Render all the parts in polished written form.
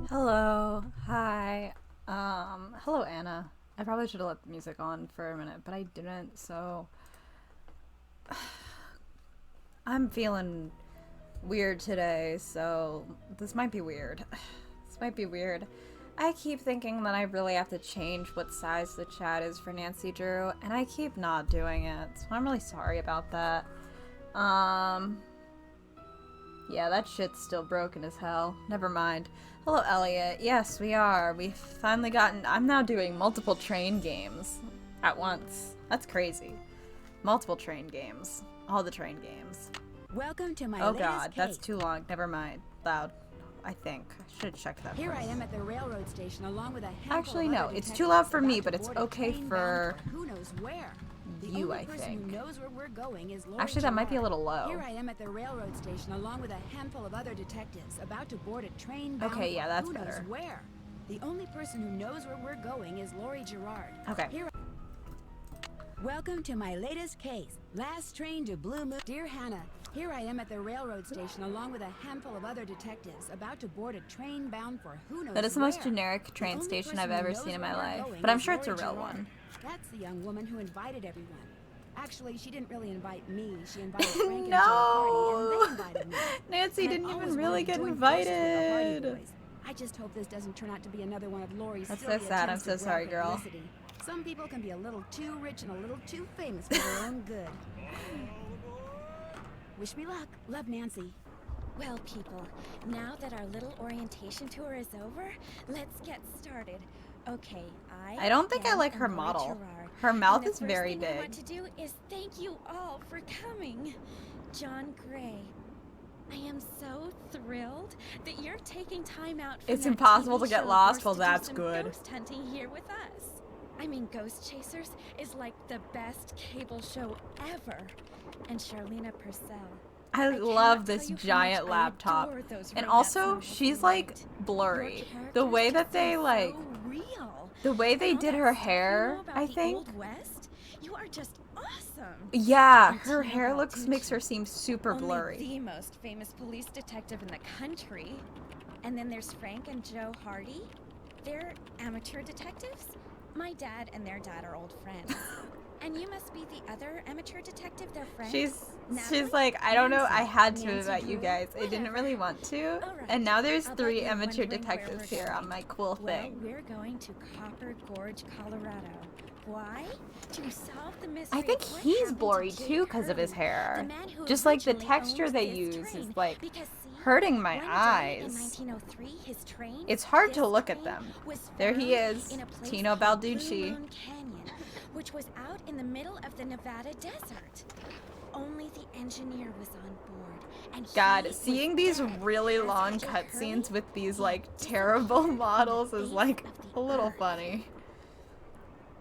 Hello. Hi. Hello, Anna. I probably should have let the music on for a minute, but I didn't, so I'm feeling weird today, so this might be weird. This might be weird. I keep thinking that I really have to change what size the chat is for Nancy Drew, and I keep not doing it, so I'm really sorry about that. Yeah, that shit's still broken as hell. Never mind. Hello, Elliot. Yes, we are. We've finally gotten... I'm now doing multiple train games at once. That's crazy. Multiple train games. All the train games. Welcome to my Oh latest god, that's case. too long. Never mind. Loud. I think. I should have checked that Here first. I am at the railroad station along with a handful Actually, of no. other It's too detectives loud for me, about but to it's board a okay train for bound who knows where. The you, only I person think. who knows where we're going is Lori Actually, that might be a Gerard. little low. Here I am at the railroad station along with a handful of other detectives about to board a train bound Okay, yeah, for that's who knows better. where. The only person who knows where we're going is Lori Gerard. Okay. Welcome to my latest case. Last train to Blue Moon. Dear Hannah, here I am at the railroad station along with a handful of other detectives about to board a train bound for who knows That is the where. most generic train The only station person I've who ever knows seen in where my we're life. going But I'm is sure it's a Lori real Gerard. one. That's the young woman who invited everyone. Actually, she didn't really invite me. She invited Frank and Joe No! Hardy, and they invited me. Nancy And didn't I've even always really wanted to get join forces with the Hardy invited. boys. I just hope this doesn't turn out to be another one of Lori's That's so silly sad. I'm attempts so to grab sorry, girl. publicity. Some people can be a little too rich and a little too famous for their own good. Wish me luck. Love, Nancy. Well, people, now that our little orientation tour is over, let's get started. Okay, I don't think I again, like am her Lori model. Gerard, Her mouth and is very the first thing I big. want to do is thank you all for coming. John Gray, I am so thrilled that you're taking time out from It's that impossible TV to get show lost. of Well, yours to do that's some good. ghost hunting here with us. I mean, Ghost Chasers is like the best cable show ever. And Charlena Purcell. I cannot love tell this you how giant much I laptop. adore those And romance also, novels she's you like write. blurry. Your The way characters that just they seem like, so real. the way they And all did that her stuff you hair, know about I the think. Old West, you are just awesome. Yeah, And her Tina hair makes her Balducci, seem super only blurry. the most famous police detective in the country. And then there's Frank and Joe Hardy. They're amateur detectives. My dad and their dad are old friends. And you must be the other amateur detective, their friend? She's Natalie? like, I don't know, I had to Nancy invite you Drew? guys. I didn't really want to. All right. And now there's I'll bet 3 you're amateur wondering where detectives we're here going. on my cool thing. Well, we're going to Copper Gorge, Colorado. Why? To solve the mystery. I think of what he's happened blurry to too Jake because of his Hurley, hair. the man who Just like the originally texture owned they this use train. is like Because, see, hurting my one day in eyes. 1903, his train, It's hard to this look at train, them. was There he found is, in a place Tino called Blue Balducci. Moon Canyon, which was out in the middle of the Nevada desert. Only the engineer was on board, and God, he was seeing these dead. really As long Jake cutscenes Hurley, with these he like had terrible disappeared from the models is face like of the a little earth. funny.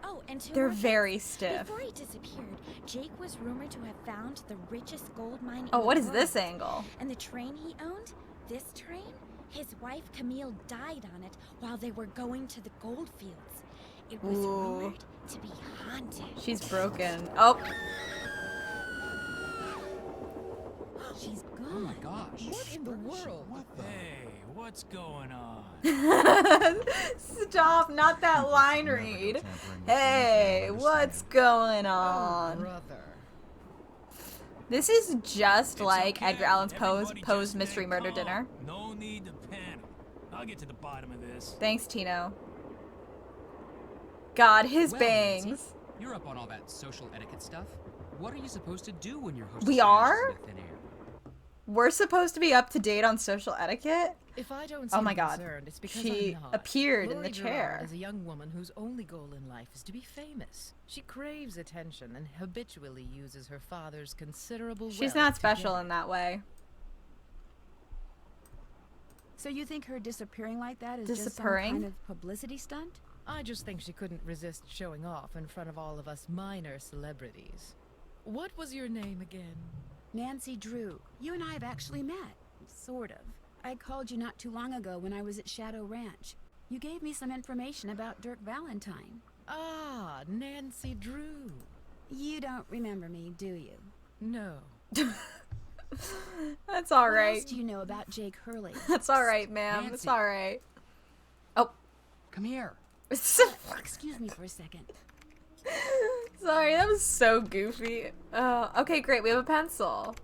Oh, and 2 They're more very things. stiff. Before he disappeared, Jake was rumored to have found the richest gold mine Oh, in what the is world. this angle? And the train he owned, this train, his wife Camille died on it while they were going to the gold fields. It was Ooh. rumored to be haunted. She's broken. Oh, She's gone. Oh my gosh. What in the world? What the? Hey, what's going on? stop, not that line read. Hey, what's going on? Brother. This is just It's like okay. Edgar Allan Everybody Poe's just Mystery stay Murder calm. Dinner. No need to panic. I'll get to the bottom of this. Thanks, Tino. God, his Well, bangs. Nancy, you're up on all that social etiquette stuff. What are you supposed to do when your host We vanishes are? into thin air? We're supposed to be up to date on social etiquette? If I don't Oh seem my God. concerned, it's because She I'm not. appeared in Lori the Gerard chair. is a young woman whose only goal in life is to be famous. She craves attention and habitually uses her father's considerable She's wealth not to special get in that way. So you think her disappearing like that is just some Disappearing? kind of publicity stunt? I just think she couldn't resist showing off in front of all of us minor celebrities. What was your name again? Nancy Drew, you and I have actually met. Sort of. I called you not too long ago when I was at Shadow Ranch. You gave me some information about Dirk Valentine. Ah, Nancy Drew. You don't remember me, do you? No. That's all What right. else do you know about Jake Hurley? That's all right, ma'am. It's Nancy. all right. Oh. Come here. Excuse me for a second. Sorry, that was so goofy. Okay, great. We have a pencil.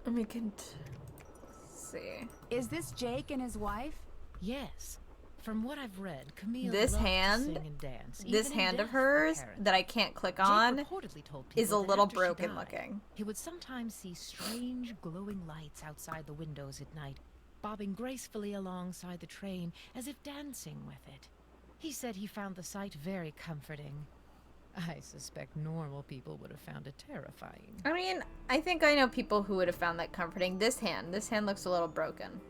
And we can see. Is this Jake and his wife? Yes. From what I've read, Camille This loved to hand- sing and dance, This even in hand of death, hers apparently. that I can't click Jake on reportedly told people is a that little after she broken died, looking. He would sometimes see strange glowing lights outside the windows at night, bobbing gracefully alongside the train as if dancing with it. He said he found the sight very comforting. I suspect normal people would have found it terrifying. I mean, I think I know people who would have found that comforting. This hand looks a little broken.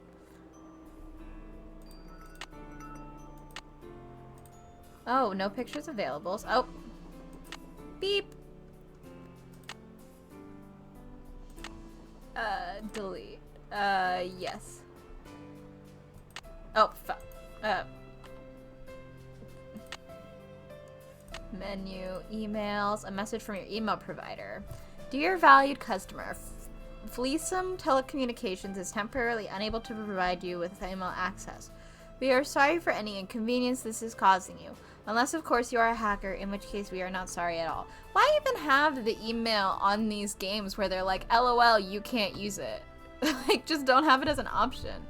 Oh, no pictures available. Oh. Beep. Delete. Yes. Oh, fuck. Menu, emails, a message from your email provider. Dear valued customer, Fleesome Telecommunications is temporarily unable to provide you with email access. We are sorry for any inconvenience this is causing you. Unless, of course, you are a hacker, in which case we are not sorry at all. Why even have the email on these games where they're like, LOL, you can't use it? Like, just don't have it as an option.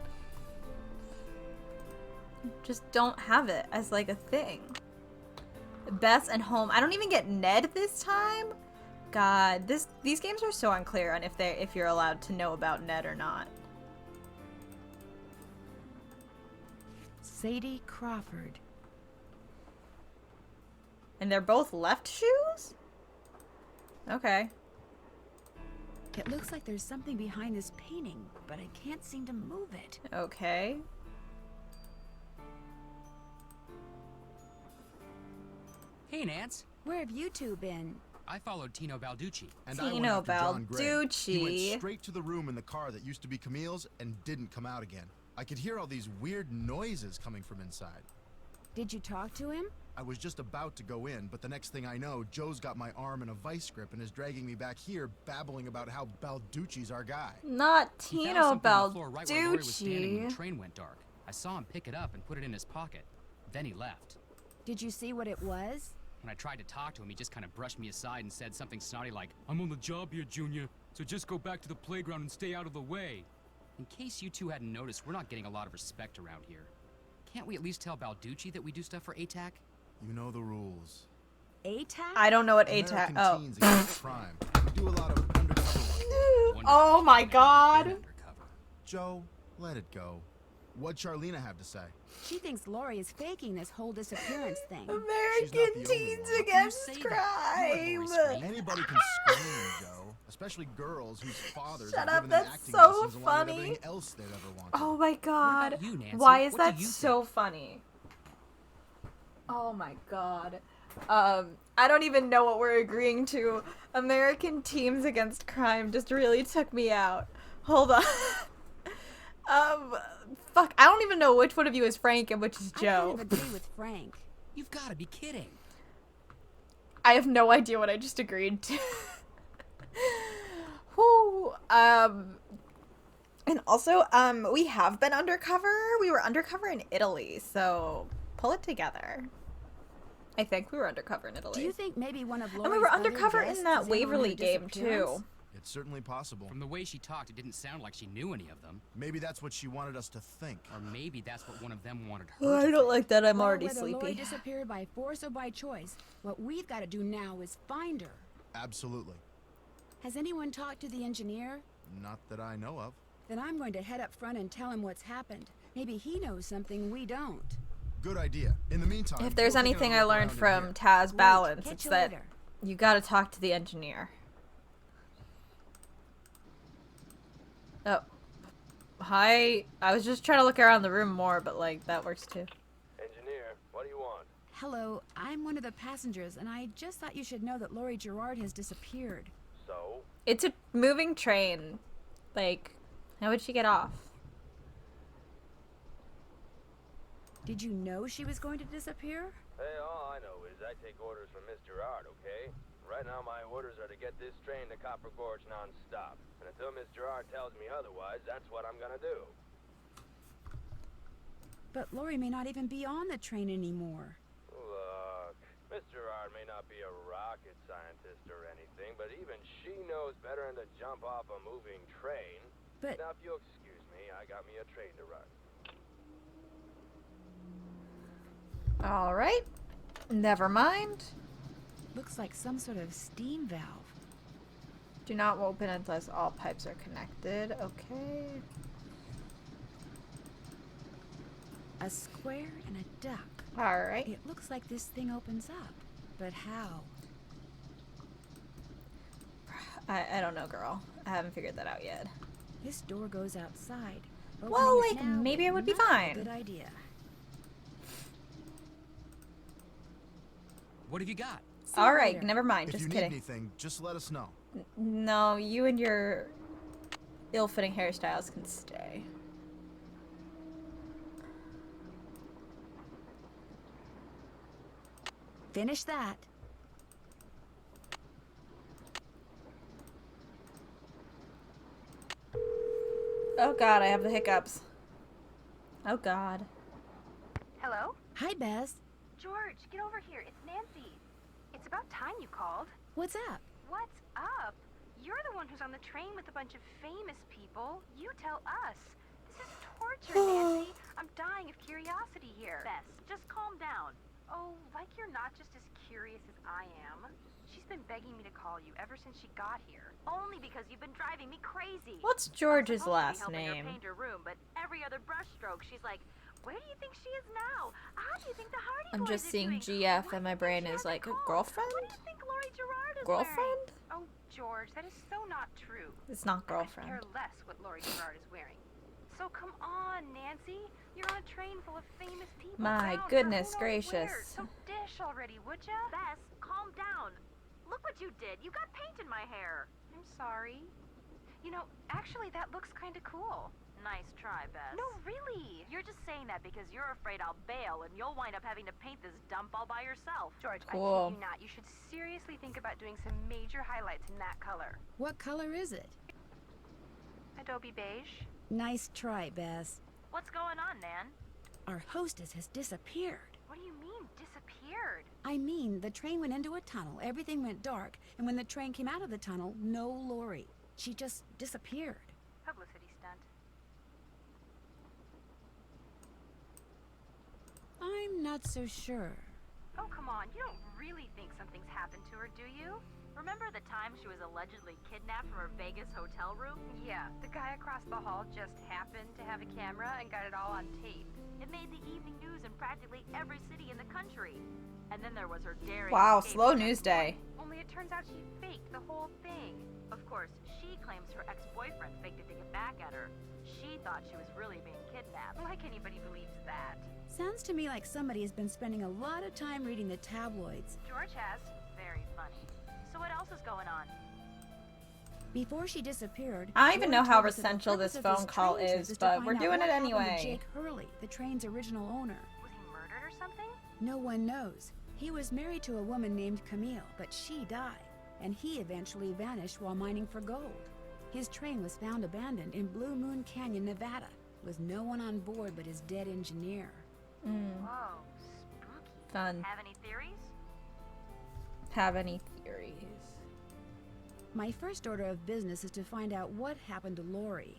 Just don't have it as, like, a thing. Bess and Home. I don't even get Ned this time? God, these games are so unclear on if you're allowed to know about Ned or not. Sadie Crawford. And they're both left shoes? Okay. It looks like there's something behind this painting, but I can't seem to move it. Okay. Hey, Nance. Where have you two been? I followed Tino Balducci. And I went Tino after John Gray. He Balducci. went straight to the room in the car that used to be Camille's and didn't come out again. I could hear all these weird noises coming from inside. Did you talk to him? I was just about to go in, but the next thing I know, Joe's got my arm in a vice grip and is dragging me back here, babbling about how Balducci's our guy. Not He found Tino something on the floor right where Lori was standing when Balducci. the train went dark. I saw him pick it up and put it in his pocket. Then he left. Did you see what it was? When I tried to talk to him, he just kind of brushed me aside and said something snotty like, "I'm on the job here, Junior, so just go back to the playground and stay out of the way." In case you two hadn't noticed, we're not getting a lot of respect around here. Can't we at least tell Balducci that we do stuff for ATAC? You know the rules. ATAC? I don't know what ATAC. American Oh. Teens Against Crime. We do a lot of undercover work. Oh my god. Undercover. Joe, let it go. What'd Charlena have to say? She thinks Lori is faking this whole disappearance thing. She's not American the only Teens one. How Against say that? You heard Lori Crime. scream. Anybody can scream, Joe. Especially girls whose fathers Shut have up, given them that's acting so lessons along with funny. everything else they've ever wanted. Oh my god. about you, Nancy? Why is What do that you so funny? Oh my god. I don't even know what we're agreeing to. American Teams Against Crime just really took me out. Hold on. Fuck, I don't even know which one of you is Frank and which is I Joe. kind of agree with Frank. You've got to be kidding. I have no idea what I just agreed to. Whew. And also, we have been undercover. We were undercover in Italy, so pull it together. I think we were undercover in Italy. Do you think maybe one of Lori's And we were other undercover guests in that is on Waverly her game, disappearance? too. It's certainly possible. From the way she talked, it didn't sound like she knew any of them. Maybe that's what she wanted us to think. Or maybe that's what one of them wanted her Oh, to I don't think. like that. I'm Well, already whether Lori sleepy. disappeared by force or by choice, what we've got to do now is find her. Absolutely. Has anyone talked to the engineer? Not that I know of. Then I'm going to head up front and tell him what's happened. Maybe he knows something we don't. Good idea. In the meantime, If there's we'll take anything another I look learned around in from here. Taz Great. Balance, Catch it's you that later. you gotta talk to the engineer. Oh. Hi. I was just trying to look around the room more, but, like, that works too. Engineer, what do you want? Hello, I'm one of the passengers, and I just thought you should know that Lori Gerard has disappeared. So? It's a moving train. Like, how would she get off? Did you know she was going to disappear? Hey, all I know is I take orders from Miss Gerard, okay? Right now my orders are to get this train to Copper Gorge non-stop. And until Miss Gerard tells me otherwise, that's what I'm gonna do. But Lori may not even be on the train anymore. Look, Miss Gerard may not be a rocket scientist or anything, but even she knows better than to jump off a moving train. But Now, if you'll excuse me, I got me a train to run. Alright. Never mind. looks like some sort of steam valve. Do not open unless all pipes are connected. Okay. A square and a duck. Alright. It looks like this thing opens up. But how? I don't know, girl. I haven't figured that out yet. This door goes outside. Well, Opening it like, now maybe it would be not a fine. Good idea. What have you got? See you Alright, later. never mind. If Just you kidding. need anything, just let us know. No, you and your ill-fitting hairstyles can stay. Finish that. Oh god, I have the hiccups. Oh god. Hello? Hi, Bess. George, get over here. It's Nancy. It's about time you called. What's up? What's up? You're the one who's on the train with a bunch of famous people. You tell us. This is torture, Nancy. I'm dying of curiosity here. Bess, just calm down. Oh, like you're not just as curious as I am. She's been begging me to call you ever since she got here. Only because you've been driving me crazy. What's George's I'm supposed to be last helping name? her paint her room, but every other brushstroke, she's like, "Where do you think she is now? How do you think the Hardy I'm Boys just are seeing doing? GF Why and my do you think brain she is hasn't like, a called? girlfriend? What do you think Lori Gerard is Girlfriend? Oh, George, that is so not true. It's not I girlfriend. could care less what Lori Gerard is wearing. So come on, Nancy. You're on a train full of famous people. My bound for goodness who knows where. gracious. So dish already, would ya? Bess, calm down. Look what you did. You got paint in my hair. I'm sorry. You know, actually, that looks kind of cool. Nice try, Bess. No, really. You're just saying that because you're afraid I'll bail and you'll wind up having to paint this dump all by yourself. George, Cool. I kid you not. You should seriously think about doing some major highlights in that color. What color is it? Adobe beige. Nice try, Bess. What's going on, Nan? Our hostess has disappeared. What do you mean, disappeared? I mean, the train went into a tunnel, everything went dark, and when the train came out of the tunnel, no Lori. She just disappeared. Publicity stunt. I'm not so sure. Oh, come on. You don't really think something's happened to her, do you? Remember the time she was allegedly kidnapped from her Vegas hotel room? Yeah, the guy across the hall just happened to have a camera and got it all on tape. It made the evening news in practically every city in the country. And then there was her daring Wow, escape slow the news next day. Only it turns out she faked the whole thing. Of course, she claims her ex-boyfriend faked it to get back at her. She thought she was really being kidnapped. Like anybody believes that. Sounds to me like somebody has been spending a lot of time reading the tabloids. George has. Very funny. So what else is going on? Before she disappeared, I don't even Lori know how told us that the essential purpose this of phone call train trip is, to but find we're out doing what it happened to anyway. Jake Hurley, the train's original owner. Was he murdered or something? No one knows. He was married to a woman named Camille, but she died, and he eventually vanished while mining for gold. His train was found abandoned in Blue Moon Canyon, Nevada, with no one on board but his dead engineer. Whoa, spooky. Fun. Have any theories? Have any theories? My first order of business is to find out what happened to Lori.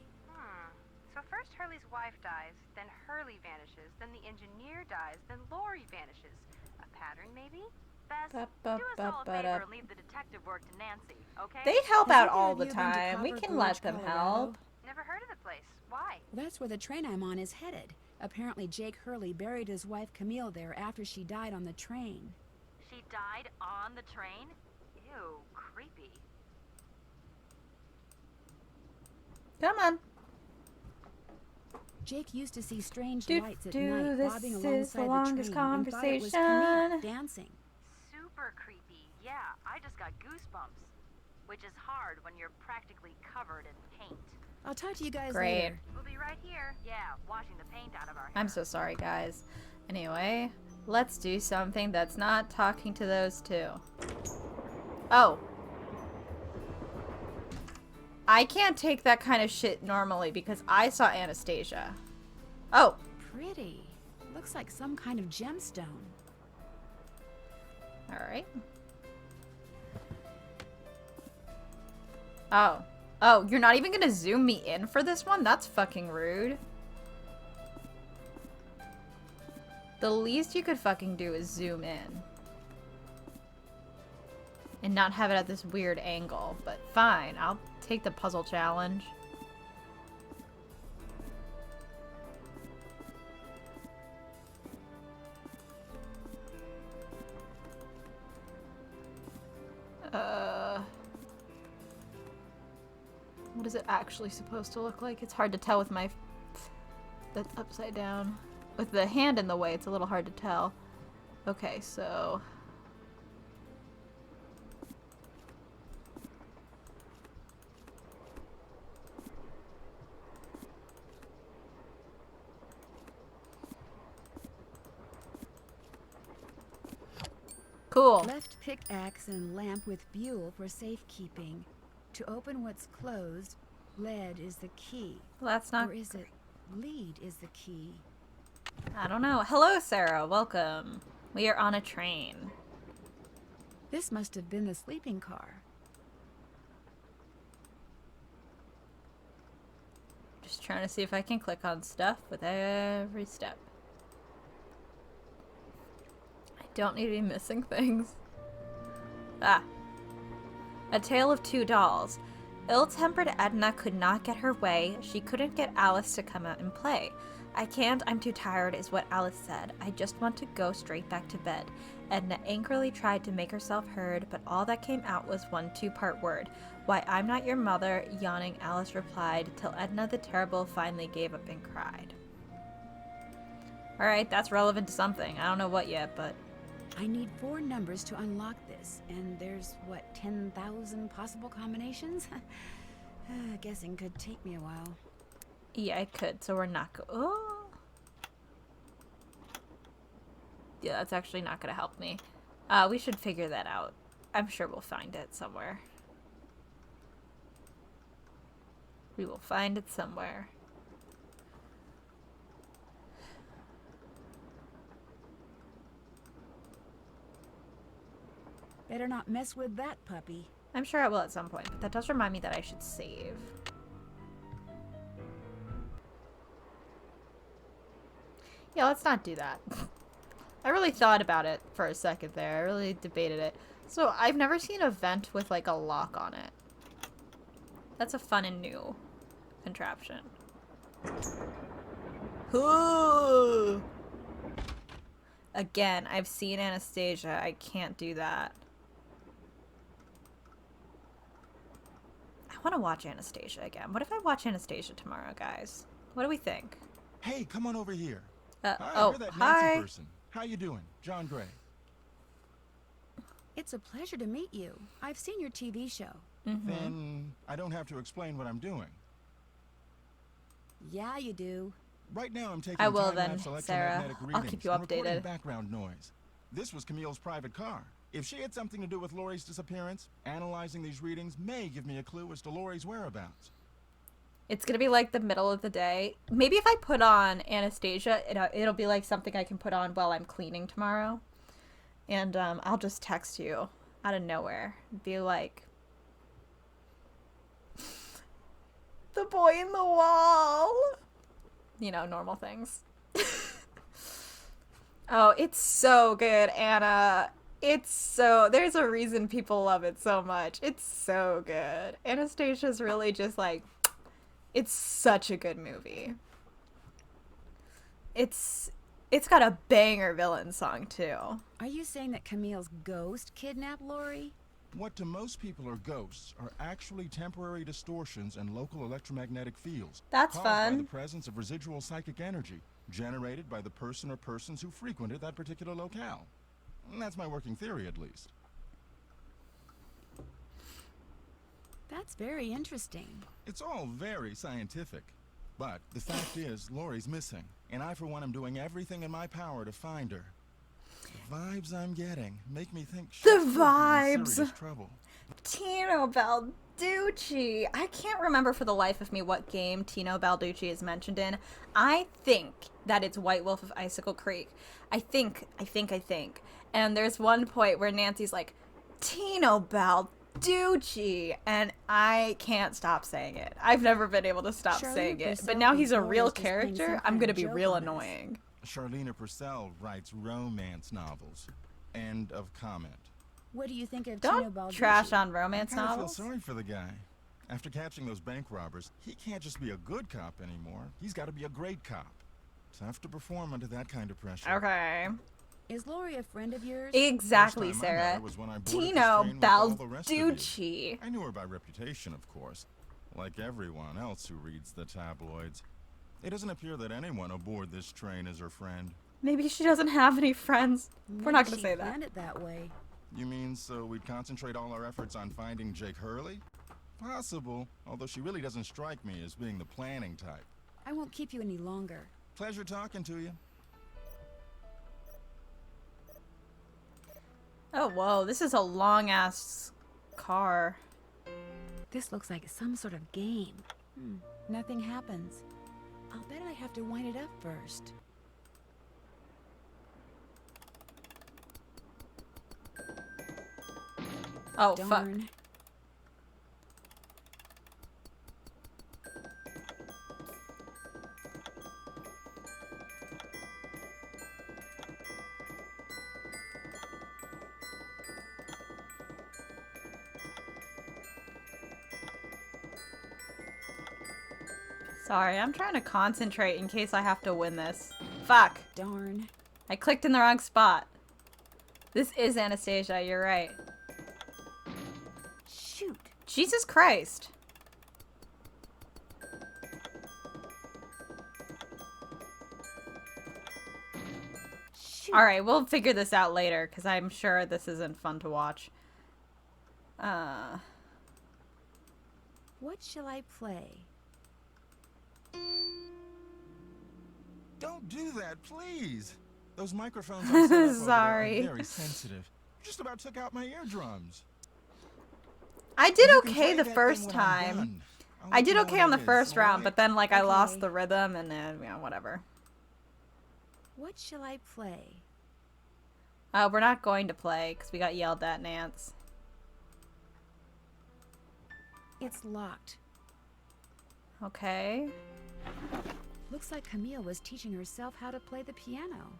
So first Hurley's wife dies, then Hurley vanishes, then the engineer dies, then Lori vanishes. A pattern, maybe? Bess, Ba, do ba, us ba, all a ba, favor da. and leave the detective work to Nancy, okay? They help Has out either all of the you been to time. We Copper can Gorge, let them Colorado? help. Never heard of the place. Why? That's where the train I'm on is headed. Apparently Jake Hurley buried his wife Camille there after she died on the train. She died on the train? Ew, creepy. Come on. Jake used to see strange Do, lights at do, night this bobbing is alongside the the longest train and thought it was Camille conversation. dancing. Super creepy. Yeah, I just got goosebumps. Which is hard when you're practically covered in paint. I'll talk to you guys Great. later. We'll be right here. Yeah, washing the paint out of our hair. I'm so sorry, guys. Anyway, let's do something that's not talking to those two. Oh. I can't take that kind of shit normally because I saw Anastasia. Oh. Pretty. Looks like some kind of gemstone. Alright. Oh. Oh, you're not even gonna zoom me in for this one? That's fucking rude. The least you could fucking do is zoom in. And not have it at this weird angle. But fine, I'll take the puzzle challenge. What is it actually supposed to look like? It's hard to tell with my... That's upside down. With the hand in the way, it's a little hard to tell. Okay, so... Cool. Left pickaxe and lamp with buhl for safekeeping. To open what's closed, lead is the key. Well, that's not... Or is it lead is the key? I don't know. Hello, Sarah. Welcome. We are on a train. This must have been the sleeping car. Just trying to see if I can click on stuff with every step. I don't need to be missing things. Ah. A Tale of Two Dolls. Ill-tempered Edna could not get her way. She couldn't get Alice to come out and play. I can't, I'm too tired, is what Alice said. I just want to go straight back to bed. Edna angrily tried to make herself heard, but all that came out was one two-part word. Why, I'm not your mother, yawning, Alice replied, till Edna the Terrible finally gave up and cried. Alright, that's relevant to something. I don't know what yet, but... I need 4 numbers to unlock this, and there's, what, 10,000 possible combinations? Guessing could take me a while. Yeah, it could, so we're not oh. Yeah, that's actually not gonna help me. We should figure that out. I'm sure we'll find it somewhere. We will find it somewhere. Better not mess with that puppy. I'm sure I will at some point, but that does remind me that I should save. Yeah, let's not do that. I really thought about it for a second there. I really debated it. So, I've never seen a vent with, like, a lock on it. That's a fun and new contraption. Ooh. Again, I've seen Anastasia. I can't do that. I want to watch Anastasia again. What if I watch Anastasia tomorrow, guys? What do we think? Hey, come on over here. Hi, you're that Nancy person. How you doing? John Gray. It's a pleasure to meet you. I've seen your TV show. Then I don't have to explain what I'm doing. Yeah, you do. Right now I'm taking I will time-lapse then, Sarah. electromagnetic I'll readings keep you and recording updated. background noise. This was Camille's private car. If she had something to do with Laurie's disappearance, analyzing these readings may give me a clue as to Laurie's whereabouts. It's gonna be like the middle of the day. Maybe if I put on Anastasia, it'll be like something I can put on while I'm cleaning tomorrow. And I'll just text you out of nowhere. Be like, the boy in the wall. You know, normal things. Oh, it's so good, Anna. It's so... There's a reason people love it so much. It's so good. Anastasia's really just like... It's such a good movie. It's got a banger villain song, too. Are you saying that Camille's ghost kidnapped Laurie? What to most people are ghosts are actually temporary distortions in local electromagnetic fields. That's caused fun. by the presence of residual psychic energy generated by the person or persons who frequented that particular locale. And that's my working theory, at least. That's very interesting. It's all very scientific. But the fact is, Laurie's missing, and I, for one, am doing everything in my power to find her. The vibes I'm getting make me think she's in serious trouble. Tino Balducci. I can't remember for the life of me what game Tino Balducci is mentioned in. I think that it's White Wolf of Icicle Creek. I think. And there's one point where Nancy's like, Tino Balducci, and I can't stop saying it. I've never been able to stop saying it. But now he's a real character. I'm gonna be real annoying. Charlena Purcell writes romance novels. End of comment. What do you think of Tino Don't Balducci? trash on romance I kind of feel novels. sorry for the guy. After catching those bank robbers, he can't just be a good cop anymore. He's got to be a great cop. Tough to perform under that kind of pressure. Okay. Is Lori a friend of yours? Exactly, First time I met Sarah. her was when I boarded this Tino train with all the rest of you. Balducci. I knew her by reputation, of course, like everyone else who reads the tabloids. It doesn't appear that anyone aboard this train is her friend. Maybe she doesn't have any friends. We're not gonna say that. Planned it that way. You mean so we'd concentrate all our efforts on finding Jake Hurley? Possible, although she really doesn't strike me as being the planning type. I won't keep you any longer. Pleasure talking to you. Oh, whoa. This is a long-ass car. This looks like some sort of game. Nothing happens. I'll bet I have to wind it up first. Oh, fuck. Darn. Sorry, I'm trying to concentrate in case I have to win this. Fuck. Darn. I clicked in the wrong spot. This is Anastasia, you're right. Shoot. Jesus Christ. Shoot. Alright, we'll figure this out later, because I'm sure this isn't fun to watch. What shall I play? Don't do that, please. Those microphones I set up over there Sorry. are very sensitive. Just about took out my eardrums. I did You can okay play the that first thing when I'm time. done. I'll I let did you know okay when on the it is, first round, alright? but then, like, I lost Okay. the rhythm, and then, you know, whatever. What shall I play? We're not going to play, because we got yelled at, Nance. It's locked. Okay. Looks like Camille was teaching herself how to play the piano.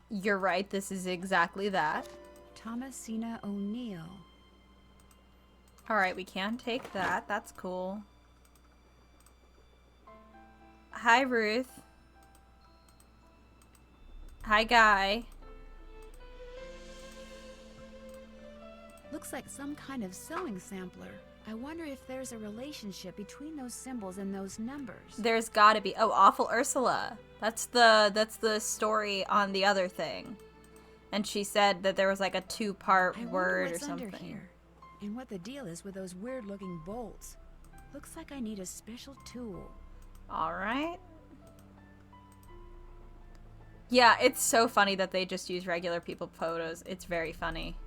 You're right, this is exactly that. Thomasina O'Neill. Alright, we can take that. That's cool. Hi, Ruth. Hi, Guy. Looks like some kind of sewing sampler. I wonder if there's a relationship between those symbols and those numbers. There's gotta be. Oh, Awful Ursula. That's the story on the other thing. And she said that there was like a two-part I wonder word or what's something. under here, and what the deal is with those weird-looking bolts. Looks like I need a special tool. Alright. Yeah, it's so funny that they just use regular people photos. It's very funny.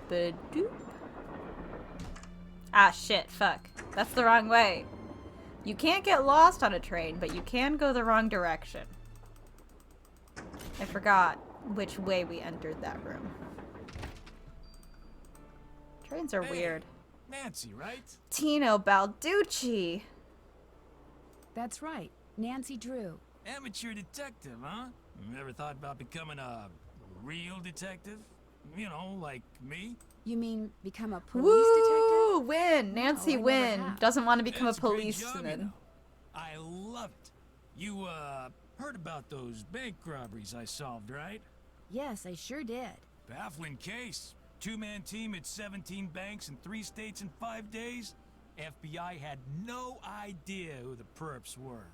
Ba-doop. Ah, shit, fuck. That's the wrong way. You can't get lost on a train, but you can go the wrong direction. I forgot which way we entered that room. Trains are Hey, weird. Nancy, right? Tino Balducci. That's right, Nancy Drew. Amateur detective, huh? You ever thought about becoming a real detective? You know, like me? You mean become a police Woo! detective? Win! Nancy I never Win. have. Doesn't want to become It's a great job, you policeman. know. I love it. You, heard about those bank robberies I solved, right? Yes, I sure did. Baffling case. Two-man team at 17 banks in 3 states in 5 days. FBI had no idea who the perps were.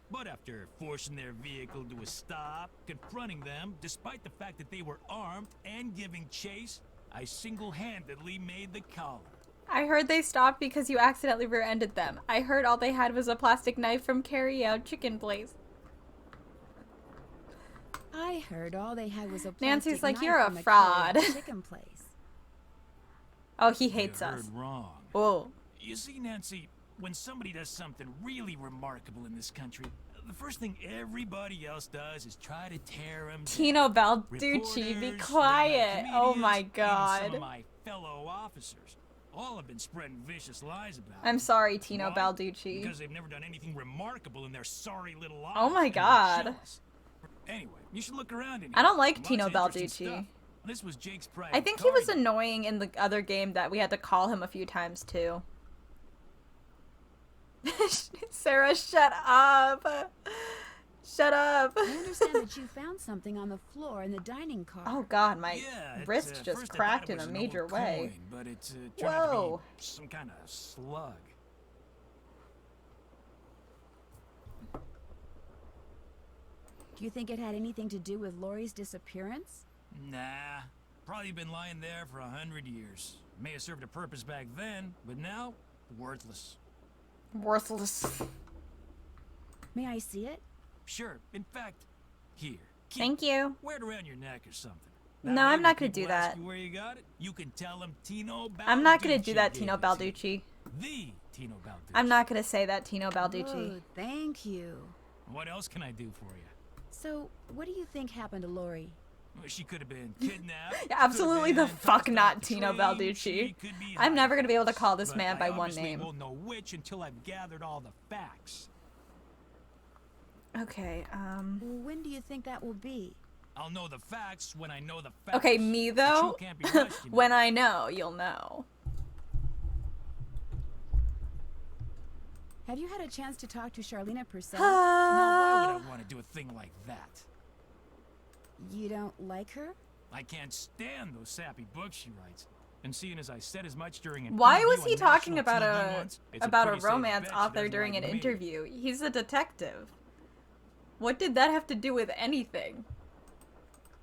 But after forcing their vehicle to a stop, confronting them, despite the fact that they were armed and giving chase, I single-handedly made the collar. I heard they stopped because you accidentally rear-ended them. I heard all they had was a plastic knife from Carry Out Chicken Place. I heard all they had was a plastic Nancy's like, knife "You're a from fraud." Carry-Out chicken place. Oh, he hates you us. heard wrong. Oh. You see, Nancy, when somebody does something really remarkable in this country, the first thing everybody else does is try to tear him Tino down. Balducci, be Reporters, quiet. late-night Oh my comedians, even some god. of my fellow officers. All have been spreading vicious lies about I'm him. sorry, Tino Why? Balducci. Because they've never done anything remarkable in their sorry little lives. Oh my and they're god. jealous. Anyway, you should look around in here. I don't like Lots Tino of interesting Balducci. stuff. This was Jake's private I think he was car. annoying in the other game that we had to call him a few times too. Sarah, shut up. Shut up. I understand that you found something on the floor in the dining car. Oh god, my Yeah, wrist at just first I cracked thought in it a was an major old way. coin, but it turned out to Whoa. be some kind of slug. Do you think it had anything to do with Lori's disappearance? Nah, probably been lying there for 100 years. May have served a purpose back then, but now, worthless. Worthless. May I see it? Sure, in fact, here. Keep Thank you. Wear it around your neck or something. No, That way I'm when not gonna people do ask that. you where you got it, you can tell them Tino Balducci I'm not gonna do that, gave Tino it to you. Balducci. The Tino Balducci. I'm not gonna say that, Tino Balducci. Oh, thank you. What else can I do for you? So, what do you think happened to Lori? Well, she could have been kidnapped. Yeah, absolutely the could've been fuck tossed not off the Tino train, Balducci. she could be I'm never gonna be able to hiding. call this But man by I one obviously name. won't know which until I've gathered all the facts. Okay, When do you think that will be? I'll know the facts when I know the facts. Okay, me The though? truth can't be rushed, you know. When I know, you'll know. Have you had a chance to talk to Charlena Purcell? Now, why would I want to do a thing like that? You don't like her? I can't stand those sappy books she writes. And seeing as I said as much during an Why interview was he on talking national about TV a once, it's about a pretty safe romance bet she author doesn't during like an me. interview? He's a detective. What did that have to do with anything?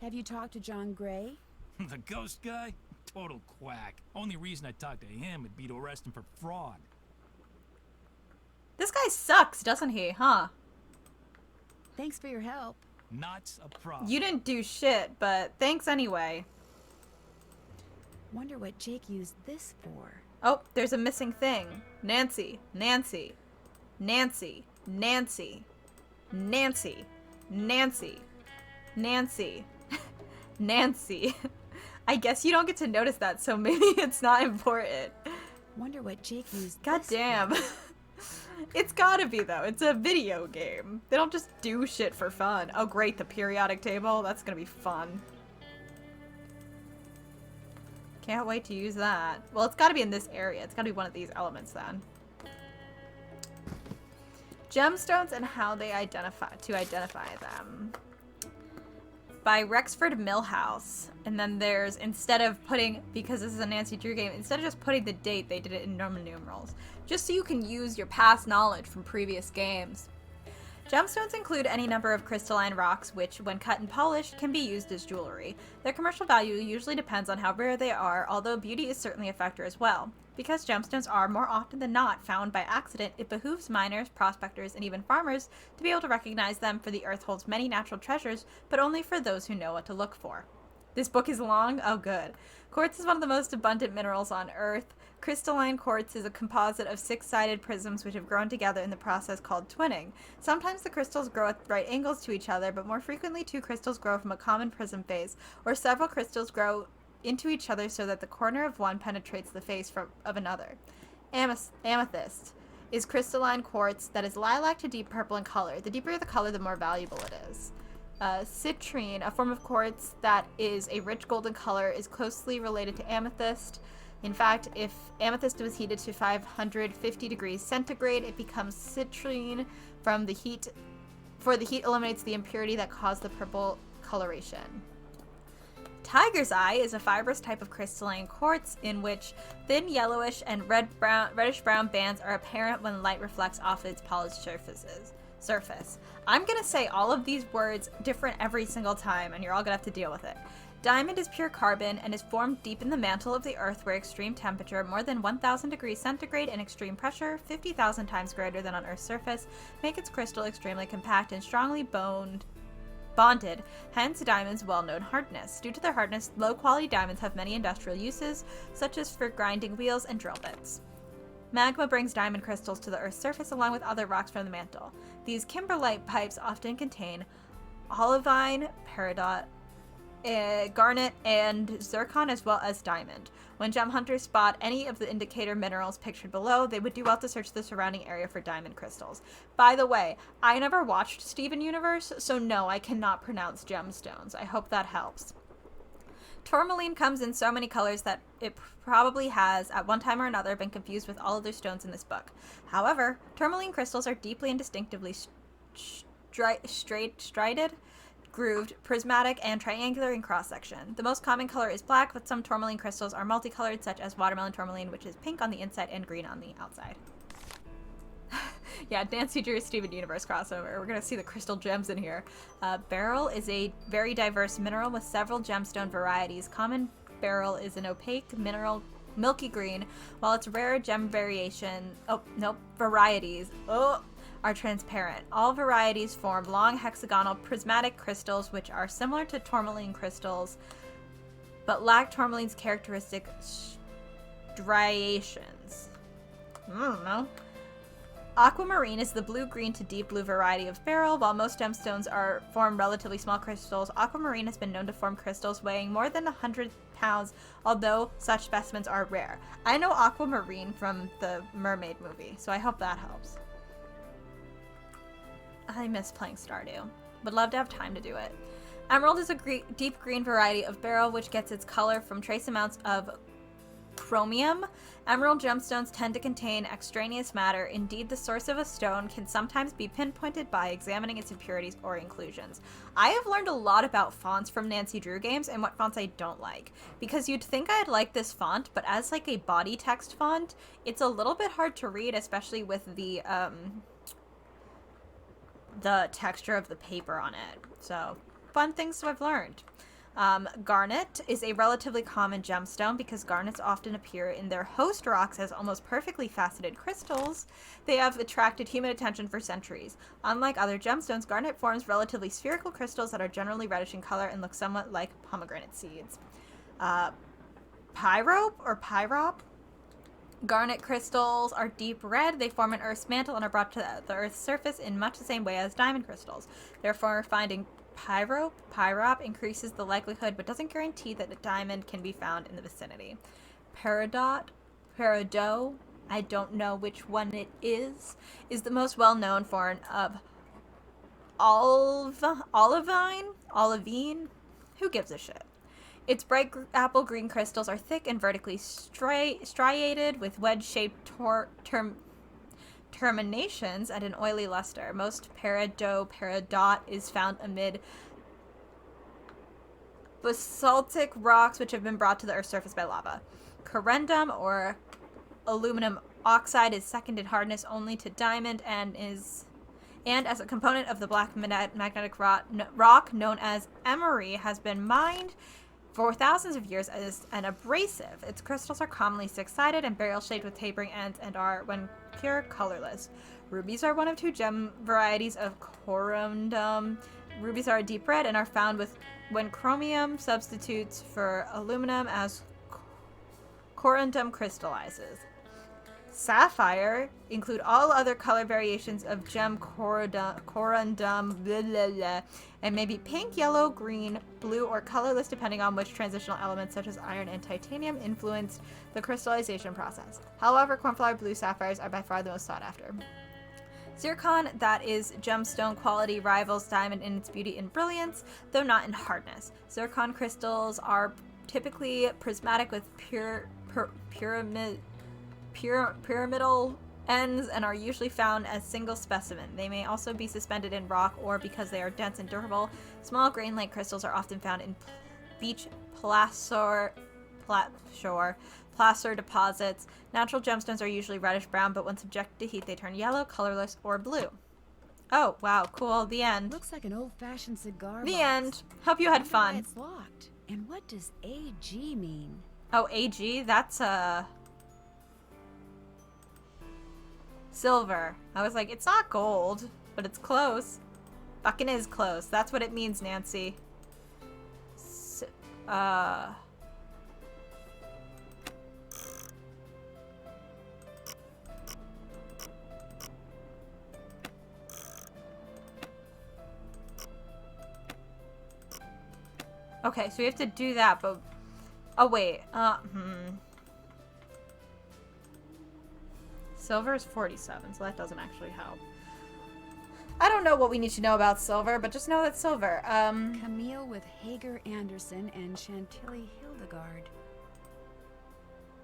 Have you talked to John Gray? The ghost guy? Total quack. Only reason I talked to him would be to arrest him for fraud. This guy sucks, doesn't he? Huh? Thanks for your help. Not a problem. You didn't do shit, but thanks anyway. Wonder what Jake used this for. Oh, there's a missing thing. Nancy, Nancy, Nancy, Nancy, Nancy, Nancy, Nancy, Nancy. I guess you don't get to notice that, so maybe it's not important. Wonder what Jake used God this damn. for. It's gotta be, though. It's a video game. They don't just do shit for fun. Oh, great, the periodic table. That's gonna be fun. Can't wait to use that. Well, it's gotta be in this area. It's gotta be one of these elements, then. Gemstones and how they identify them. By Rexford Millhouse. And then there's, instead of putting, because this is a Nancy Drew game, instead of just putting the date, they did it in Roman numerals. Just so you can use your past knowledge from previous games. Gemstones include any number of crystalline rocks which, when cut and polished, can be used as jewelry. Their commercial value usually depends on how rare they are, although beauty is certainly a factor as well. Because gemstones are, more often than not, found by accident, it behooves miners, prospectors, and even farmers to be able to recognize them, for the earth holds many natural treasures, but only for those who know what to look for. This book is long? Oh good. Quartz is one of the most abundant minerals on Earth. Crystalline quartz is a composite of six-sided prisms which have grown together in the process called twinning. Sometimes the crystals grow at right angles to each other, but more frequently two crystals grow from a common prism face, or several crystals grow into each other so that the corner of one penetrates the face of another. Amethyst is crystalline quartz that is lilac to deep purple in color. The deeper the color, the more valuable it is. Citrine, a form of quartz that is a rich golden color, is closely related to amethyst. In fact, if amethyst was heated to 550 degrees centigrade, it becomes citrine from the heat, for the heat eliminates the impurity that caused the purple coloration. Tiger's eye is a fibrous type of crystalline quartz in which thin yellowish and reddish-brown bands are apparent when light reflects off its polished surface. I'm gonna say all of these words different every single time, and you're all gonna have to deal with it. Diamond is pure carbon and is formed deep in the mantle of the earth where extreme temperature, more than 1,000 degrees centigrade, and extreme pressure, 50,000 times greater than on Earth's surface, make its crystal extremely compact and strongly bonded, hence diamonds' well-known hardness. Due to their hardness, low-quality diamonds have many industrial uses, such as for grinding wheels and drill bits. Magma brings diamond crystals to the Earth's surface along with other rocks from the mantle. These kimberlite pipes often contain olivine, peridot, garnet, and zircon, as well as diamond. When gem hunters spot any of the indicator minerals pictured below, they would do well to search the surrounding area for diamond crystals. By the way, I never watched Steven Universe, so no, I cannot pronounce gemstones. I hope that helps. Tourmaline comes in so many colors that it probably has, at one time or another, been confused with all other stones in this book. However, tourmaline crystals are deeply and distinctively striated, grooved, prismatic, and triangular in cross-section. The most common color is black, but some tourmaline crystals are multicolored, such as watermelon tourmaline, which is pink on the inside and green on the outside. Yeah, Nancy Drew's Steven Universe crossover. We're going to see the crystal gems in here. Beryl is a very diverse mineral with several gemstone varieties. Common beryl is an opaque mineral, milky green, while its rare gem varieties are transparent. All varieties form long hexagonal prismatic crystals, which are similar to tourmaline crystals, but lack tourmaline's characteristic striations. I don't know. Aquamarine is the blue-green to deep blue variety of beryl. While most gemstones form relatively small crystals, aquamarine has been known to form crystals weighing more than 100 pounds, although such specimens are rare. I know aquamarine from the Mermaid movie, so I hope that helps. I miss playing Stardew. Would love to have time to do it. Emerald is a deep green variety of beryl, which gets its color from trace amounts of chromium. Emerald gemstones tend to contain extraneous matter. Indeed, the source of a stone can sometimes be pinpointed by examining its impurities or inclusions. I have learned a lot about fonts from Nancy Drew games and what fonts I don't like, because you'd think I'd like this font, but as like a body text font, it's a little bit hard to read, especially with the texture of the paper on it. So, fun things to have learned. Garnet is a relatively common gemstone because garnets often appear in their host rocks as almost perfectly faceted crystals. They have attracted human attention for centuries. Unlike other gemstones, garnet forms relatively spherical crystals that are generally reddish in color and look somewhat like pomegranate seeds. Pyrop? Garnet crystals are deep red. They form an Earth's mantle and are brought to the Earth's surface in much the same way as diamond crystals. Therefore, finding pyrop increases the likelihood but doesn't guarantee that a diamond can be found in the vicinity. Peridot, I don't know which one it is the most well-known form of olivine? Who gives a shit? Its bright apple green crystals are thick and vertically striated with wedge-shaped terminations and an oily luster. Most peridot is found amid basaltic rocks which have been brought to the Earth's surface by lava. Corundum, or aluminum oxide, is second in hardness only to diamond and as a component of the black magnetic rock known as emery, has been mined for thousands of years as an abrasive. Its crystals are commonly six-sided and barrel-shaped with tapering ends and are, when pure, colorless. Rubies are one of two gem varieties of corundum. Rubies are a deep red and are found when chromium substitutes for aluminum as corundum crystallizes. Sapphire include all other color variations of gem corundum, and may be pink, yellow, green, blue, or colorless depending on which transitional elements such as iron and titanium influenced the crystallization process. However, cornflower blue sapphires are by far the most sought after. Zircon, that is gemstone quality, rivals diamond in its beauty and brilliance, though not in hardness. Zircon crystals are typically prismatic with pyramidal ends and are usually found as single specimen. They may also be suspended in rock, or because they are dense and durable, small grain-like crystals are often found in beach placer deposits. Natural gemstones are usually reddish-brown, but when subjected to heat, they turn yellow, colorless, or blue. Oh, wow, cool. The end. Looks like an old-fashioned cigar The box. end. Hope you had Wonder why fun. It's locked. And what does AG mean? Oh, AG? That's, silver. I was like, it's not gold, but it's close. Fucking is close. That's what it means, Nancy. Okay, so we have to do that, but... Oh, wait. Silver is 47, so that doesn't actually help. I don't know what we need to know about Silver, but just know that Silver. Camille with Hager Anderson and Chantilly Hildegard.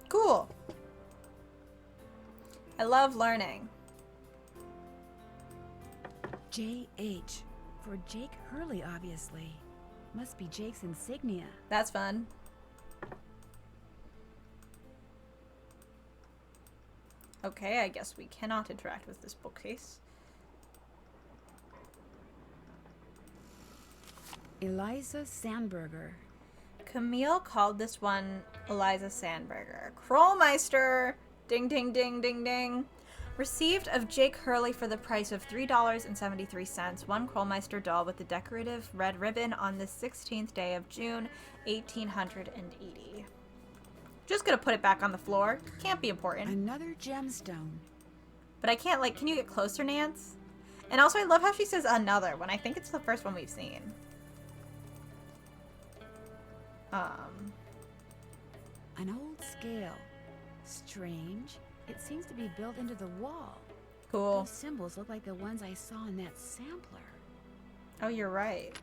Cool. I love learning. J.H. For Jake Hurley, obviously. Must be Jake's insignia. That's fun. Okay, I guess we cannot interact with this bookcase. Eliza Sandberger. Camille called this one Eliza Sandberger. Krollmeister! Ding, ding, ding, ding, ding. Received of Jake Hurley for the price of $3.73, one Krollmeister doll with the decorative red ribbon on the 16th day of June, 1880. Just gonna put it back on the floor. Can't be important. Another gemstone. But I can't, like, can you get closer, Nance? And also, I love how she says another when I think it's the first one we've seen. An old scale. Strange. It seems to be built into the wall. Cool. Those symbols look like the ones I saw in that sampler. Oh, you're right.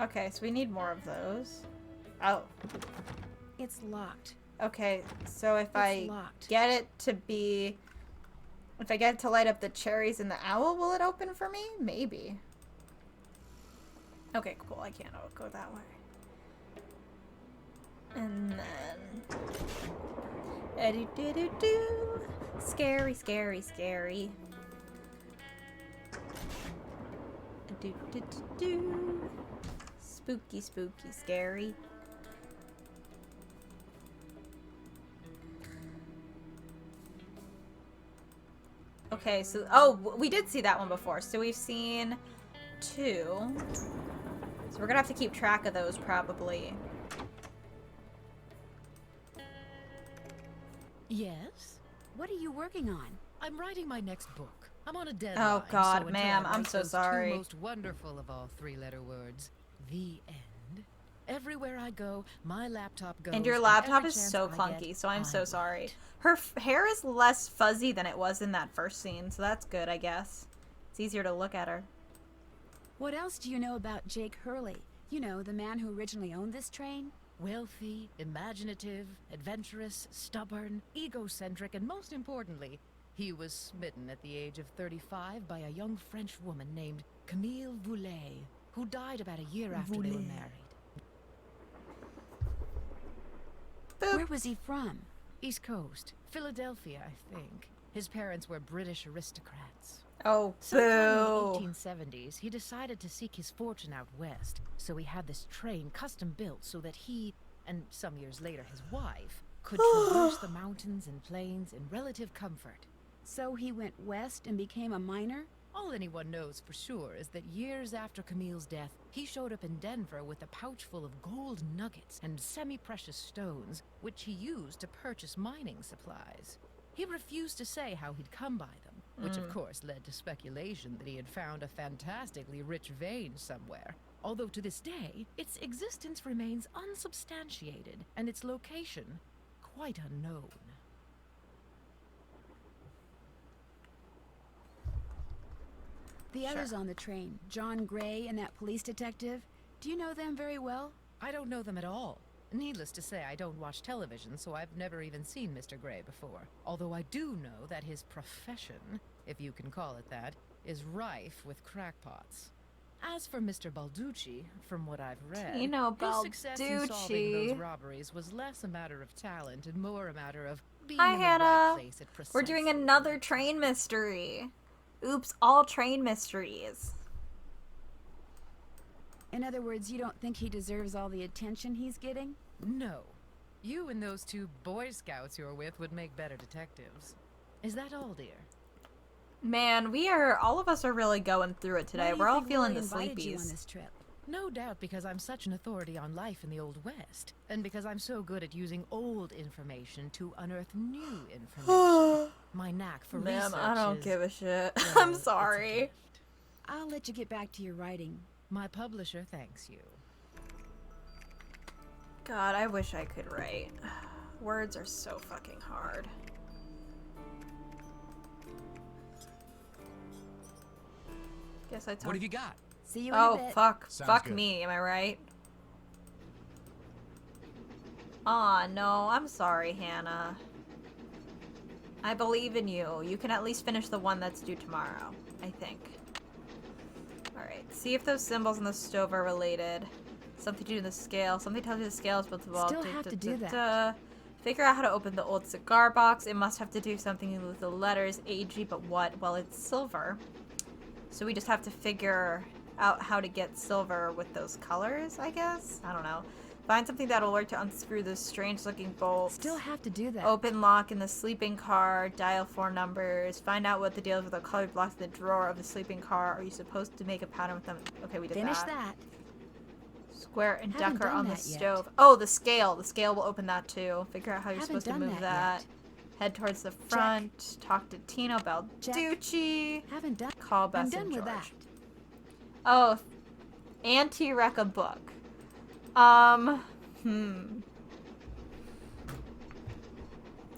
Okay, so we need more of those. Oh. It's locked. Okay, so if I locked. get it to be... If I get it to light up the cherries and the owl, will it open for me? Maybe. Okay, cool. I can't go that way. And then... Do-do-do-do. Scary, scary, scary. Do-do-do-do. Spooky, spooky, scary. Okay, so... Oh, we did see that one before. So we've seen 2. So we're gonna have to keep track of those, probably. Yes? What are you working on? I'm writing my next book. I'm on a deadline. Oh, God, so ma'am, until I I'm write so those sorry. Two most wonderful of all 3-letter words. The end. Everywhere I go, my laptop goes. And your laptop every is chance so I clunky, get, so I'm so I sorry. write. Her hair is less fuzzy than it was in that first scene, so that's good, I guess. It's easier to look at her. What else do you know about Jake Hurley? You know, the man who originally owned this train? Wealthy, imaginative, adventurous, stubborn, egocentric, and most importantly, he was smitten at the age of 35 by a young French woman named Camille Voulet, who died about a year after they were married. Boop. Where was he from? East Coast, Philadelphia, I think. His parents were British aristocrats. Oh, Sometime in boo. the 1870s, he decided to seek his fortune out west, so he had this train custom built so that he, and some years later his wife, could traverse the mountains and plains in relative comfort. So he went west and became a miner? All anyone knows for sure is that years after Camille's death, he showed up in Denver with a pouch full of gold nuggets and semi-precious stones, which he used to purchase mining supplies. He refused to say how he'd come by them, which of course led to speculation that he had found a fantastically rich vein somewhere. Although to this day, its existence remains unsubstantiated, and its location quite unknown. The others on the train, John Gray and that police detective, do you know them very well? I don't know them at all. Needless to say, I don't watch television, so I've never even seen Mr. Gray before. Although I do know that his profession, if you can call it that, is rife with crackpots. As for Mr. Balducci, from what I've read, his success in solving those robberies was less a matter of talent and more a matter of being Hi, in the Hannah. right place at We're doing precisely another the right train time. mystery. Oops, all train mysteries. In other words, you don't think he deserves all the attention he's getting? No. You and those 2 Boy Scouts you're with would make better detectives. Is that all, dear? Man, all of us are really going through it today. Why do you We're all think feeling Lori the invited you on sleepies. this trip? No doubt because I'm such an authority on life in the Old West, and because I'm so good at using old information to unearth new information. My knack for Ma'am, research I don't is, give a shit. well, I'm it's a sorry. gift. I'll let you get back to your writing. My publisher thanks you. God, I wish I could write. Words are so fucking hard. Guess I talked. What have you got? See you in a Oh, bit. fuck. Sounds Fuck good. me, am I right? Aw, no, I'm sorry, Hannah. I believe in you. You can at least finish the one that's due tomorrow, I think. Alright, see if those symbols on the stove are related. Something to do with the scale. Something tells you the scale is built to Still have to do that. Figure out how to open the old cigar box. It must have to do something with the letters AG, but what? Well, it's silver. So we just have to figure out how to get silver with those colors, I guess? I don't know. Find something that'll work to unscrew those strange-looking bolts. Still have to do that. Open lock in the sleeping car. Dial 4 numbers. Find out what the deal is with the colored blocks in the drawer of the sleeping car. Are you supposed to make a pattern with them? Okay, we did Finish that. that. Square and Haven't decker done on the that yet. stove. Oh, the scale. The scale will open that too. Figure out how you're Haven't supposed to done move that that. Head towards the front. Talk to Tino Balducci. Haven't done. Call I'm Bess done and with George. that. Oh, anti-wreck a book. God,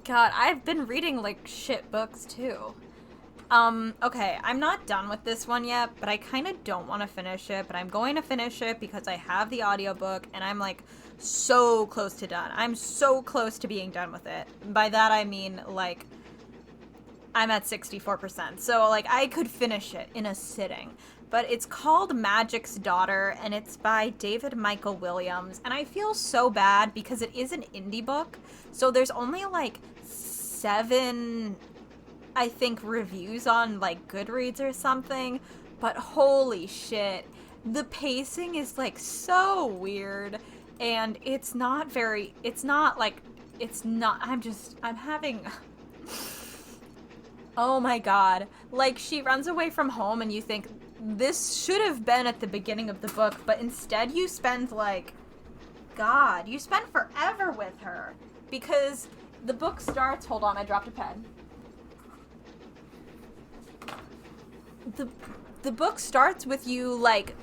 I've been reading like shit books too. Okay, I'm not done with this one yet, but I kind of don't want to finish it, but I'm going to finish it because I have the audiobook and I'm like so close to done. I'm so close to being done with it. By that I mean like I'm at 64%. So like I could finish it in a sitting. But it's called Magic's Daughter and it's by David Michael Williams. And I feel so bad because it is an indie book. So there's only like 7, I think, reviews on like Goodreads or something. But holy shit, the pacing is like so weird. And it's not, I'm having... Oh my god. Like, she runs away from home and you think, this should have been at the beginning of the book, but instead you spend, like, God, you spend forever with her. Because the book starts, hold on, I dropped a pen. The book starts with you, like,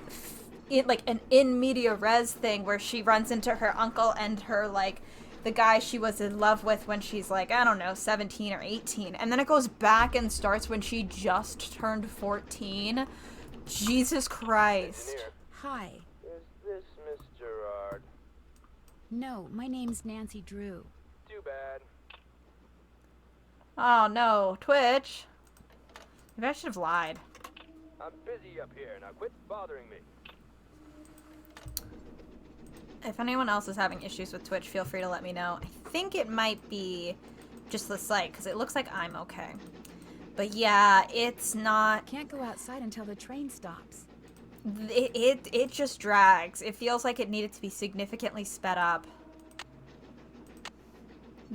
an in media res thing where she runs into her uncle and her, like, the guy she was in love with when she's like, I don't know, 17 or 18. And then it goes back and starts when she just turned 14. Jesus Christ. Engineer, Hi. is this Miss Gerard? No, my name's Nancy Drew. Too bad. Oh no, Twitch. Maybe I should have lied. I'm busy up here. Now quit bothering me. If anyone else is having issues with Twitch, feel free to let me know. I think it might be just the site, because it looks like I'm okay. But yeah, it's not... Can't go outside until the train stops. It just drags. It feels like it needed to be significantly sped up.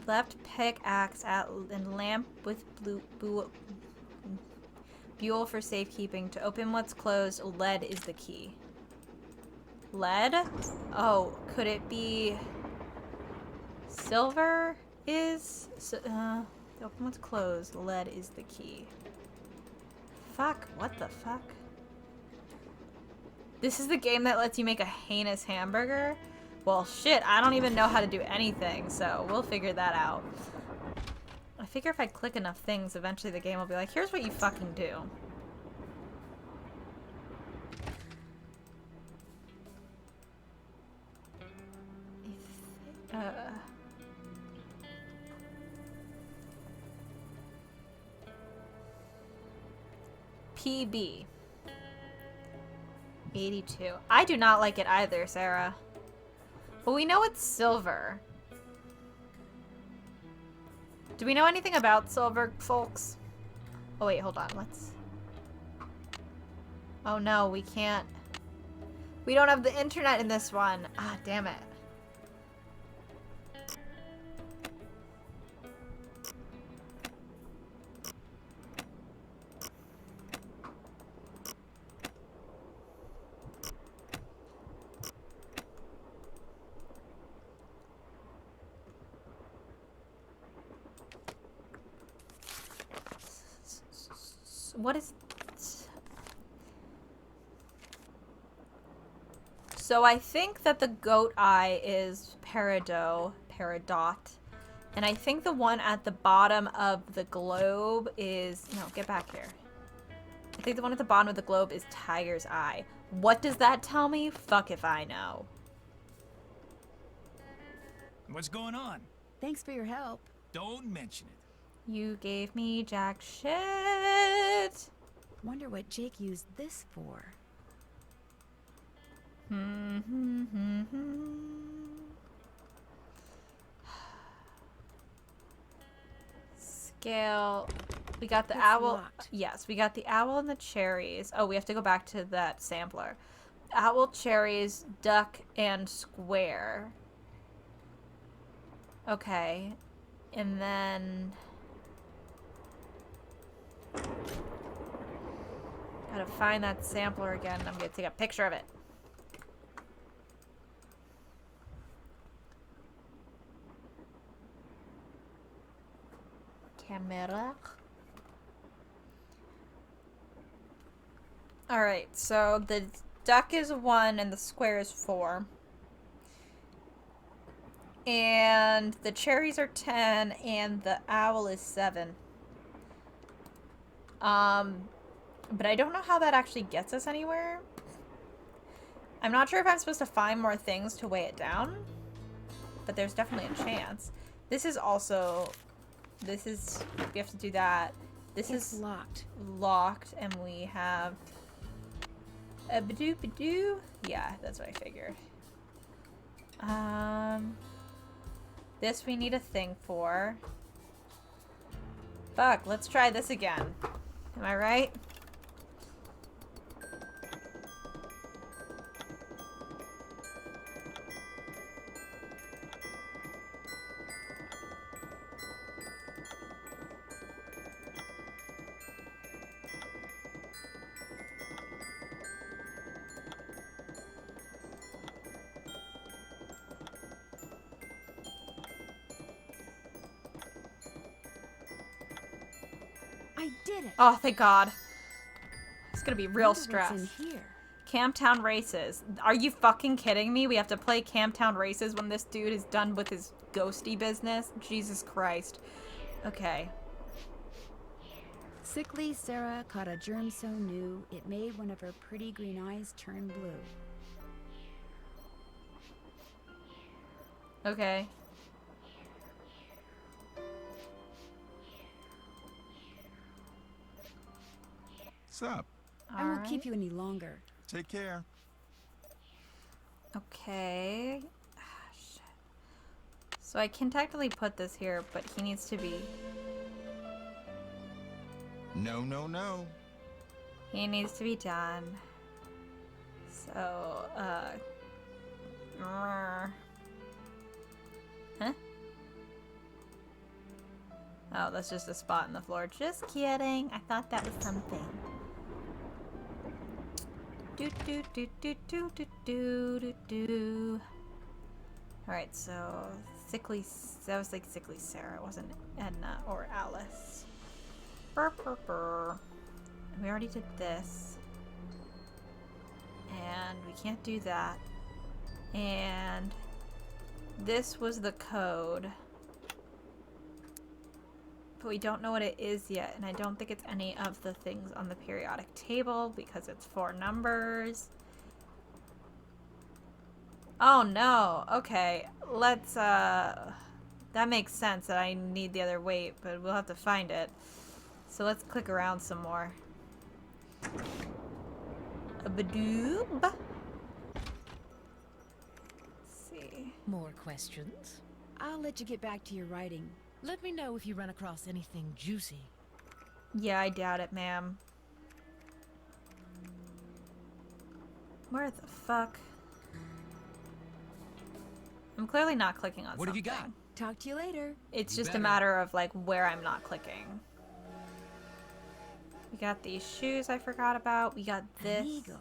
Left pickaxe and lamp with buell for safekeeping. To open what's closed, lead is the key. Lead? Oh, could it be silver is? To open what's closed, lead is the key. Fuck, what the fuck? This is the game that lets you make a heinous hamburger? Well, shit, I don't even know how to do anything, so we'll figure that out. I figure if I click enough things, eventually the game will be like, here's what you fucking do. PB 82. I do not like it either, Sarah. But we know it's silver. Do we know anything about silver, folks? Oh wait, hold on, let's... Oh no, we can't We don't have the internet in this one. Ah, damn it. What is... So I think that the goat eye is peridot, and I think the one at the bottom of the globe is... No, get back here. I think the one at the bottom of the globe is tiger's eye. What does that tell me? Fuck if I know. What's going on? Thanks for your help. Don't mention it. You gave me jack shit. Wonder what Jake used this for. Scale. We got the It's owl. locked. Yes, we got the owl and the cherries. Oh, we have to go back to that sampler. Owl, cherries, duck, and square. Okay. And then... Gotta find that sampler again. I'm gonna take a picture of it. Camera. Alright, so the duck is 1 and the square is 4. And the cherries are 10 and the owl is 7. But I don't know how that actually gets us anywhere. I'm not sure if I'm supposed to find more things to weigh it down, but there's definitely a chance. This is also, we have to do that. This It's is locked. locked, and we have a badoo. Yeah, that's what I figured. This we need a thing for. Fuck, let's try this again. Am I right? I did it. Oh, thank God. It's gonna be real Wonder stress. what's in here. Camptown races. Are you fucking kidding me? We have to play Camptown races when this dude is done with his ghosty business? Jesus Christ. Okay. Sickly Sarah caught a germ so new it made one of her pretty green eyes turn blue. Okay. What's up? I won't keep you any longer. Take care. Okay. Ah, shit. So I can technically put this here, but he needs to be... No, no, no. He needs to be done. So, Huh? Oh, that's just a spot in the floor. Just kidding. I thought that was something. Do do do do do do do do do. Alright, so sickly, that was like sickly Sarah. It wasn't Edna or Alice. Burr, burr, burr. We already did this. And we can't do that. And this was the code. But we don't know what it is yet, and I don't think it's any of the things on the periodic table because it's 4 numbers. Oh no, okay, let's, that makes sense that I need the other weight, but we'll have to find it. So let's click around some more. A badoob. Let's see. More questions? I'll let you get back to your writing. Let me know if you run across anything juicy. Yeah, I doubt it, ma'am. Where the fuck? I'm clearly not clicking on What have you got? something. Talk to you later. It's You just better. a matter of like where I'm not clicking. We got these shoes I forgot about. We got this. An eagle.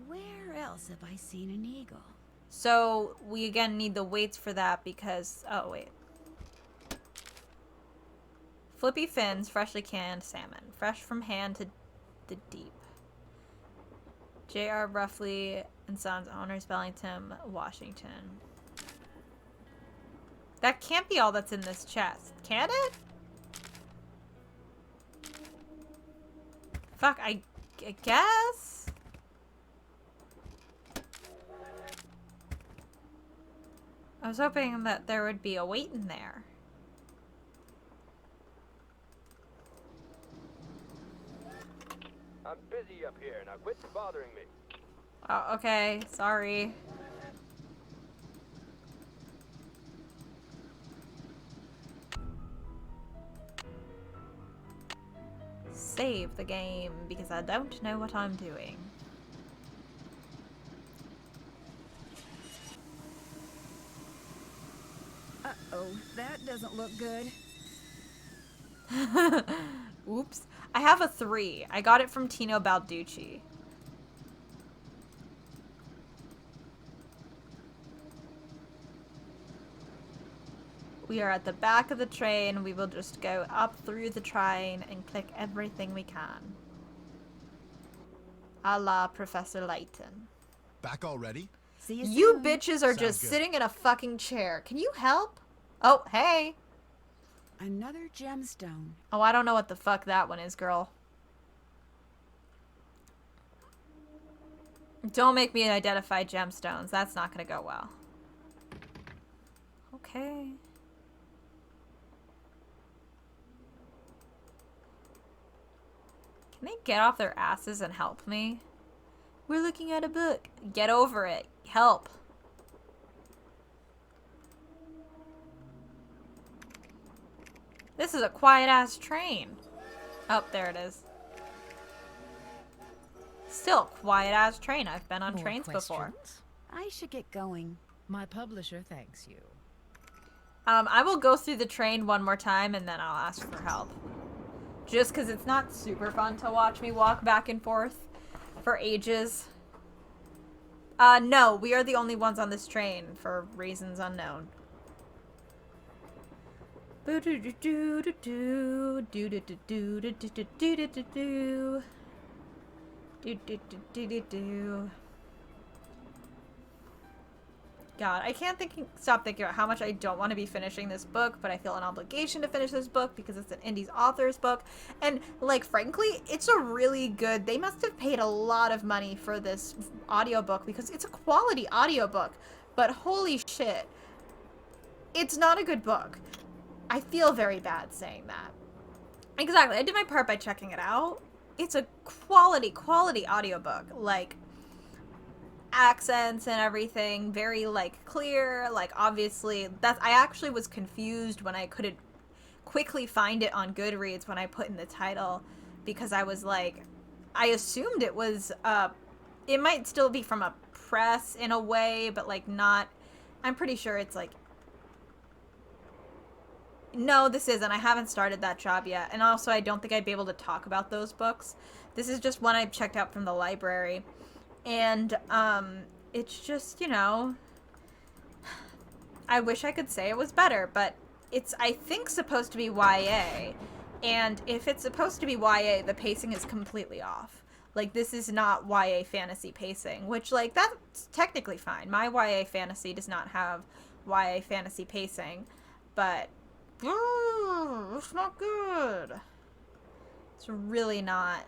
Where else have I seen an eagle? So we again need the weights for that because, oh wait. Flippy fins, freshly canned salmon. Fresh from hand to the deep. J.R. Ruffley and Sons, Owners, Bellington, Washington. That can't be all that's in this chest, can it? Fuck, I guess? I was hoping that there would be a weight in there. I'm busy up here. Now quit bothering me. Oh, okay. Sorry. Save the game because I don't know what I'm doing. Uh-oh, that doesn't look good. Oops. I have a 3. I got it from Tino Balducci. We are at the back of the train. We will just go up through the train and click everything we can. A la Professor Layton. Back already? See you You soon. bitches are Sounds just good. sitting in a fucking chair. Can you help? Oh, hey. Another gemstone. Oh, I don't know what the fuck that one is, girl. Don't make me identify gemstones. That's not gonna go well. Okay. Can they get off their asses and help me? We're looking at a book. Get over it. Help. This is a quiet-ass train. Oh, there it is. Still a quiet-ass train. I've been on More trains before. questions? I should get going. My publisher thanks you. I will go through the train one more time and then I'll ask for help. Just because it's not super fun to watch me walk back and forth for ages. No, we are the only ones on this train for reasons unknown. God, I can't stop thinking about how much I don't want to be finishing this book, but I feel an obligation to finish this book because it's an indies author's book. And, like, frankly, it's a really good... They must have paid a lot of money for this audiobook because it's a quality audiobook. But holy shit, it's not a good book. I feel very bad saying that. Exactly, I did my part by checking it out. It's a quality audiobook. Like... accents and everything very like clear, like obviously that's I actually was confused when I couldn't quickly find it on Goodreads when I put in the title because I was like I assumed it was it might still be from a press in a way but like not I'm pretty sure it's like no this isn't I haven't started that job yet and also I don't think I'd be able to talk about those books. This is just one I checked out from the library. And, it's just, you know, I wish I could say it was better, but it's, I think, supposed to be YA. And if it's supposed to be YA, the pacing is completely off. Like, this is not YA fantasy pacing, which, like, that's technically fine. My YA fantasy does not have YA fantasy pacing, but, it's not good. It's really not.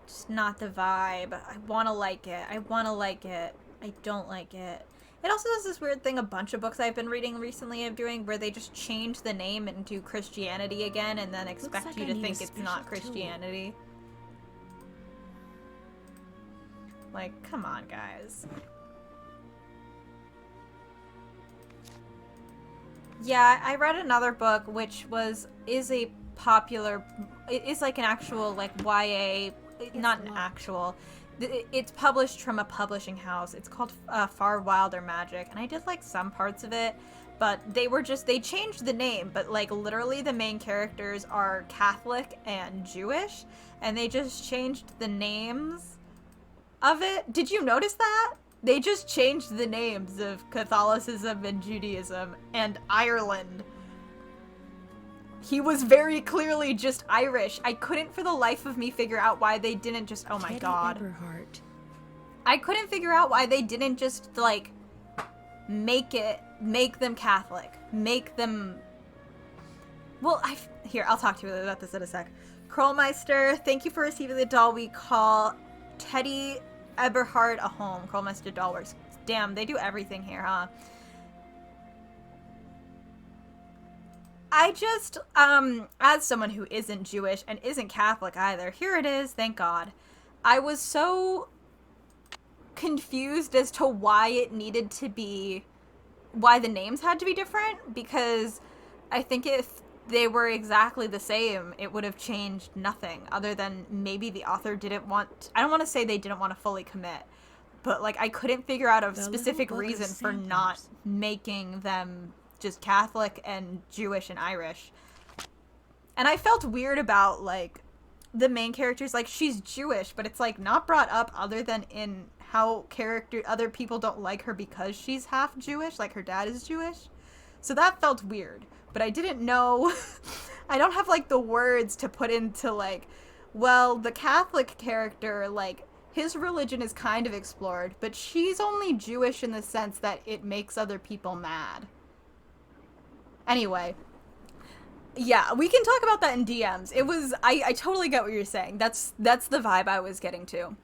Just not the vibe. I want to like it. I want to like it. I don't like it. It also does this weird thing a bunch of books I've been reading recently of doing where they just change the name into Christianity again and then expect like you I to need think a it's not special tool. Christianity. Like, come on, guys. Yeah, I read another book which is a popular, it is like an actual like YA not an actual. It's published from a publishing house. It's called Far Wilder Magic, and I did like some parts of it, but they changed the name, but like literally the main characters are Catholic and Jewish, and they just changed the names of it. Did you notice that? They just changed the names of Catholicism and Judaism and Ireland. He was very clearly just Irish. I couldn't for the life of me figure out why they didn't just, oh my Teddy god. Eberhardt. I couldn't figure out why they didn't just, like, make them Catholic. Make them, well, here, I'll talk to you about this in a sec. Krollmeister, thank you for receiving the doll. We call Teddy Eberhardt a home. Krollmeister Dollworks. Damn, they do everything here, huh? I just, as someone who isn't Jewish and isn't Catholic either, here it is, thank God. I was so confused as to why it needed to be, why the names had to be different, because I think if they were exactly the same, it would have changed nothing, other than maybe the author didn't want, I don't want to say they didn't want to fully commit, but like I couldn't figure out a specific reason for not making them just Catholic and Jewish and Irish. And I felt weird about, like, the main characters, like, she's Jewish, but it's, like, not brought up other than in how other people don't like her because she's half Jewish, like, her dad is Jewish. So that felt weird. But I didn't know, I don't have, like, the words to put into, like, well, the Catholic character, like, his religion is kind of explored, but she's only Jewish in the sense that it makes other people mad. Anyway, yeah, we can talk about that in DMs. It was, I totally get what you're saying. That's the vibe I was getting to.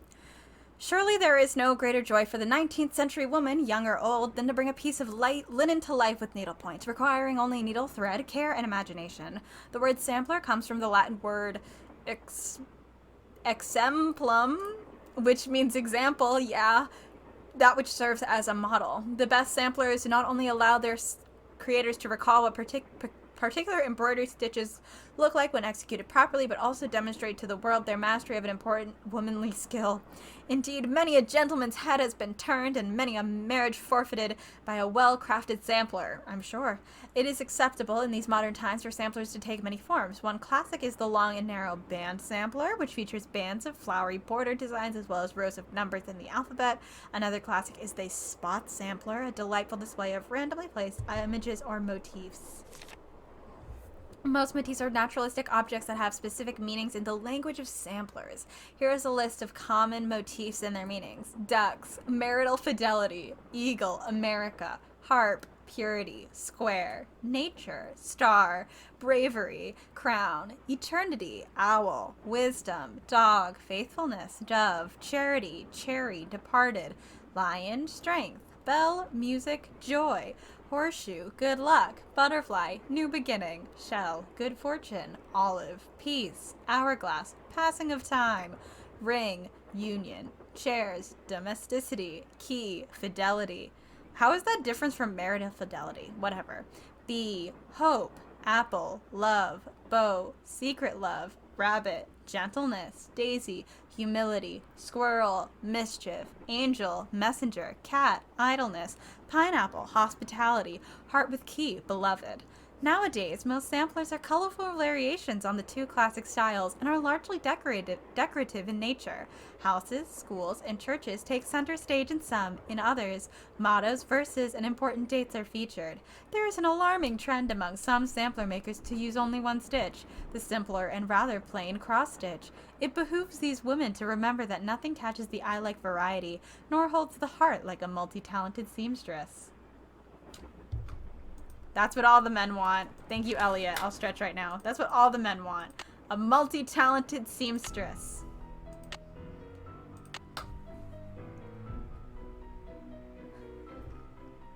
Surely there is no greater joy for the 19th century woman, young or old, than to bring a piece of light linen to life with needlepoint, requiring only needle thread, care, and imagination. The word sampler comes from the Latin word exemplum, which means example, yeah, that which serves as a model. The best samplers not only allow their creators to recall what particular embroidery stitches look like when executed properly, but also demonstrate to the world their mastery of an important womanly skill. Indeed, many a gentleman's head has been turned, and many a marriage forfeited by a well-crafted sampler, I'm sure. It is acceptable in these modern times for samplers to take many forms. One classic is the long and narrow band sampler, which features bands of flowery border designs as well as rows of numbers in the alphabet. Another classic is the spot sampler, a delightful display of randomly placed images or motifs. Most motifs are naturalistic objects that have specific meanings in the language of samplers. Here is a list of common motifs and their meanings. Ducks, marital fidelity, eagle, America, harp, purity, square, nature, star, bravery, crown, eternity, owl, wisdom, dog, faithfulness, dove, charity, cherry, departed, lion, strength, bell, music, joy, horseshoe, good luck, butterfly, new beginning, shell, good fortune, olive, peace, hourglass, passing of time, ring, union, chairs, domesticity, key, fidelity. How is that different from marital fidelity? Whatever. Bee, hope, apple, love, bow, secret love, rabbit, gentleness, daisy, humility, squirrel, mischief, angel, messenger, cat, idleness, pineapple, hospitality, heart with key, beloved. Nowadays, most samplers are colorful variations on the two classic styles and are largely decorative in nature. Houses, schools, and churches take center stage in some. In others, mottos, verses, and important dates are featured. There is an alarming trend among some sampler makers to use only one stitch, the simpler and rather plain cross stitch. It behooves these women to remember that nothing catches the eye like variety, nor holds the heart like a multi-talented seamstress. That's what all the men want. Thank you, Elliot. I'll stretch right now. That's what all the men want. A multi-talented seamstress.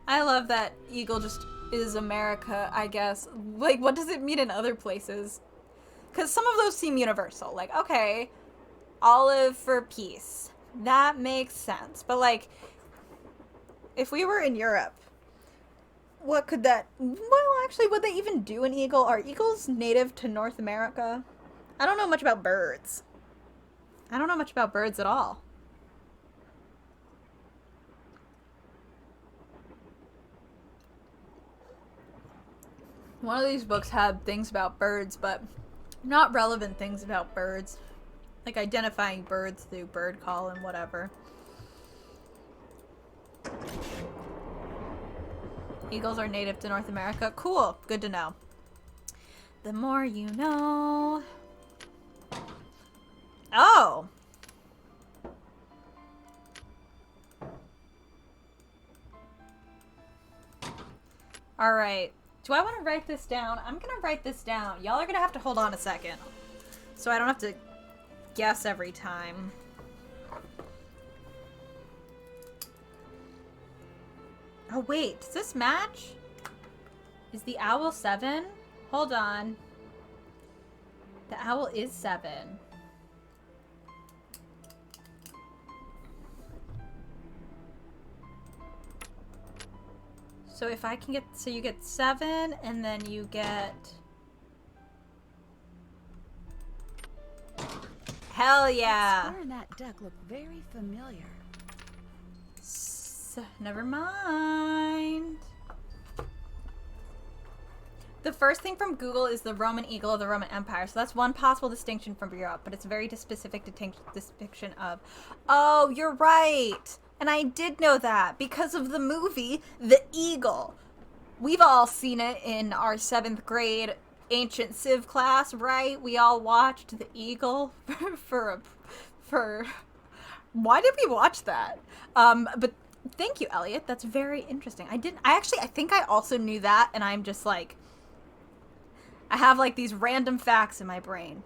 I love that eagle just is America, I guess. Like, what does it mean in other places? Because some of those seem universal. Like, okay, olive for peace. That makes sense. But, like, if we were in Europe, what could that... Well, actually, would they even do an eagle? Are eagles native to North America? I don't know much about birds. I don't know much about birds at all. One of these books had things about birds, but not relevant things about birds. Like identifying birds through bird call and whatever. Eagles are native to North America. Cool. Good to know. The more you know. Oh! Alright. Do I want to write this down? I'm gonna write this down. Y'all are gonna have to hold on a second. So I don't have to guess every time. Oh wait, does this match? Is the owl 7? Hold on. The owl is 7. So if I can get, so you get 7 and then you get... Hell yeah! I swear that duck looked very familiar. Never mind. The first thing from Google is the Roman eagle of the Roman Empire. So that's one possible distinction from Europe, but it's a very specific depiction of... Oh, you're right! And I did know that because of the movie, The Eagle. We've all seen it in our 7th grade ancient civ class, right? We all watched The Eagle for why did we watch that? But thank you, Elliot. That's very interesting. I think I also knew that, and I'm just like, I have like these random facts in my brain.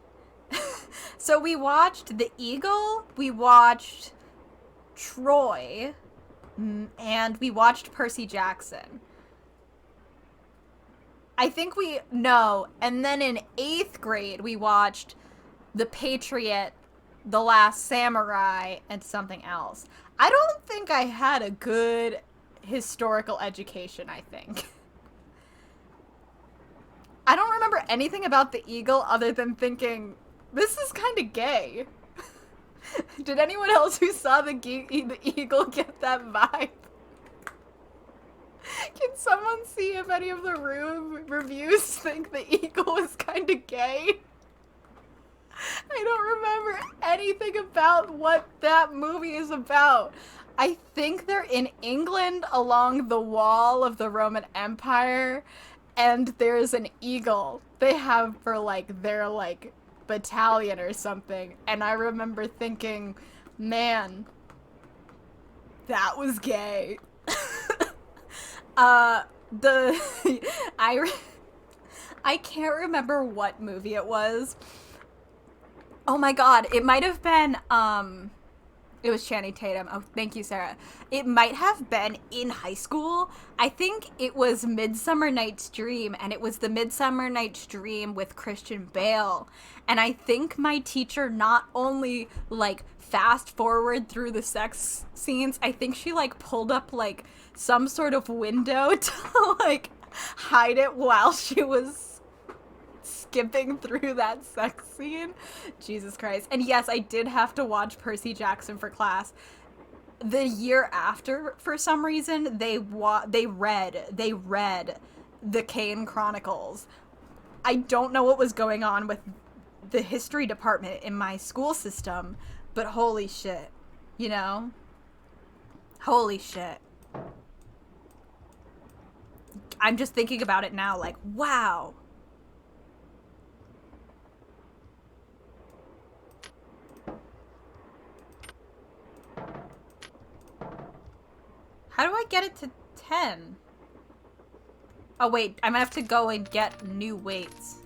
So we watched The Eagle, we watched Troy, and we watched Percy Jackson. I think and then in 8th grade we watched The Patriot, The Last Samurai, and something else. I don't think I had a good historical education, I think. I don't remember anything about the eagle other than thinking, this is kind of gay. Did anyone else who saw the eagle get that vibe? Can someone see if any of the reviews think the eagle was kind of gay? I don't remember anything about what that movie is about. I think they're in England along the wall of the Roman Empire, and there's an eagle they have for like their like battalion or something. And I remember thinking, man, that was gay. I can't remember what movie it was. Oh my god, it might have been, it was Channing Tatum. Oh, thank you, Sarah. It might have been in high school. I think it was Midsummer Night's Dream, and it was the Midsummer Night's Dream with Christian Bale. And I think my teacher not only, like, fast forward through the sex scenes, I think she, like, pulled up, like, some sort of window to, like, hide it while she was skipping through that sex scene. Jesus Christ. And yes, I did have to watch Percy Jackson for class. The year after, for some reason, they read the Kane Chronicles. I don't know what was going on with the history department in my school system, but holy shit, you know? Holy shit. I'm just thinking about it now, like, wow. How do I get it to 10? Oh wait, I'm gonna have to go and get new weights.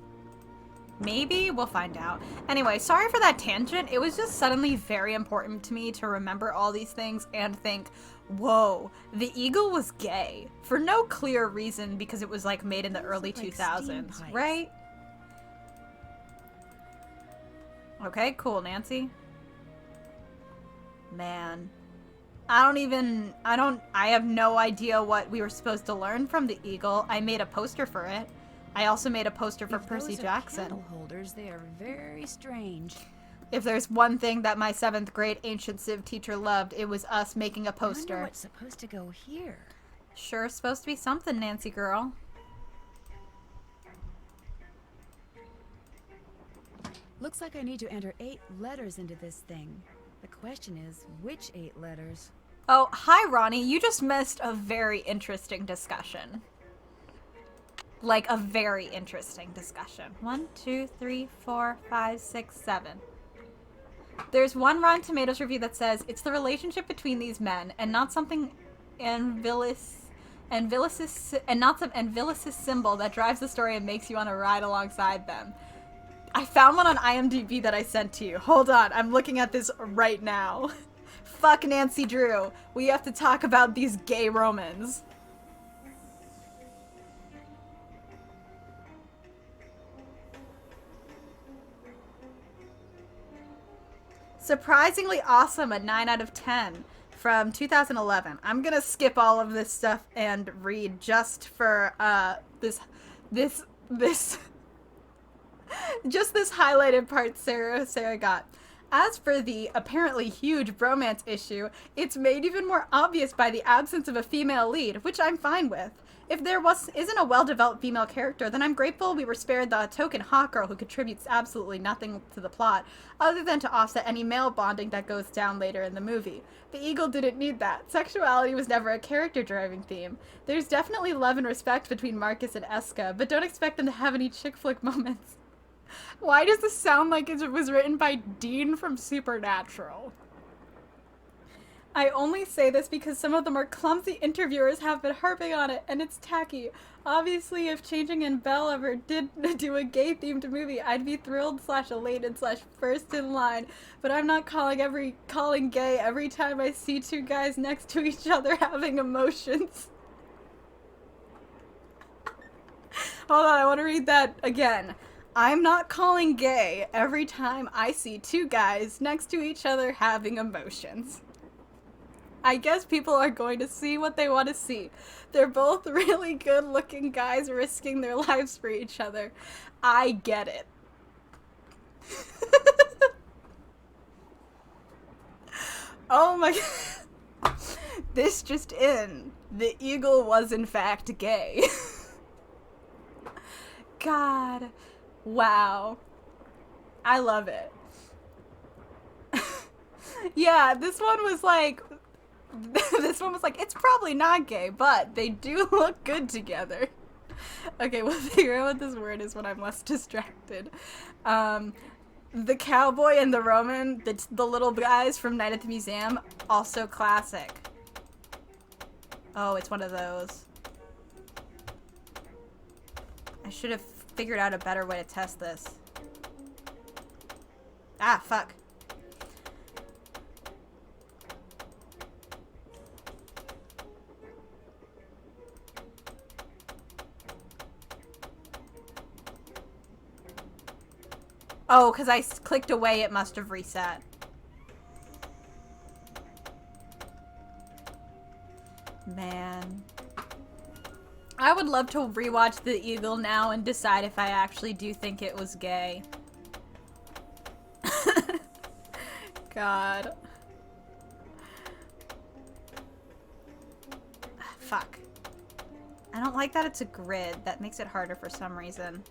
Maybe? We'll find out. Anyway, sorry for that tangent. It was just suddenly very important to me to remember all these things and think, whoa, the eagle was gay. For no clear reason, because it was like made in the early 2000s, right? Okay, cool, Nancy. Man. I have no idea what we were supposed to learn from the eagle. I made a poster for it. I also made a poster for Percy Jackson. Candle holders, they are very strange. If there's one thing that my 7th grade ancient civ teacher loved, it was us making a I wonder poster. what's supposed to go here. Sure, supposed to be something, Nancy girl. Looks like I need to enter 8 letters into this thing. The question is, which 8 letters? Oh, hi, Ronnie. You just missed a very interesting discussion. Like, a very interesting discussion. 1, 2, 3, 4, 5, 6, 7. There's one Rotten Tomatoes review that says, it's the relationship between these men, and not something Anvilis symbol that drives the story and makes you want to ride alongside them. I found one on IMDb that I sent to you. Hold on, I'm looking at this right now. Fuck Nancy Drew. We have to talk about these gay Romans. Surprisingly awesome, a 9 out of 10 from 2011. I'm gonna skip all of this stuff and read just for this just this highlighted part Sarah got. As for the apparently huge bromance issue, it's made even more obvious by the absence of a female lead, which I'm fine with. If there isn't a well-developed female character, then I'm grateful we were spared the token hot girl who contributes absolutely nothing to the plot, other than to offset any male bonding that goes down later in the movie. The Eagle didn't need that. Sexuality was never a character-driving theme. There's definitely love and respect between Marcus and Eska, but don't expect them to have any chick flick moments. Why does this sound like it was written by Dean from Supernatural? I only say this because some of the more clumsy interviewers have been harping on it, and it's tacky. Obviously, if Changing and Belle ever did do a gay-themed movie, I'd be thrilled / elated / first in line, but I'm not calling gay every time I see 2 guys next to each other having emotions. Hold on, I want to read that again. I'm not calling gay every time I see 2 guys next to each other having emotions. I guess people are going to see what they want to see. They're both really good looking guys risking their lives for each other. I get it. Oh my god. This just in. The Eagle was in fact gay. God. Wow. I love it. Yeah, this one was like, it's probably not gay, but they do look good together. Okay, we'll figure out what this word is when I'm less distracted. The cowboy and the Roman, the little guys from Night at the Museum, also classic. Oh, it's one of those. I should have figured out a better way to test this. Ah, fuck. Oh, because I clicked away, it must have reset. Man. I would love to rewatch The Eagle now and decide if I actually do think it was gay. God. Fuck. I don't like that it's a grid. That makes it harder for some reason.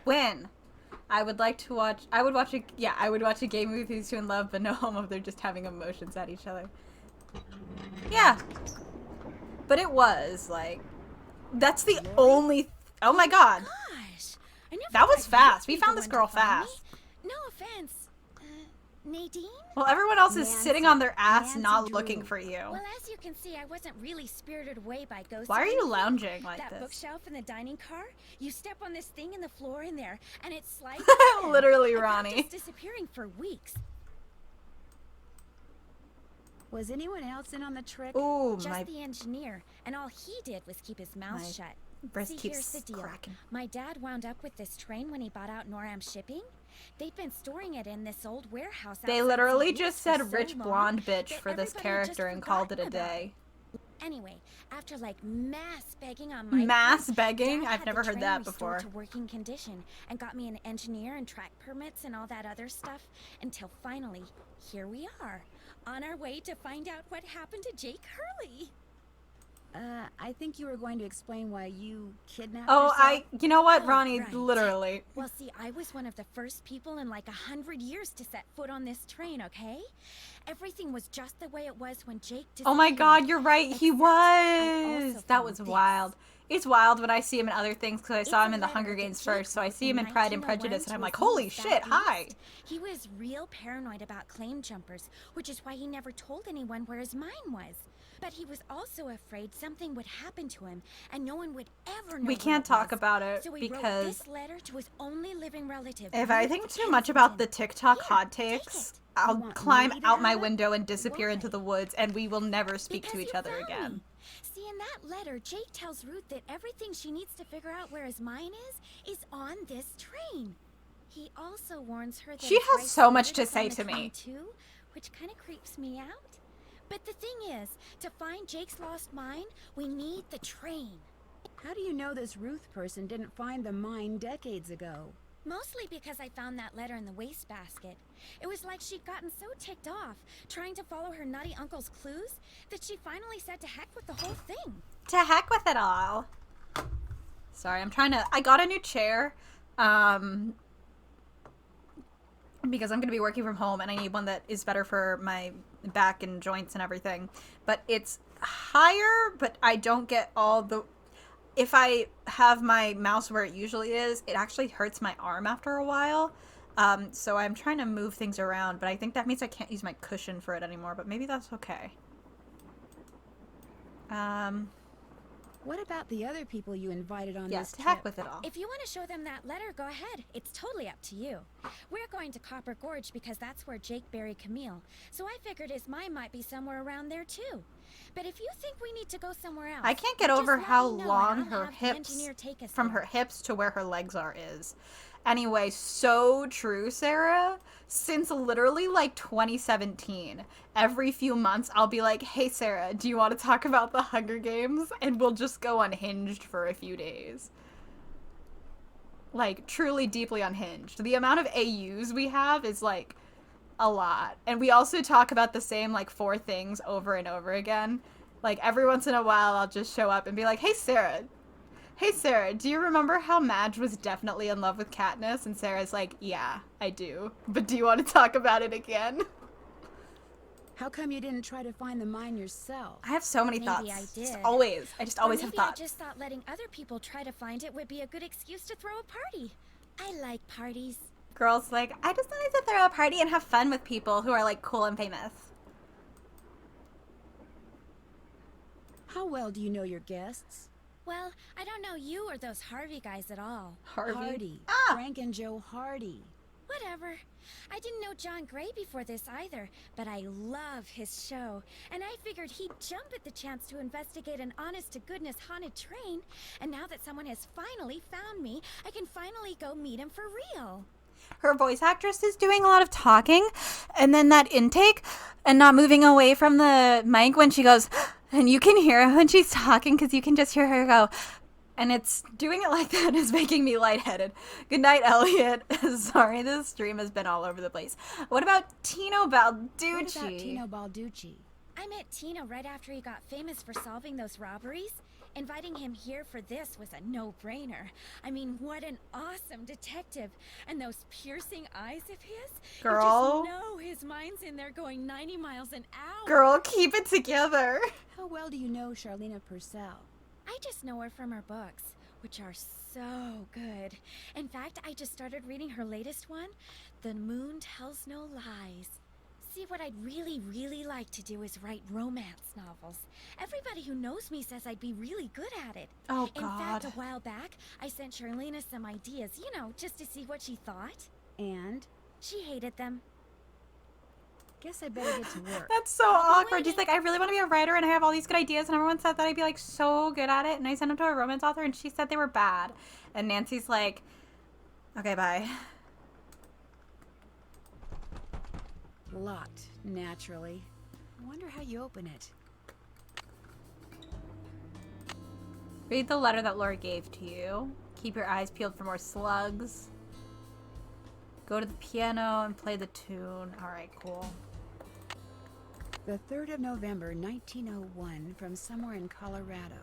When? I would like to watch, I would watch a gay movie with these 2 in love, but no homo, they're just having emotions at each other. Yeah. But it was, like, that's the only, oh my god. Gosh, I never That was thought fast. you'd We be found the this one girl to find me. fast. No offense. Nadine? Well, everyone else is Nancy. sitting on their ass Nancy not Drew. looking for you. Well, as you can see, I wasn't really spirited away by ghosts. Why are or you anything. lounging like that this? bookshelf in the dining car, you step on this thing in the floor in there, and it slides in. Literally, I Ronnie. practiced disappearing for weeks. Was anyone else in on the trick? Ooh, Just my the engineer, and all he did was keep his mouth My shut. breast See, keeps here's the deal. cracking. My dad wound up with this train when he bought out Noram Shipping. They'd been storing it in this old warehouse. They outside literally St. Louis just for said so rich long blonde bitch that for this everybody had just character and called it a forgotten about day. Anyway, after like mass begging on my Mass part, begging? Dad I've had never the heard train that restored before. to working condition and got me an engineer and track permits and all that other stuff until finally, here we are, on our way to find out what happened to Jake Hurley. I think you were going to explain why you kidnapped Oh, yourself. you know what, Oh, Ronnie? right. Literally. Well, see, I was one of the first people in like 100 years to set foot on this train, okay? Everything was just the way it was when Jake disappeared. Oh my God, you're right. He Except I was. also That found was this. wild. It's wild when I see him in other things because I saw It's him a in The letter Hunger that Games Jake first, so I wrote see him in Pride and 1901 Prejudice, and I'm to like, his holy niece shit, back hi. east. He was real paranoid about claim jumpers, which is why he never told anyone where his mine was. But he was also afraid something would happen to him, and no one would ever know. We where can't it talk was. about it So he wrote because this letter to his only living relative. if I Ruth think too much about the Kensington. TikTok Here, hot take takes, it. I'll You want climb me to out my have it? window and disappear into Why? the woods, and we will never speak Because to each you other found again. me. See, in that letter, Jake tells Ruth that everything she needs to figure out where his mine is on this train. He also warns her that She his has wife's so much spirit to is say on the to me. train too, which kind of creeps me out. But the thing is, to find Jake's lost mine, we need the train. How do you know this Ruth person didn't find the mine decades ago? Mostly because I found that letter in the wastebasket. It was like she'd gotten so ticked off, trying to follow her nutty uncle's clues, that she finally said to heck with the whole thing. To heck with it all. Sorry, I got a new chair, because I'm going to be working from home and I need one that is better for my back and joints and everything. But it's higher, but I don't get all the... If I have my mouse where it usually is, it actually hurts my arm after a while. So I'm trying to move things around, but I think that means I can't use my cushion for it anymore, but maybe that's okay. What about the other people you invited on Yes, this to trip? heck with it all. If you want to show them that letter, go ahead. It's totally up to you. We're going to Copper Gorge because that's where Jake buried Camille. So I figured his mine might be somewhere around there too. But if you think we need to go somewhere else, I can't get just over let how me know and long I'll her have the hips, engineer take us from there. her hips to where her legs are is. Anyway, so true, Sarah. Since literally like 2017, every few months I'll be like, hey Sarah, do you want to talk about the Hunger Games? And we'll just go unhinged for a few days. Like, truly deeply unhinged. The amount of AUs we have is like a lot. And we also talk about the same like 4 things over and over again. Like every once in a while I'll just show up and be like, hey Sarah, do you remember how Madge was definitely in love with Katniss? And Sarah's like, yeah, I do. But do you want to talk about it again? How come you didn't try to find the mine yourself? I have so many Maybe thoughts. I Just did. I just always Or have maybe thoughts. I just thought letting other people try to find it would be a good excuse to throw a party. I like parties. Girls like, I just wanted to throw a party and have fun with people who are like cool and famous. How well do you know your guests? Well, I don't know you or those Harvey guys at all. Hardy. Ah! Frank and Joe Hardy. Whatever. I didn't know John Gray before this either, but I love his show. And I figured he'd jump at the chance to investigate an honest-to-goodness haunted train. And now that someone has finally found me, I can finally go meet him for real. Her voice actress is doing a lot of talking, and then that intake, and not moving away from the mic when she goes, and you can hear her when she's talking because you can just hear her go, and it's doing it like that is making me lightheaded. Good night, Elliot. Sorry, this stream has been all over the place. What about Tino Balducci? What about Tino Balducci? I met Tino right after he got famous for solving those robberies. Inviting him here for this was a no-brainer. I mean, what an awesome detective. And those piercing eyes of his. Girl. You just know his mind's in there going 90 miles an hour. Girl, keep it together. How well do you know Charlena Purcell? I just know her from her books, which are so good. In fact, I just started reading her latest one, The Moon Tells No Lies. See, what I'd really like to do is write romance novels. Everybody who knows me says I'd be really good at it. Oh, In fact, God. a while back, I sent Charlena some ideas, you know, just to see what she thought. And? She hated them. Guess I better get to work. That's so awkward. She's like, I really want to be a writer and I have all these good ideas and everyone said that I'd be like so good at it. And I sent them to a romance author and she said they were bad. And Nancy's like, okay, bye. Locked, naturally. I wonder how you open it. Read the letter that Laura gave to you. Keep your eyes peeled for more slugs. Go to the piano and play the tune. Alright, cool. The 3rd of November, 1901, from somewhere in Colorado.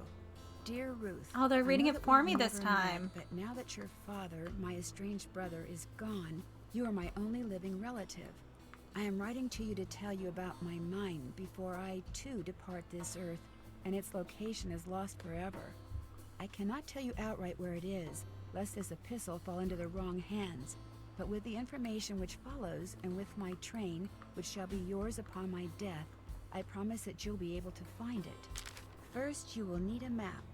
Dear Ruth. Oh, they're reading I know it that for we've me this never met, time. But now that your father, my estranged brother, is gone, you are my only living relative. I am writing to you to tell you about my mine before I, too, depart this earth, and its location is lost forever. I cannot tell you outright where it is, lest this epistle fall into the wrong hands. But with the information which follows, and with my train, which shall be yours upon my death, I promise that you'll be able to find it. First, you will need a map.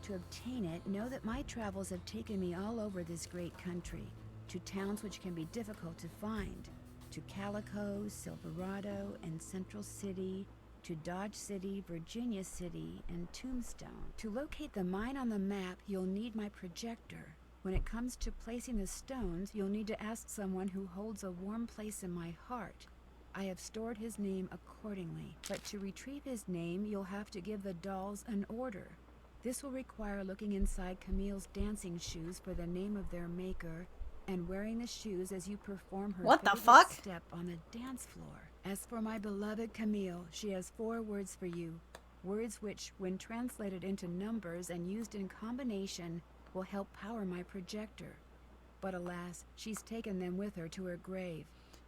To obtain it, know that my travels have taken me all over this great country, to towns which can be difficult to find, to Calico, Silverado, and Central City, to Dodge City, Virginia City, and Tombstone. To locate the mine on the map, you'll need my projector. When it comes to placing the stones, you'll need to ask someone who holds a warm place in my heart. I have stored his name accordingly, but to retrieve his name, you'll have to give the dolls an order. This will require looking inside Camille's dancing shoes for the name of their maker, and wearing the shoes as you perform her What the favorite fuck? step on the dance floor. As for my beloved Camille, she has 4 words for you. Words which, when translated into numbers and used in combination, will help power my projector. But alas, she's taken them with her to her grave.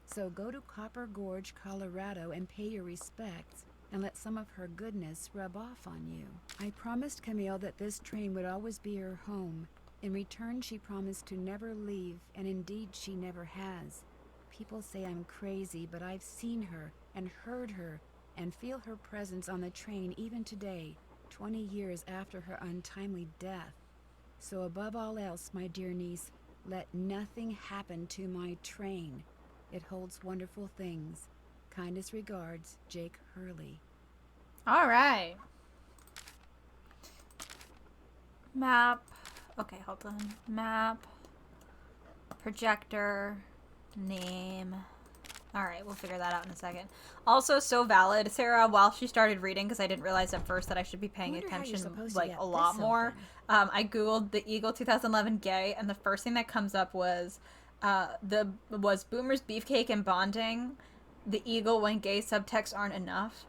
So go to Copper Gorge, Colorado, and pay your respects, and let some of her goodness rub off on you. I promised Camille that this train would always be her home. In return, she promised to never leave, and indeed she never has. People say I'm crazy, but I've seen her, and heard her, and feel her presence on the train even today, 20 years after her untimely death. So above all else, my dear niece, let nothing happen to my train. It holds wonderful things. Kindest regards, Jake Hurley. All right. Map. Okay, hold on. Map. Projector. Name. All right, we'll figure that out in a second. Also, so valid, Sarah, while she started reading, because I didn't realize at first that I should be paying attention like a lot more. I googled the Eagle 2011 gay, and the first thing that comes up was Boomer's Beefcake and Bonding, the Eagle when gay subtexts aren't enough.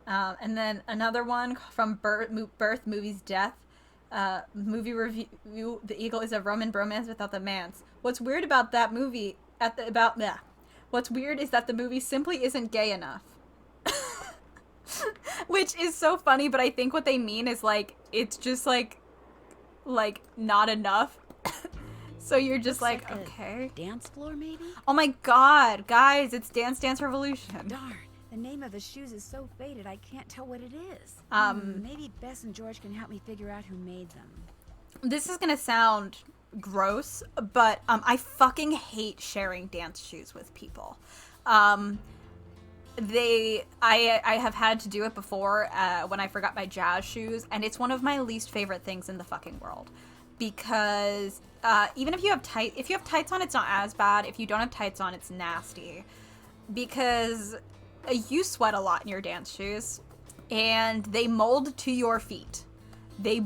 And then another one from Birth Movies Death. Movie review, the Eagle is a Roman bromance without the manse. What's weird about that movie, what's weird is that the movie simply isn't gay enough. Which is so funny, but I think what they mean is like, it's just like not enough. So you're just like okay. Dance floor, maybe? Oh my god, guys, it's Dance Dance Revolution. Darn, the name of the shoes is so faded I can't tell what it is. Maybe Bess and George can help me figure out who made them. This is gonna sound gross, but I fucking hate sharing dance shoes with people. I have had to do it before when I forgot my jazz shoes, and it's one of my least favorite things in the fucking world. Because even if you have tights on, it's not as bad. If you don't have tights on, it's nasty. Because you sweat a lot in your dance shoes, and they mold to your feet. They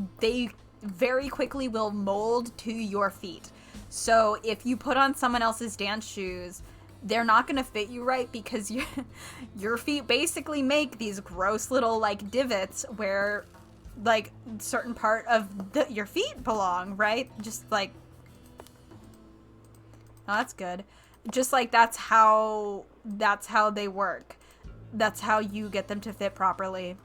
very quickly will mold to your feet. So if you put on someone else's dance shoes, they're not going to fit you right because your feet basically make these gross little like divots where like certain part of your feet belong, right? Just like, oh, that's good. Just like that's how they work. That's how you get them to fit properly.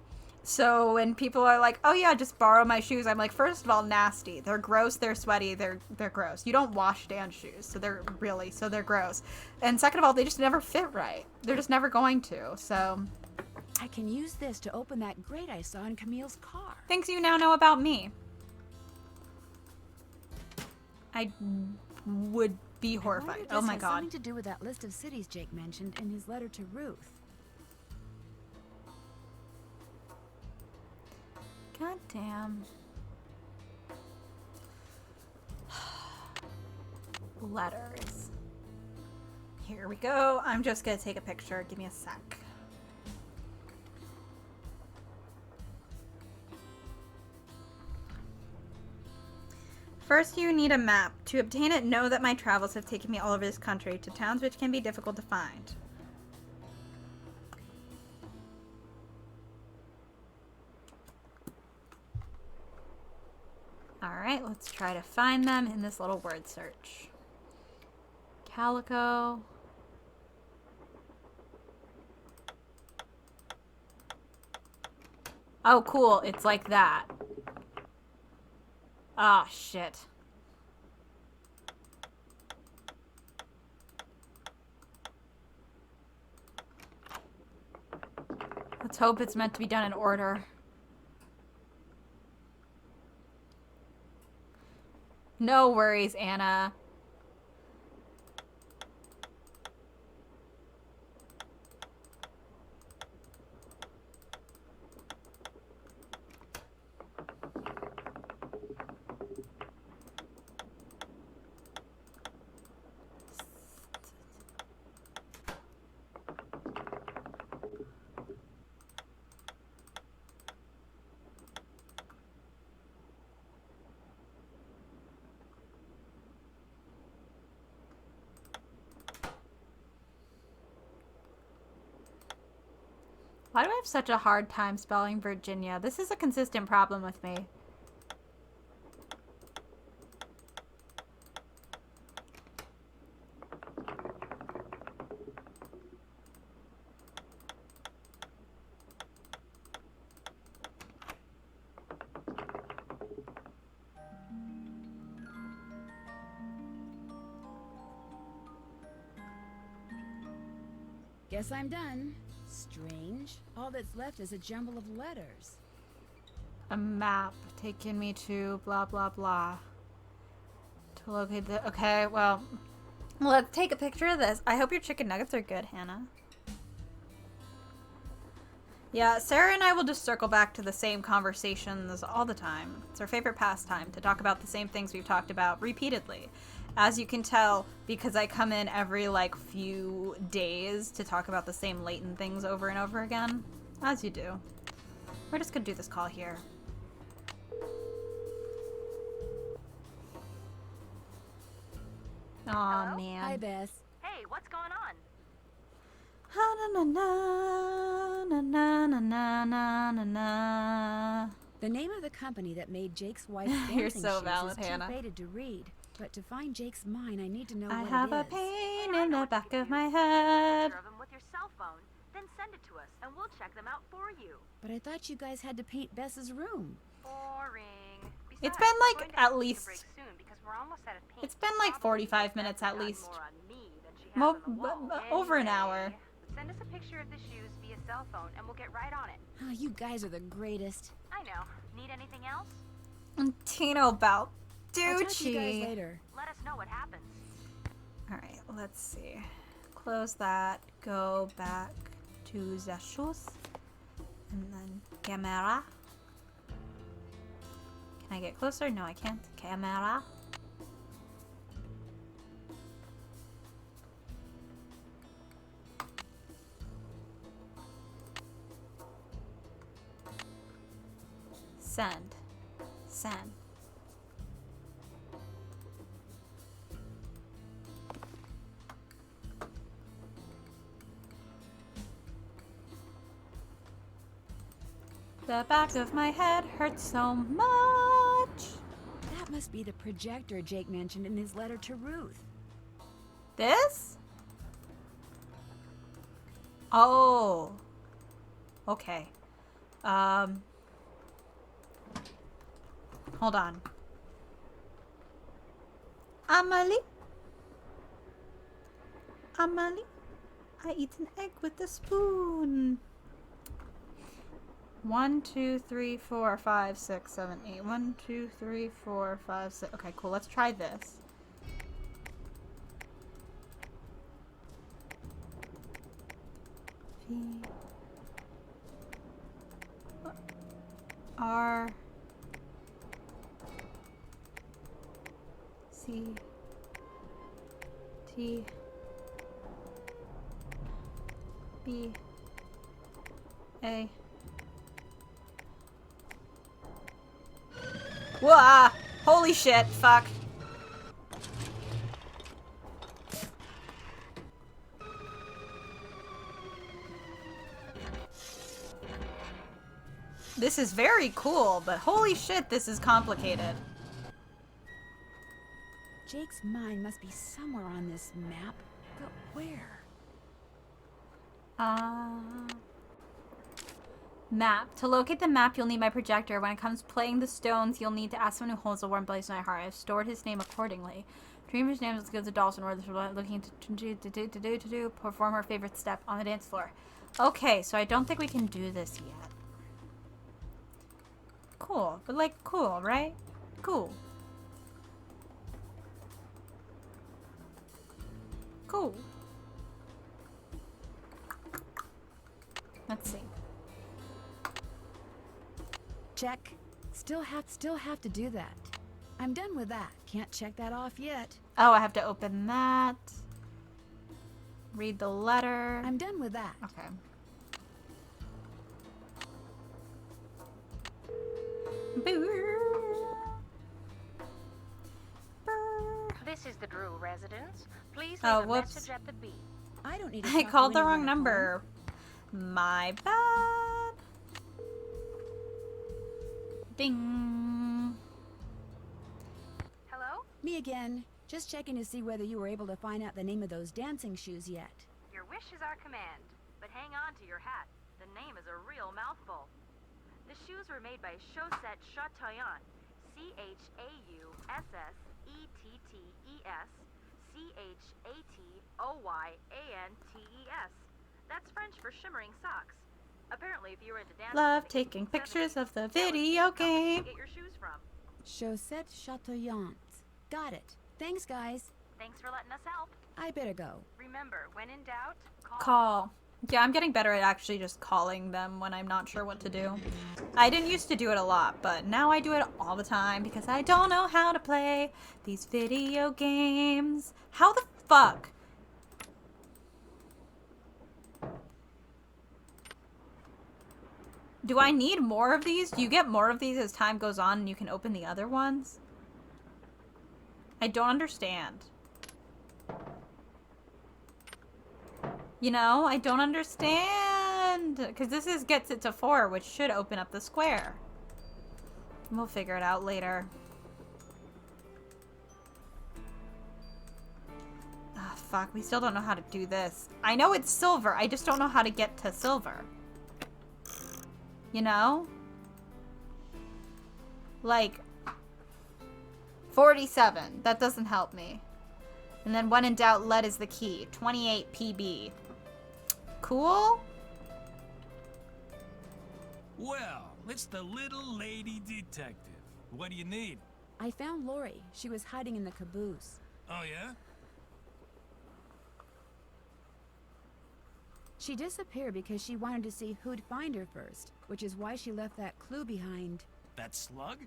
So when people are like, oh yeah, just borrow my shoes, I'm like, first of all, nasty. They're gross, they're sweaty, they're gross. You don't wash dance shoes, so they're gross. And second of all, they just never fit right. They're just never going to, so. I can use this to open that grate I saw in Camille's car. Things you now know about me. I would be horrified. Oh my god. Something to do with that list of cities Jake mentioned in his letter to Ruth. God damn. Letters. Here we go. I'm just gonna take a picture. Give me a sec. First, you need a map. To obtain it, know that my travels have taken me all over this country, to towns which can be difficult to find. Alright, let's try to find them in this little word search. Calico. Oh, cool. It's like that. Ah, shit. Let's hope it's meant to be done in order. No worries, Anna. Why do I have such a hard time spelling Virginia? This is a consistent problem with me. Guess I'm done. Strange. All that's left is a jumble of letters. A map taking me to blah blah blah. To locate the... Okay, well, let's take a picture of this. I hope your chicken nuggets are good, Hannah. Yeah, Sarah and I will just circle back to the same conversations all the time. It's our favorite pastime, to talk about the same things we've talked about repeatedly. As you can tell, because I come in every, like, few days to talk about the same latent things over and over again. As you do. We're just gonna do this call here. Aw, Hello? man. Hi, Beth. Hey, what's going on? Na na na na na na na na na. The name of the company that made Jake's wife's dancing You're so shoes valid, is Hannah. too faded to read. But to find Jake's mine, I need to know I what have it a is. pain Hey, I in know the what back you of can my do. head. Picture of them with your cell phone, then send it to us, and we'll check them out for you. But I thought you guys had to paint Bess's room. Boring. It's Besides, been, we're like, going to at have to take a least- break soon because we're almost out of paint. It's been like Probably 45 because minutes Beth at has least. more on me than she has on the wall. Over an hour. Anyway, send us a picture of the shoes via cell phone, and we'll get right on it. Oh, you guys are the greatest. I know. Need anything else? Tino I'll talk to you guys Balducci. later. Let us know what happens. Alright, let's see. Close that. Go back to the shoes. And then camera. Can I get closer? No, I can't. Camera. Send. Send. The back of my head hurts so much. That must be the projector Jake mentioned in his letter to Ruth. This? Oh. Okay. Hold on. Amelie? Amelie? I eat an egg with a spoon. 1, 2, 3, 4, 5, 6, 7, 8. 1, 2, 3, 4, 5, 6. Okay, cool. Let's try this. V R C T B A. Wah! Holy shit, fuck. This is very cool, but holy shit, this is complicated. Jake's mine must be somewhere on this map, but where? Map. To locate the map, you'll need my projector. When it comes to playing the stones, you'll need to ask someone who holds a warm place in my heart. I've stored his name accordingly. Dreamer's name is good as a Dawson, where we're looking to perform our favorite step on the dance floor. Okay, so I don't think we can do this yet. Cool, but like cool, right? Cool. Cool. Let's see. Check. Still have to do that. I'm done with that. Can't check that off yet. Oh, I have to open that. Read the letter. I'm done with that. Okay. This is the Drew residence. Please Oh, leave a whoops. message at the beep. I don't need to I talk to called the anyone wrong at number. My bad. Ding. Hello? home. Me again. Just checking to see whether you were able to find out the name of those dancing shoes yet. Your wish is our command. But hang on to your hat. The name is a real mouthful. The shoes were made by Chaussette Chateauyan. CHAUSSETTES CHATOYANTES. That's French for shimmering socks. Apparently, if you were into dancing, Love taking pictures of the video game. get your shoes from. Chaussette Chateauyan. Got it. Thanks, guys. Thanks for letting us help. I better go. Remember, when in doubt, call. Call. Yeah, I'm getting better at actually just calling them when I'm not sure what to do. I didn't used to do it a lot, but now I do it all the time because I don't know how to play these video games. How the fuck? Do I need more of these? Do you get more of these as time goes on and you can open the other ones? I don't understand. You know, I don't understand. Because this is gets it to 4, which should open up the square. We'll figure it out later. Ah, fuck. We still don't know how to do this. I know it's silver. I just don't know how to get to silver. You know? Like, 47. That doesn't help me. And then when in doubt, lead is the key. 28 PB. Cool? Well, it's the little lady detective. What do you need? I found Lori. She was hiding in the caboose. Oh, yeah? She disappeared because she wanted to see who'd find her first, which is why she left that clue behind. That slug?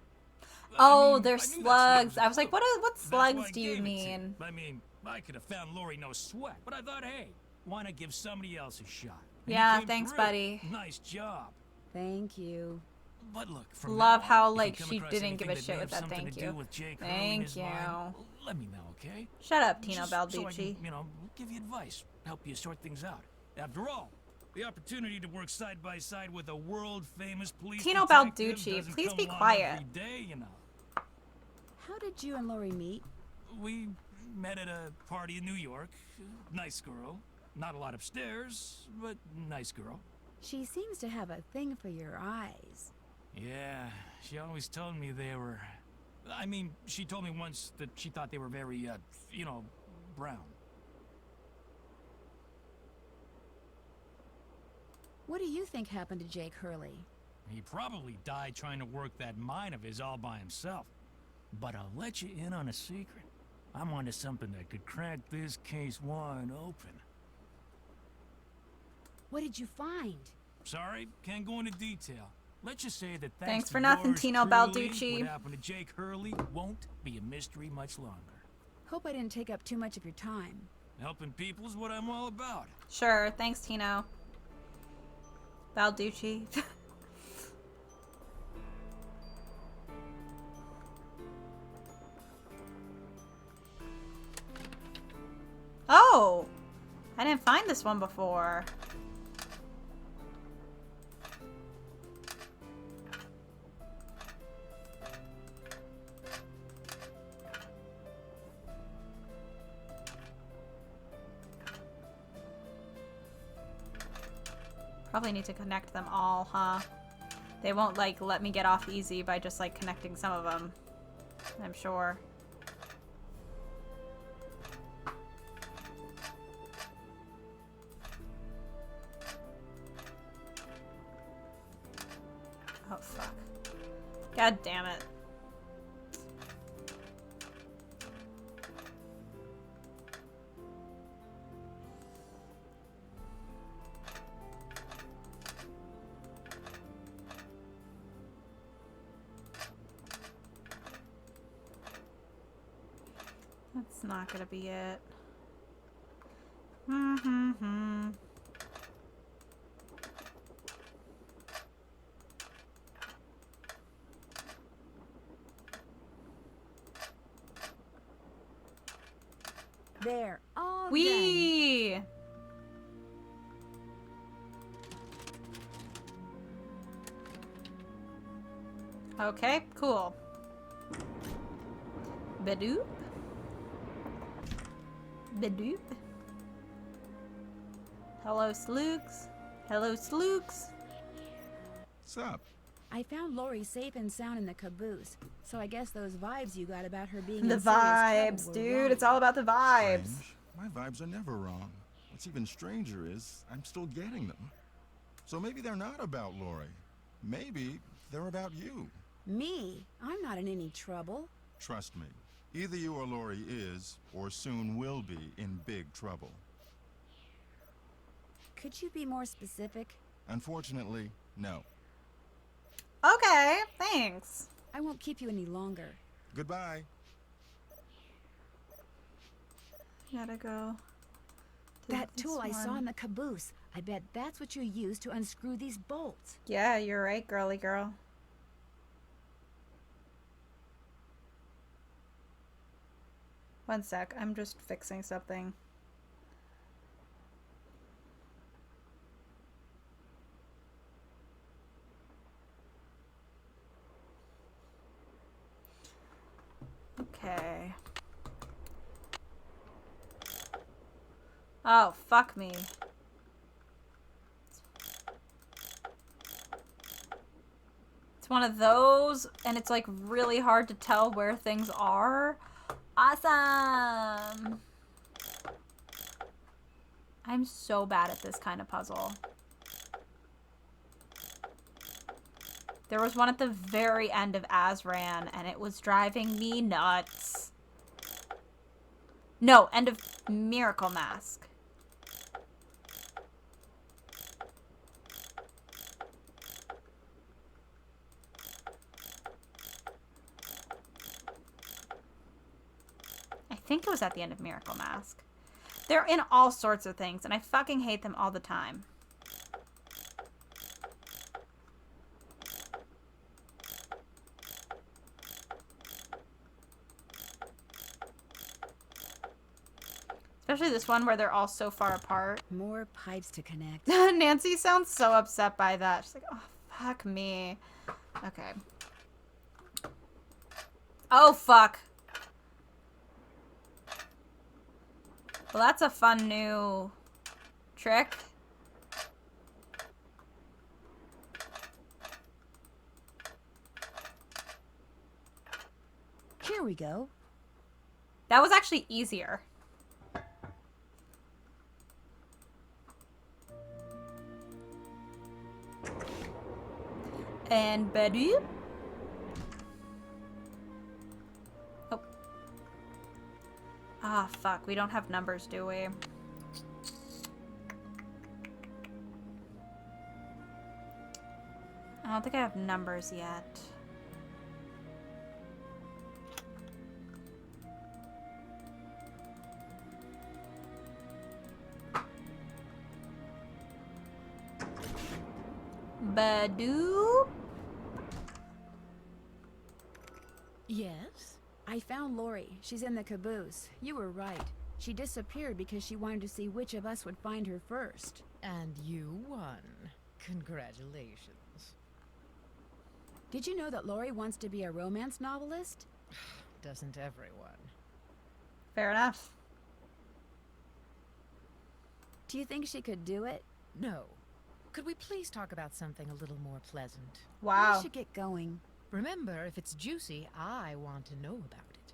Oh, I mean, they're I knew that slug slugs. was I was like, what That's slugs why I do you gave it to mean? I mean, I could have found Lori no sweat, but I thought, hey, why not give somebody else a shot? And you Yeah, came thanks, through. buddy. Nice job. Thank you. But look, from Love now how, on, like, if you come she across didn't give a anything shit may with have that something thank to you. do with Jake Hurley and Thank his you. line, let me know, okay? Shut up, Tino Just so I Balducci. can, give you advice, help you sort things out. After all, the opportunity to work side by side with a world-famous police Tino detective Balducci, doesn't please come be along quiet. every day, How did you and Lori meet? We met at a party in New York. Nice girl. Not a lot upstairs, but nice girl. She seems to have a thing for your eyes. Yeah, she always told me they were... I mean, she told me once that she thought they were very, brown. What do you think happened to Jake Hurley? He probably died trying to work that mine of his all by himself. But I'll let you in on a secret. I'm onto something that could crack this case wide open. What did you find? Sorry, can't go into detail. Let's just say that Thanks to for nothing, yours Tino truly, Balducci. What happened to Jake Hurley won't be a mystery much longer. Hope I didn't take up too much of your time. Helping people is what I'm all about. Sure, thanks, Tino. Balducci. Oh! I didn't find this one before. Probably need to connect them all, huh? They won't, like, let me get off easy by just, like, connecting some of them. I'm sure. Oh, fuck. God damn it. That's not gonna be it. Mm-hmm-hmm. There, all done. Wee! Okay, cool. Badoop. Badoop. Hello, Slooks. Hello, Slooks. What's up? I found Lori safe and sound in the caboose, so I guess those vibes you got about her being The in serious vibes, trouble were dude. wrong. It's all about the vibes. Strange. My vibes are never wrong. What's even stranger is I'm still getting them. So maybe they're not about Lori. Maybe they're about you. Me? I'm not in any trouble. Trust me. Either you or Lori is, or soon will be, in big trouble. Could you be more specific? Unfortunately, no. Okay, thanks. I won't keep you any longer. Goodbye. Gotta go. to That this tool I saw one. in the caboose. I bet that's what you used to unscrew these bolts. Yeah, you're right, girly girl. One sec, I'm just fixing something. Okay. Oh, fuck me. It's one of those, and it's like really hard to tell where things are. Awesome! I'm so bad at this kind of puzzle. There was one at the very end of Azran, and it was driving me nuts. No, end of Miracle Mask. I think it was at the end of Miracle Mask. They're in all sorts of things, and I fucking hate them all the time. Especially this one where they're all so far apart. More pipes to connect. Nancy sounds so upset by that. She's like, oh, fuck me. Okay. Oh, fuck. Well, that's a fun new trick. Here we go. That was actually easier. And Badoop. Oh. Ah, fuck. We don't have numbers, do we? I don't think I have numbers yet. Badoop. Yes? I found Lori. She's in the caboose. You were right. She disappeared because she wanted to see which of us would find her first. And you won. Congratulations. Did you know that Lori wants to be a romance novelist? Doesn't everyone? Fair enough. Do you think she could do it? No. Could we please talk about something a little more pleasant? Wow. We should get going. Remember, if it's juicy, I want to know about it.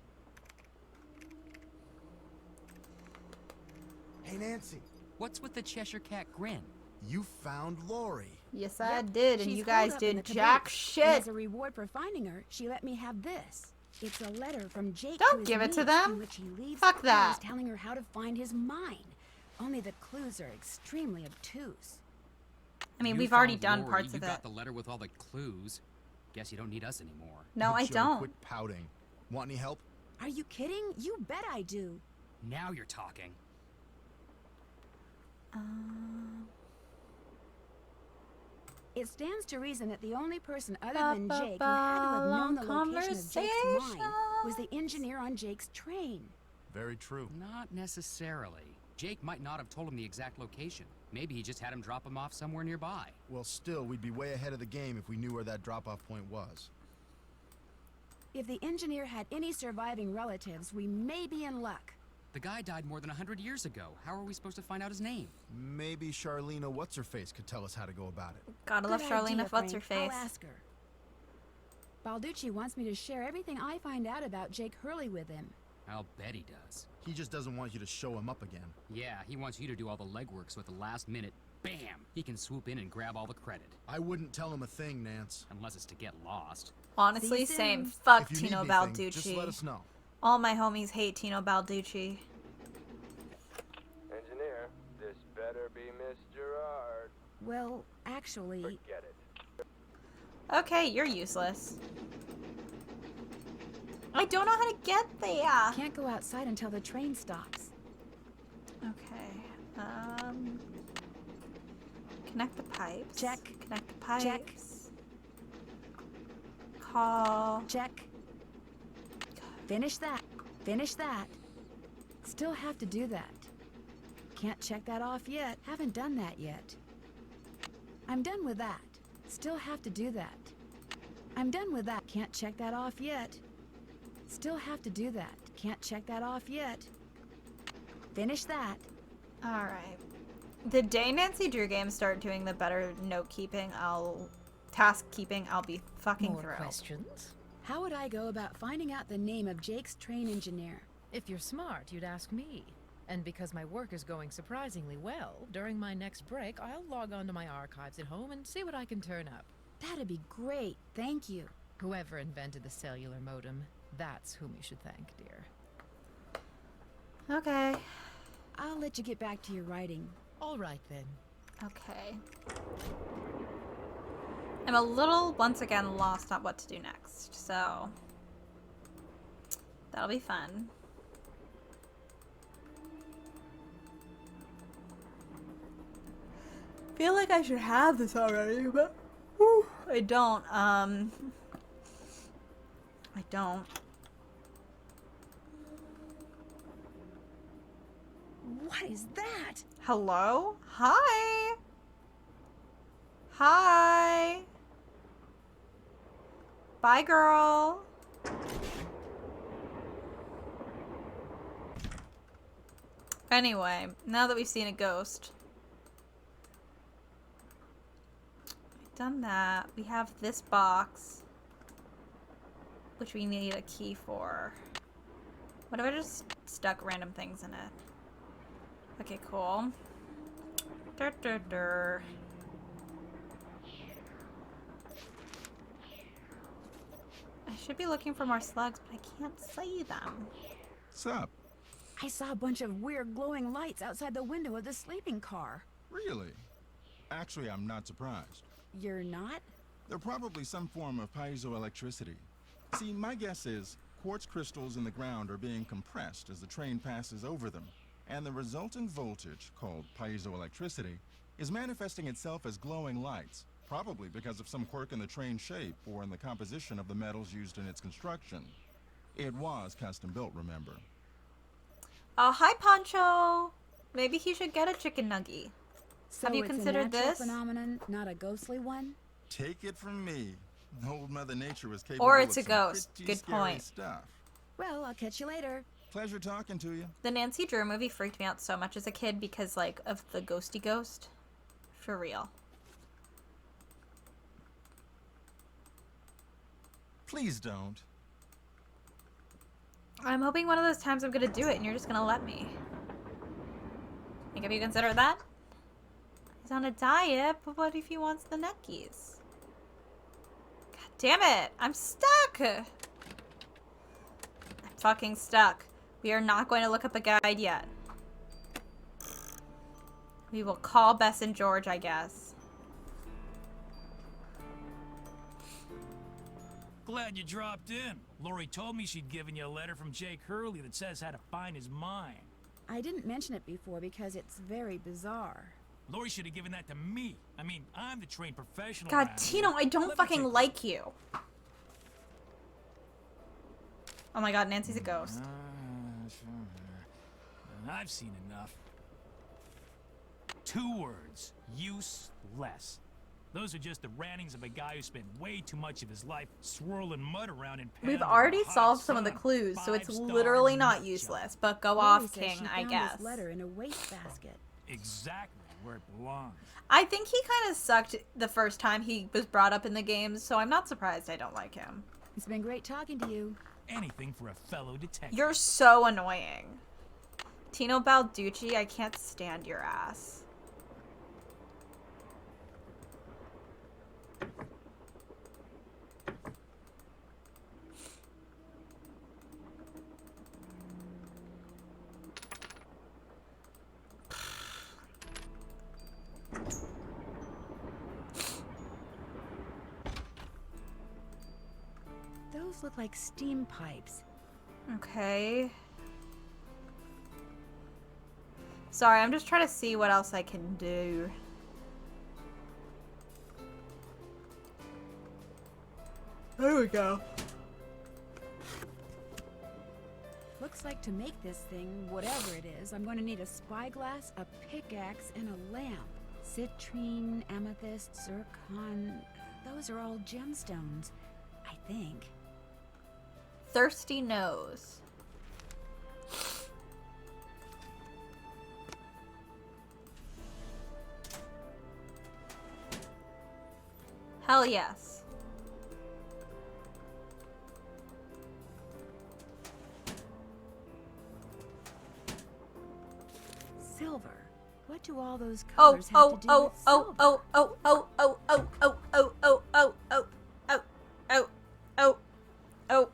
Hey, Nancy, What's with the Cheshire Cat grin? you found Lori. Yes, I Yep, did, and she's you guys holed up in did the jack caboose. shit. And as a reward for finding her, she let me have this. It's a letter from Jake Don't to his give it to niece, them. in which he leaves Fuck clues that. telling her how to find his mine. Only the clues are extremely obtuse. I mean, You we've already found done Lori, parts you of got it. the letter with all the clues. Guess you don't need us anymore. No, I Joe, don't. Quit pouting. Want any help? Are you kidding? You bet I do. Now you're talking. It stands to reason that the only person other than Jake who had to have known the location of Jake's mine was the engineer on Jake's train. Very true. Not necessarily. Jake might not have told him the exact location. Maybe he just had him drop him off somewhere nearby. Well, still, we'd be way ahead of the game if we knew where that drop-off point was. If the engineer had any surviving relatives, we may be in luck. The guy died more than 100 years ago. How are we supposed to find out his name? Maybe Charlena What's-Her-Face could tell us how to go about it. Gotta love Good Charlene idea, if what's her Frank. face. I'll ask her. Balducci wants me to share everything I find out about Jake Hurley with him. I'll bet he does. He just doesn't want you to show him up again. Yeah, he wants you to do all the legwork so at the last minute, bam, he can swoop in and grab all the credit. I wouldn't tell him a thing, Nance. Unless it's to get lost. Honestly, See you same. soon. Fuck If you Tino need anything, just let Balducci. us know. All my homies hate Tino Balducci. Engineer, this better be Miss Gerard. Well, actually, Forget it. Okay, you're useless. I don't know how to get there. can't go outside until the train stops. Okay. Connect the pipes. Check. Connect the pipes. Check. Call. Check. Finish that. Finish that. Still have to do that. Can't check that off yet. Haven't done that yet. I'm done with that. Still have to do that. I'm done with that. Can't check that off yet. Still have to do that. Can't check that off yet. Finish that. Alright. The day Nancy Drew games start doing the better note keeping, task keeping, I'll be fucking More thrilled. questions? How would I go about finding out the name of Jake's train engineer? If you're smart, you'd ask me. And because my work is going surprisingly well, during my next break, I'll log onto my archives at home and see what I can turn up. That'd be great. Thank you. Whoever invented the cellular modem, that's whom you should thank, dear. Okay. I'll let you get back to your writing. All right, then. Okay. I'm a little, once again, lost on what to do next, so that'll be fun. Feel like I should have this already, but I don't. I don't. What is that? Hello? Hi. Hi. Bye, girl. Anyway, now that we've seen a ghost, we've done that. We have this box, which we need a key for. What if I just stuck random things in it? Okay, cool. Dur, dur, dur. I should be looking for more slugs, but I can't see them. What's up? I saw a bunch of weird glowing lights outside the window of the sleeping car. Really? Actually, I'm not surprised. You're not? They're probably some form of piezoelectricity. See, my guess is quartz crystals in the ground are being compressed as the train passes over them, and the resulting voltage, called piezoelectricity, is manifesting itself as glowing lights, probably because of some quirk in the train's shape or in the composition of the metals used in its construction. It was custom built, remember. Oh, hi, Poncho. Maybe he should get a chicken nugget. So Have you it's considered a natural this? phenomenon, not a ghostly one? Take it from me. Old Mother Nature was capable Or of it's a some ghost. pretty Good scary point. stuff. Well, I'll catch you later. Pleasure talking to you. The Nancy Drew movie freaked me out so much as a kid because, like, of the ghosty ghost. For real. Please don't. I'm hoping one of those times I'm gonna do it and you're just gonna let me. Like, have you considered that? He's on a diet, but what if he wants the nuckies? God damn it! I'm stuck! I'm fucking stuck. We are not going to look up a guide yet. We will call Bess and George, I guess. Glad you dropped in. Lori told me she'd given you a letter from Jake Hurley that says how to find his mine. I didn't mention it before because it's very bizarre. Lori should have given that to me. I mean, I'm the trained professional. God, around Tino, here. I don't Let me fucking take- like you. Oh my god, Nancy's a ghost. I've seen enough. 2 words. Useless. Those are just the rantings of a guy who spent way too much of his life swirling mud around in We've pans already in the hot solved some of the sun. clues, so it's 5-star literally not nut useless. job. But go Lori off, says King, she I found guess. this letter in a wastebasket. Exactly where it belongs. I think he kind of sucked the first time he was brought up in the games, so I'm not surprised I don't like him. It's been great talking to you. Anything for a fellow detective. You're so annoying. Tino Balducci, I can't stand your ass. Those look like steam pipes. Okay. Sorry, I'm just trying to see what else I can do. There we go. Looks like to make this thing, whatever it is, I'm going to need a spyglass, a pickaxe, and a lamp. Citrine, amethyst, zircon. Those are all gemstones, I think. Thirsty nose. Hell yes. Silver. What do all those Oh, colors have oh, to do oh, with oh, silver? oh, oh, oh, oh, oh, oh, oh, oh, oh, oh, oh, oh, oh, oh.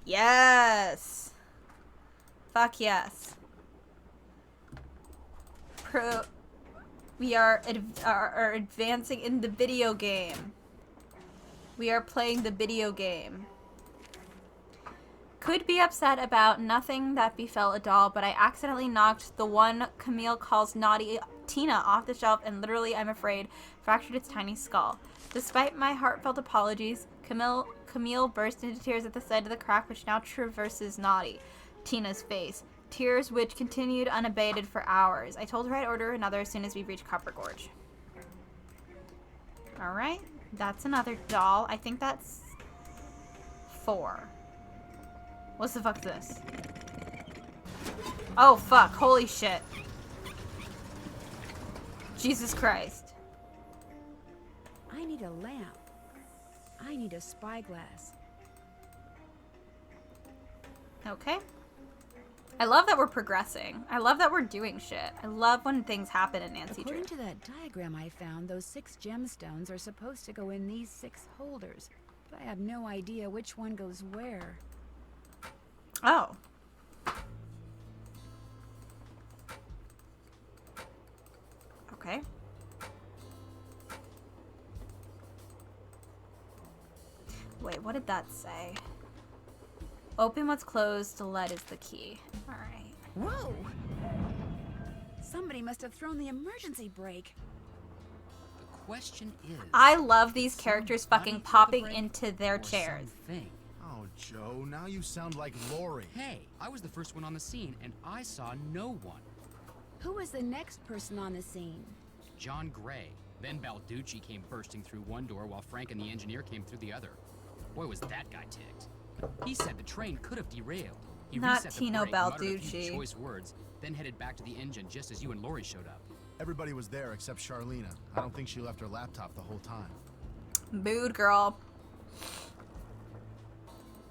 Yes. Fuck yes. We are advancing in the video game. We are playing the video game. Could be upset about nothing that befell a doll, but I accidentally knocked the one Camille calls naughty Tina off the shelf and literally, I'm afraid, fractured its tiny skull. Despite my heartfelt apologies, Camille burst into tears at the sight of the crack which now traverses naughty Tina's face. Tears which continued unabated for hours. I told her I'd order another as soon as we reached Copper Gorge. Alright, that's another doll. I think that's 4. What's the fuck is this? Oh fuck, holy shit. Jesus Christ. I need a lamp. I need a spyglass. Okay. I love that we're progressing. I love that we're doing shit. I love when things happen in Nancy Drew. According to that diagram I found, those 6 gemstones are supposed to go in these 6 holders. But I have no idea which one goes where. Oh. Okay. Wait, what did that say? Open what's closed, lead is the key. Alright. Whoa! Somebody must have thrown the emergency brake. The question is... I love these characters fucking somebody took the popping break into their or chairs. something? Oh, Joe, now you sound like Lori. Hey, I was the first one on the scene, and I saw no one. Who was the next person on the scene? John Gray. Then Balducci came bursting through one door while Frank and the engineer came through the other. Boy, was that guy ticked. He said the train could have derailed. He Not reset the Tino brake, muttered a Balducci. few choice words, then headed back to the engine just as you and Lori showed up. Everybody was there except Charlena. I don't think she left her laptop the whole time. Mood girl.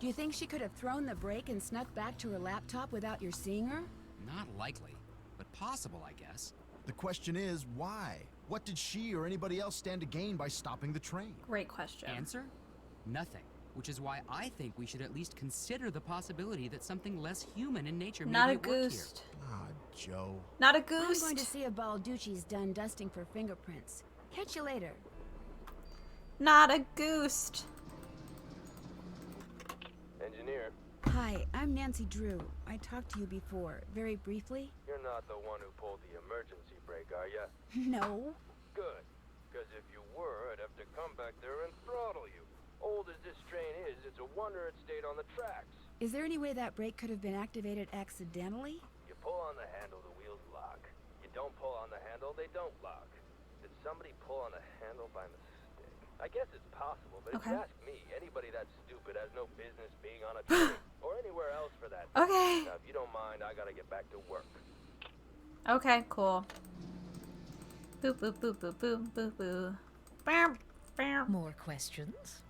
Do you think she could have thrown the brake and snuck back to her laptop without your seeing her? Not likely, but possible, I guess. The question is, why? What did she or anybody else stand to gain by stopping the train? Great question. Answer? Nothing. Which is why I think we should at least consider the possibility that something less human in nature Not may a be at work goose. Ah, Joe. Not a I'm goose. going to see if Balducci's done dusting for fingerprints. Catch you later. Not a goose. Engineer, Hi, I'm Nancy Drew. I talked to you before, very briefly. you're not the one who pulled the emergency brake, are ya? No. Good. Because if you were, I'd have to come back there and throttle you. Old as this train is, it's a wonder it stayed on the tracks. Is there any way that brake could have been activated accidentally? You pull on the handle, the wheels lock. You don't pull on the handle, they don't lock. Did somebody pull on the handle by mistake? I guess it's possible, but if you ask me, anybody that stupid has no business being on a train or anywhere else for that. Okay. Now, if you don't mind, I gotta get back to work. Okay, cool. Boop, boop, boop, boop, boop, boop, boop. Bam, bam. More questions?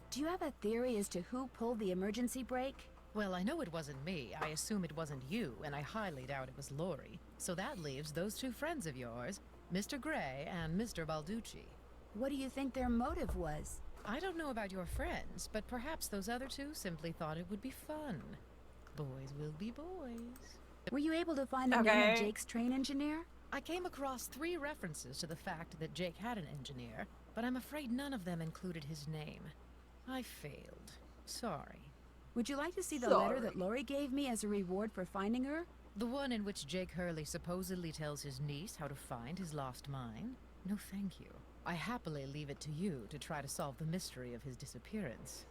Do you have a theory as to who pulled the emergency brake? Well, I know it wasn't me. I assume it wasn't you, and I highly doubt it was Lori. So that leaves those two friends of yours, Mr. Gray and Mr. Balducci. What do you think their motive was? I don't know about your friends, but perhaps those other two simply thought it would be fun. Boys will be boys. Were you able to find the name of Jake's train engineer? I came across 3 references to the fact that Jake had an engineer, but I'm afraid none of them included his name. I failed. Sorry. Would you like to see the letter that Lori gave me as a reward for finding her? The one in which Jake Hurley supposedly tells his niece how to find his lost mine? No, thank you. I happily leave it to you to try to solve the mystery of his disappearance.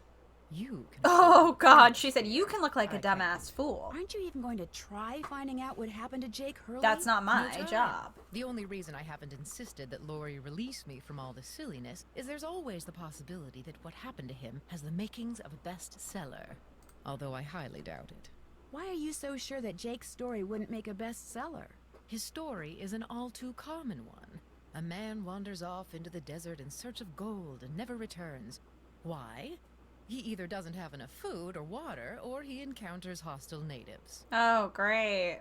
You can. Oh God, she said you can look like a I dumbass fool. Aren't you even going to try finding out what happened to Jake Hurley? That's not my No time. job. The only reason I haven't insisted that Lori release me from all this silliness is there's always the possibility that what happened to him has the makings of a bestseller. Although I highly doubt it. Why are you so sure that Jake's story wouldn't make a bestseller? His story is an all too common one. A man wanders off into the desert in search of gold and never returns. Why? He either doesn't have enough food or water, or he encounters hostile natives. Oh, great.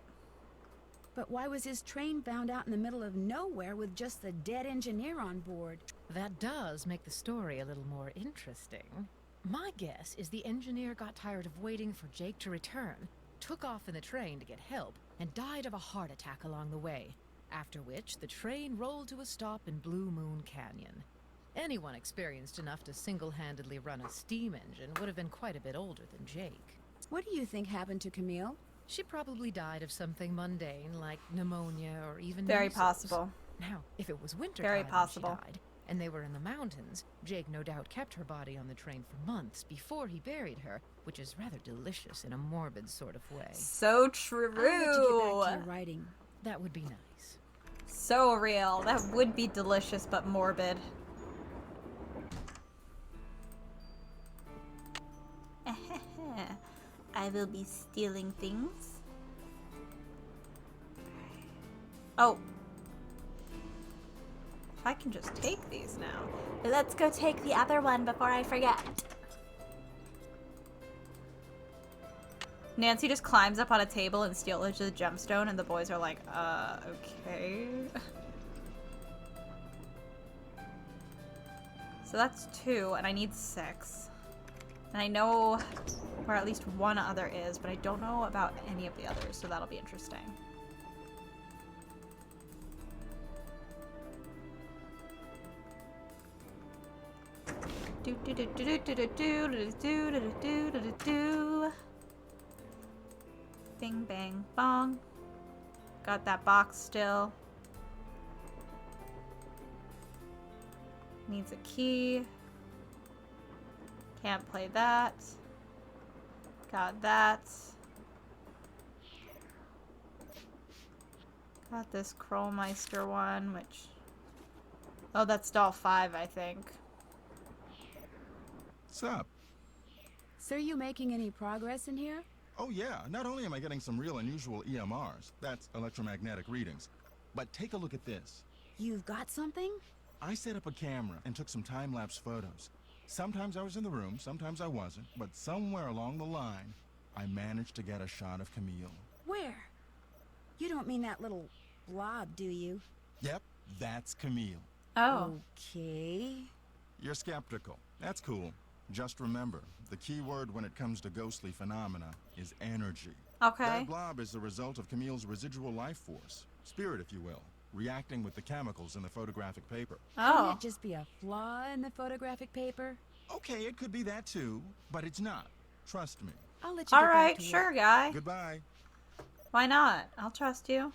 But why was his train found out in the middle of nowhere with just the dead engineer on board? That does make the story a little more interesting. My guess is the engineer got tired of waiting for Jake to return, took off in the train to get help, and died of a heart attack along the way, after which the train rolled to a stop in Blue Moon Canyon. Anyone experienced enough to single-handedly run a steam engine would have been quite a bit older than Jake. What do you think happened to Camille? She probably died of something mundane like pneumonia or even Very measles. possible. Now, if it was winter Very time possible. when she died, and they were in the mountains, Jake no doubt kept her body on the train for months before he buried her, which is rather delicious in a morbid sort of way. So I'll let you get back to your writing. That would be nice. So real. That would be delicious but morbid. I will be stealing things. Oh. I can just take these now. Let's go take the other one before I forget. Nancy just climbs up on a table and steals the gemstone, and the boys are like, okay. So that's 2, and I need 6. And I know where at least one other is, but I don't know about any of the others, so that'll be interesting. Do do do do do do do do do do do do do. Bing bang bong. Got that box still. Needs a key. Can't play that. Got that. Got this Krollmeister one, which... Oh, that's doll 5, I think. What's up? So, are you making any progress in here? Oh yeah, not only am I getting some real unusual EMRs, that's electromagnetic readings, but take a look at this. You've got something? I set up a camera and took some time-lapse photos. Sometimes I was in the room, sometimes I wasn't, but somewhere along the line, I managed to get a shot of Camille. Where? You don't mean that little blob, do you? Yep, that's Camille. Oh. Okay. You're skeptical. That's cool. Just remember, the key word when it comes to ghostly phenomena is energy. Okay. That blob is the result of Camille's residual life force, spirit if you will, reacting with the chemicals in the photographic paper. Oh. Couldn't it just be a flaw in the photographic paper? Okay, it could be that too, but it's not. Trust me. I'll let you get back Alright, to sure, work. guy. Goodbye. Why not? I'll trust you.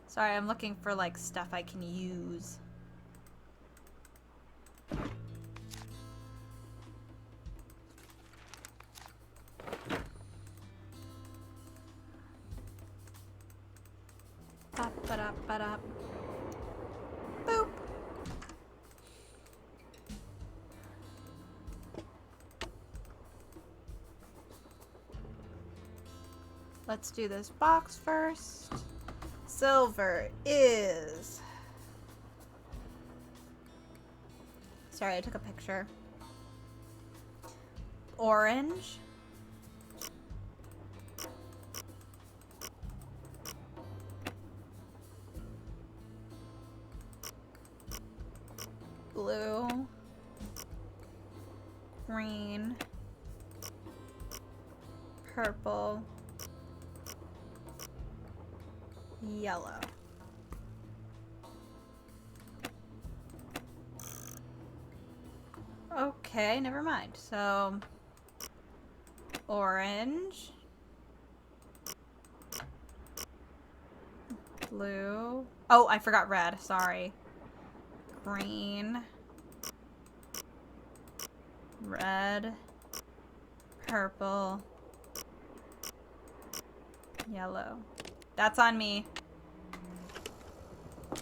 Sorry, I'm looking for, like, stuff I can use. Ba-ba-da-ba-da. Boop. Let's do this box first. Silver is... Sorry, I took a picture. Orange. Blue. Green. Purple. Yellow. Okay, never mind. So, orange, blue. Oh, I forgot red. Sorry. Green, red, purple, yellow. That's on me.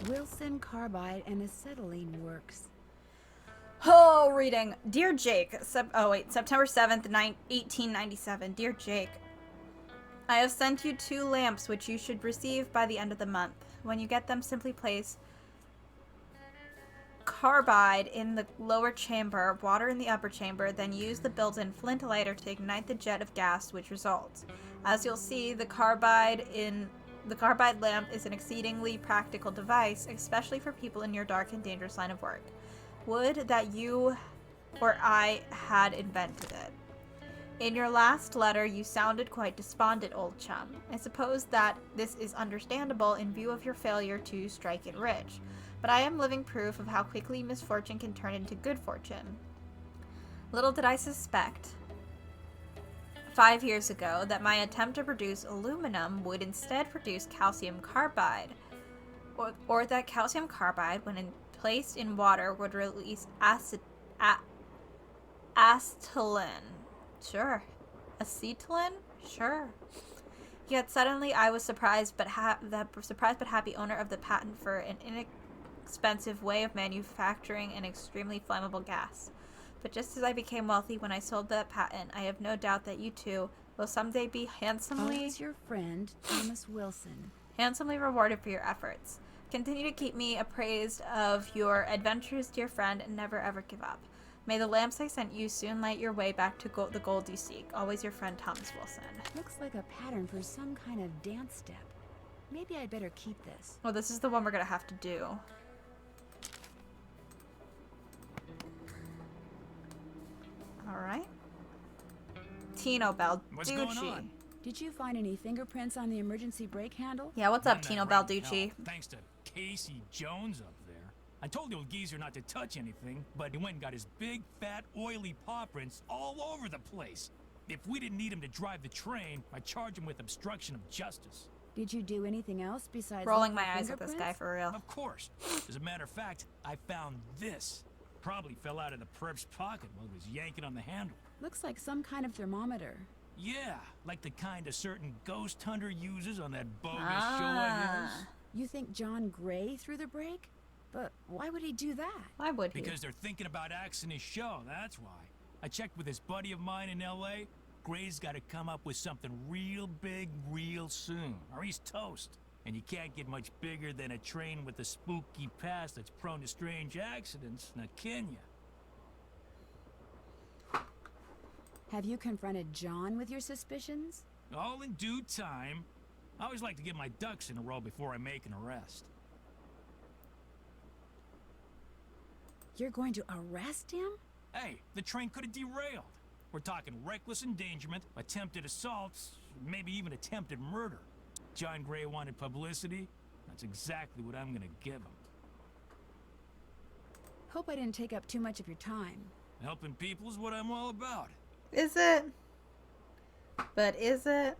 Wilson carbide and acetylene works. Oh, reading. Dear Jake, September 7th, 1897. Dear Jake, I have sent you 2 lamps which you should receive by the end of the month. When you get them, simply place carbide in the lower chamber, water in the upper chamber, then use the built-in flint lighter to ignite the jet of gas which results. As you'll see, the carbide lamp is an exceedingly practical device, especially for people in your dark and dangerous line of work. Would that you or I had invented it. In your last letter, you sounded quite despondent, old chum. I suppose that this is understandable in view of your failure to strike it rich, but I am living proof of how quickly misfortune can turn into good fortune. Little did I suspect 5 years ago that my attempt to produce aluminum would instead produce calcium carbide, or that calcium carbide, when placed in water, would release acetylene. Sure. Acetylene? Sure. Yet suddenly I was surprised but happy owner of the patent for an inexpensive way of manufacturing an extremely flammable gas. But just as I became wealthy when I sold that patent, I have no doubt that you too will someday be Always your friend, Thomas Wilson. handsomely rewarded for your efforts. Continue to keep me appraised of your adventures, dear friend, and never ever give up. May the lamps I sent you soon light your way back to the gold you seek. Always your friend, Thomas Wilson. Looks like a pattern for some kind of dance step. Maybe I'd better keep this. Well, this is the one we're gonna have to do. Alright. Tino Balducci. What's going on? Did you find any fingerprints on the emergency brake handle? Yeah, what's up, None Tino that rotten Balducci? hell, thanks to Casey Jones up there. I told the old geezer not to touch anything, but he went and got his big, fat, oily paw prints all over the place. If we didn't need him to drive the train, I'd charge him with obstruction of justice. Did you do anything else besides Rolling look my for eyes at this guy fingerprints? for real. Of course. As a matter of fact, I found this. Probably fell out of the perp's pocket while he was yanking on the handle. Looks like some kind of thermometer. Yeah, like the kind a certain ghost hunter uses on that bogus show of his. You think John Gray threw the break? But why would he do that? Why would he? Because they're thinking about axing his show, that's why. I checked with this buddy of mine in LA. Gray's gotta come up with something real big real soon, or he's toast. And you can't get much bigger than a train with a spooky past that's prone to strange accidents, now can ya? Have you confronted John with your suspicions? All in due time. I always like to get my ducks in a row before I make an arrest. You're going to arrest him? Hey, the train could have derailed. We're talking reckless endangerment, attempted assaults, maybe even attempted murder. John Gray wanted publicity. That's exactly what I'm gonna give him. Hope I didn't take up too much of your time. Helping people is what I'm all about. Is it? But is it?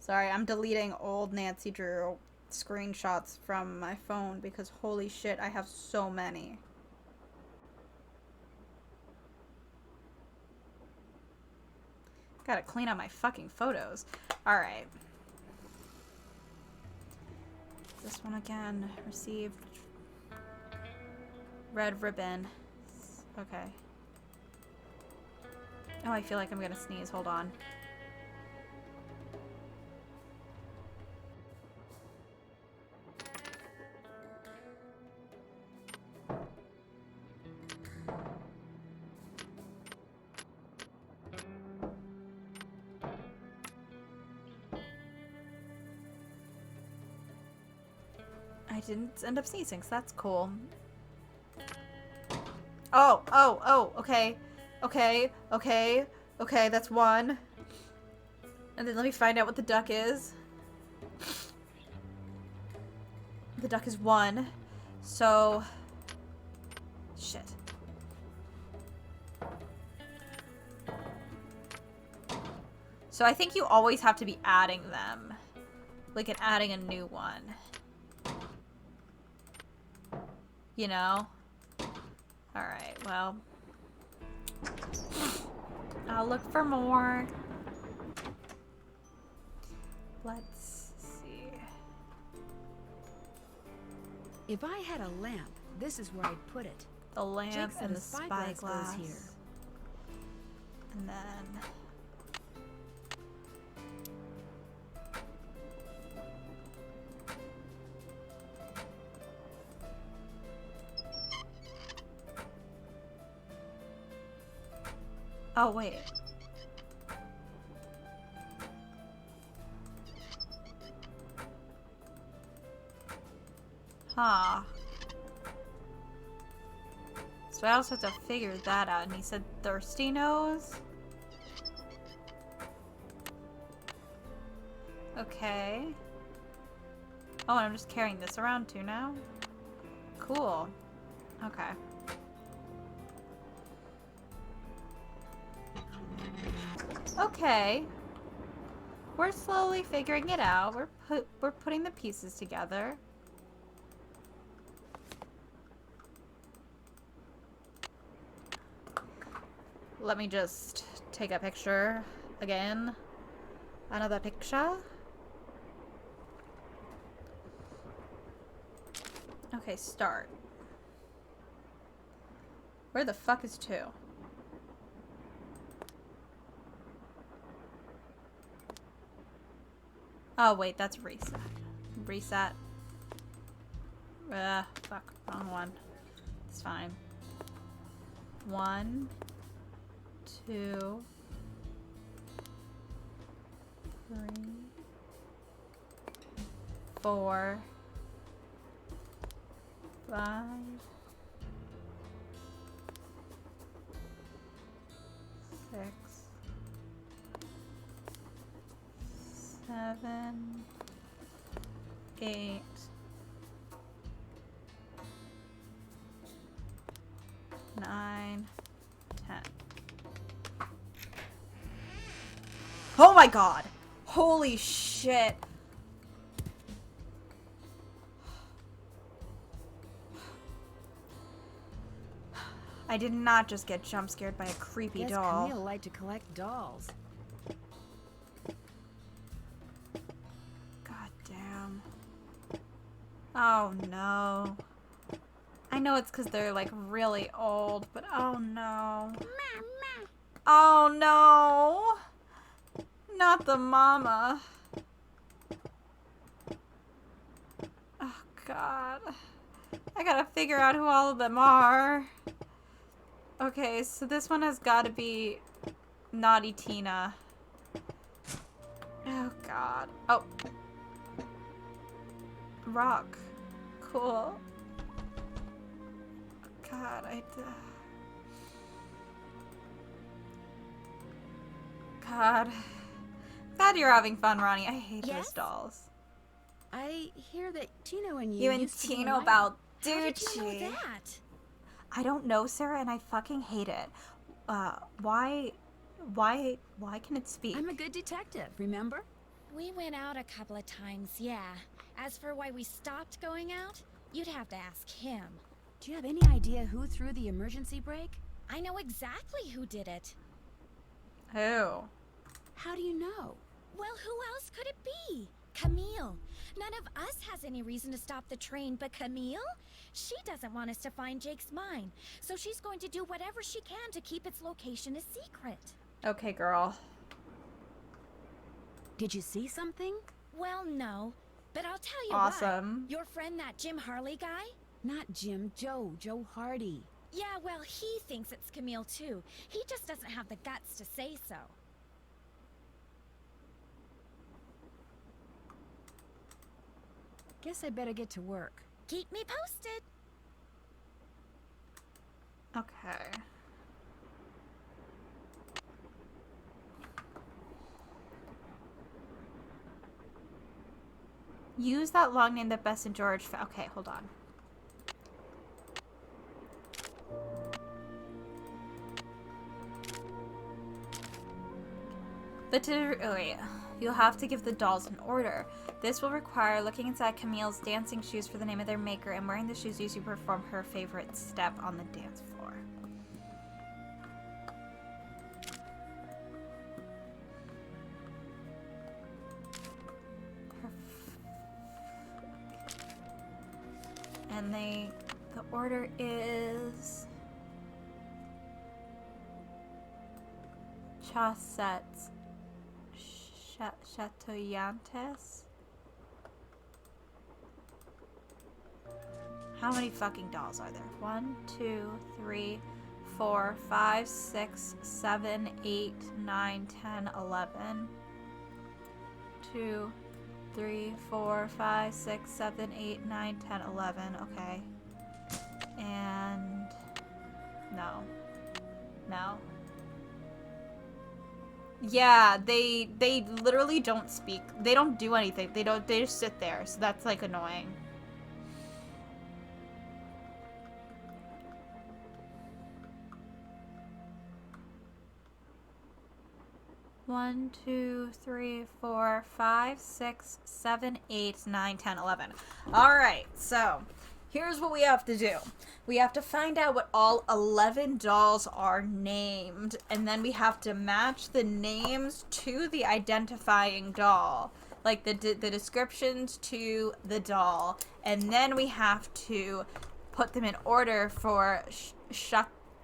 Sorry, I'm deleting old Nancy Drew screenshots from my phone because holy shit, I have so many. Gotta clean up my fucking photos. Alright. This one again. Received. Red ribbon. Okay. Oh, I feel like I'm gonna sneeze. Hold on. I didn't end up sneezing, so that's cool. Oh, okay. Okay, that's one. And then let me find out what the duck is. The duck is one. So... Shit. So I think you always have to be adding them. Like and adding a new one. You know? Alright, well. I'll look for more. Let's see. If I had a lamp, this is where I'd put it. The lamp Jake said and a the spyglass spyglass. goes here. And then... Oh, wait. Huh. So I also have to figure that out. And he said thirsty nose? Okay. Oh, and I'm just carrying this around too now? Cool. Okay. Okay. We're slowly figuring it out. We're putting the pieces together. Let me just take a picture again. Another picture. Okay, start. Where the fuck is 2? Oh, wait, that's reset. Reset. Fuck. Wrong one. It's fine. 1, 2, 3, 4, 5, 6, 7, 8, 9, 10. Oh my god! Holy shit! I did not just get jump scared by a creepy Guess doll. Camille liked to collect dolls. God damn. Oh no. I know it's because they're like really old, but oh no. Oh no. Not the mama. Oh god. I gotta figure out who all of them are. Okay, so this one has gotta be Naughty Tina. Oh god. Oh. Rock. Cool. God, God. Glad you're having fun, Ronnie. I hate those dolls. I hear that Tino and You and used to be Tino an Balducci. How did you know that? I don't know, Sarah, and I fucking hate it. Why can it speak? I'm a good detective, remember? We went out a couple of times, yeah. As for why we stopped going out, you'd have to ask him. Do you have any idea who threw the emergency brake? I know exactly who did it. Who? How do you know? Well, who else could it be? Camille. None of us has any reason to stop the train but Camille. She doesn't want us to find Jake's mine, so she's going to do whatever she can to keep its location a secret. Okay, girl. Did you see something? Well, no, but I'll tell you Awesome. what. Your friend, that Jim Harley guy? Not Jim, Joe Hardy. Yeah, well, he thinks it's Camille too. He just doesn't have the guts to say so. Guess I better get to work. Keep me posted. Okay. Use that long name that Bess and George okay, hold on. Oh wait. You'll have to give the dolls an order. This will require looking inside Camille's dancing shoes for the name of their maker and wearing the shoes used to perform her favorite step on the dance floor. And the order is Chaussets. Chatoyantes? How many fucking dolls are there? 1, 2, 3, 4, 5, 6, 7, 8, 9, 10, 11. 2, 3, 4, 5, 6, 7, 8, 9, 10, 11. Okay. And no. No. Yeah, they literally don't speak. They don't do anything. They just sit there. So that's like annoying. One, 2, 3, 4, 5, 6, 7, 8, 9, 10, 11. Alright, so here's what we have to do. We have to find out what all 11 dolls are named, and then we have to match the names to the identifying doll. Like the descriptions to the doll. And then we have to put them in order for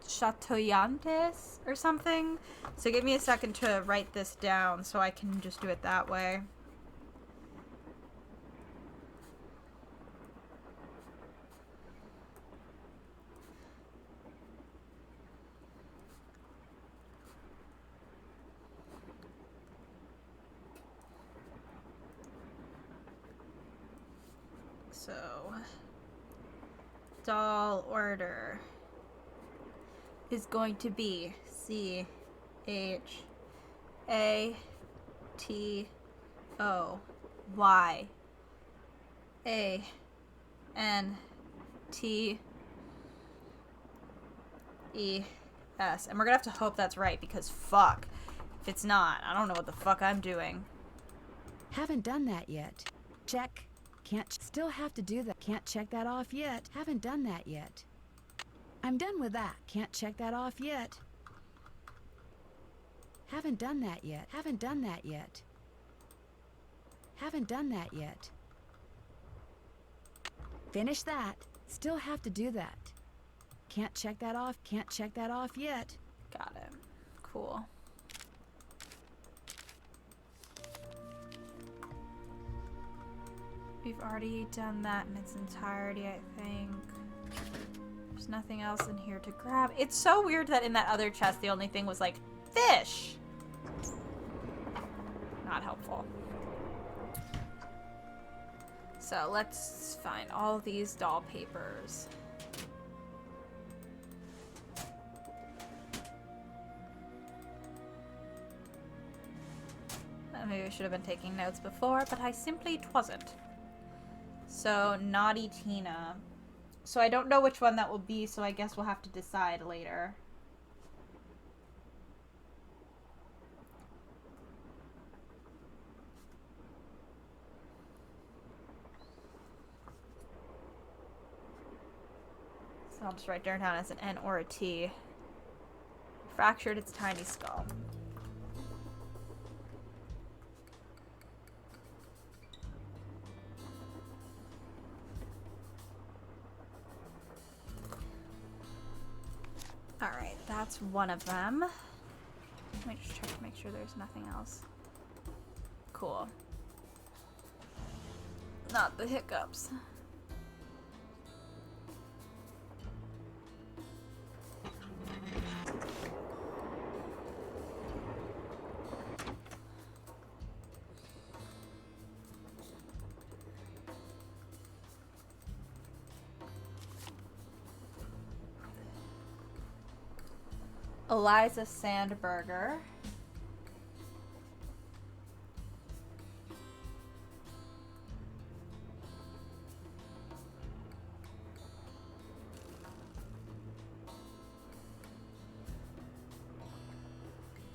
Chatoyantes or something. So give me a second to write this down so I can just do it that way. So, doll order is going to be Chateyantes. And we're gonna have to hope that's right because fuck. If it's not, I don't know what the fuck I'm doing. Haven't done that yet. Check. Still have to do that. Can't check that off yet. Haven't done that yet. I'm done with that. Can't check that off yet. Haven't done that yet. Haven't done that yet. Haven't done that yet. Finish that. Still have to do that. Can't check that off. Can't check that off yet. Got it. Cool. We've already done that in its entirety, I think. There's nothing else in here to grab. It's so weird that in that other chest, the only thing was like, fish! Not helpful. So let's find all these doll papers. Maybe I should have been taking notes before, but I simply wasn't. So, Naughty Tina. So I don't know which one that will be, so I guess we'll have to decide later. So I'll just write her down as an N or a T. Fractured its tiny skull. Alright, that's one of them. Let me just check to make sure there's nothing else. Cool. Not the hiccups. Eliza Sandberger.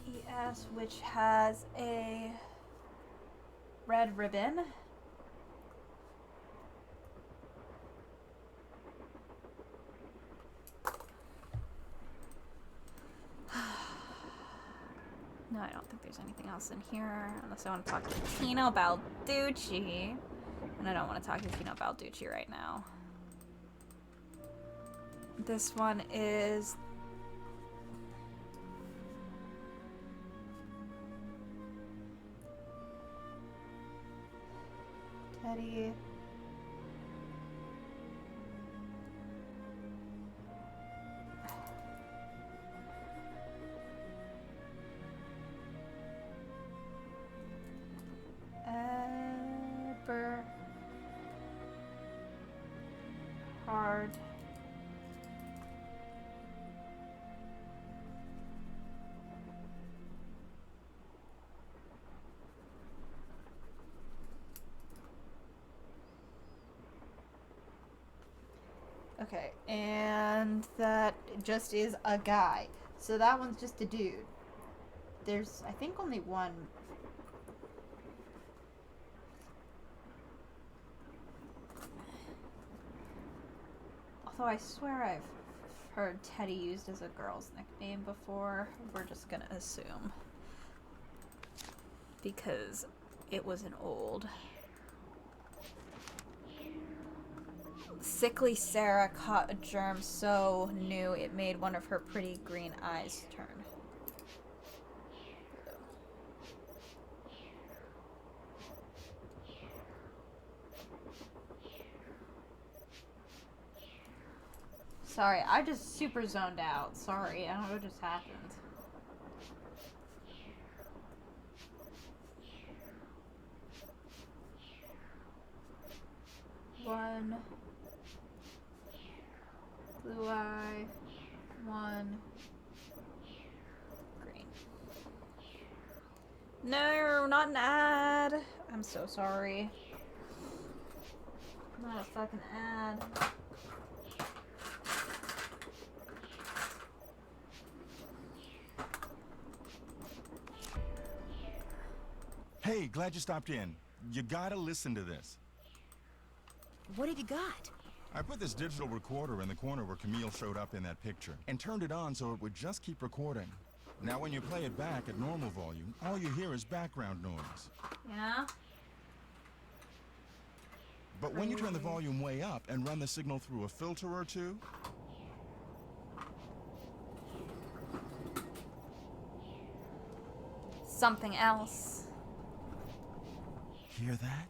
ES, which has a red ribbon. No, I don't think there's anything else in here, unless I want to talk to Tino Balducci. And I don't want to talk to Tino Balducci right now. This one is... Teddy... Hard. Okay, and that just is a guy. So that one's just a dude. There's, I think, only one. Although I swear I've heard Teddy used as a girl's nickname before. We're just gonna assume. Because it was an old. Sickly Sarah caught a germ so new it made one of her pretty green eyes turn. Sorry, I just super zoned out. Sorry, I don't know what just happened. One blue eye, one green. No, not an ad. I'm so sorry. Not a fucking ad. Hey, glad you stopped in. You gotta listen to this. What have you got? I put this digital recorder in the corner where Camille showed up in that picture and turned it on so it would just keep recording. Now when you play it back at normal volume, all you hear is background noise. Yeah? But when you turn the volume way up and run the signal through a filter or two, Something else. hear that?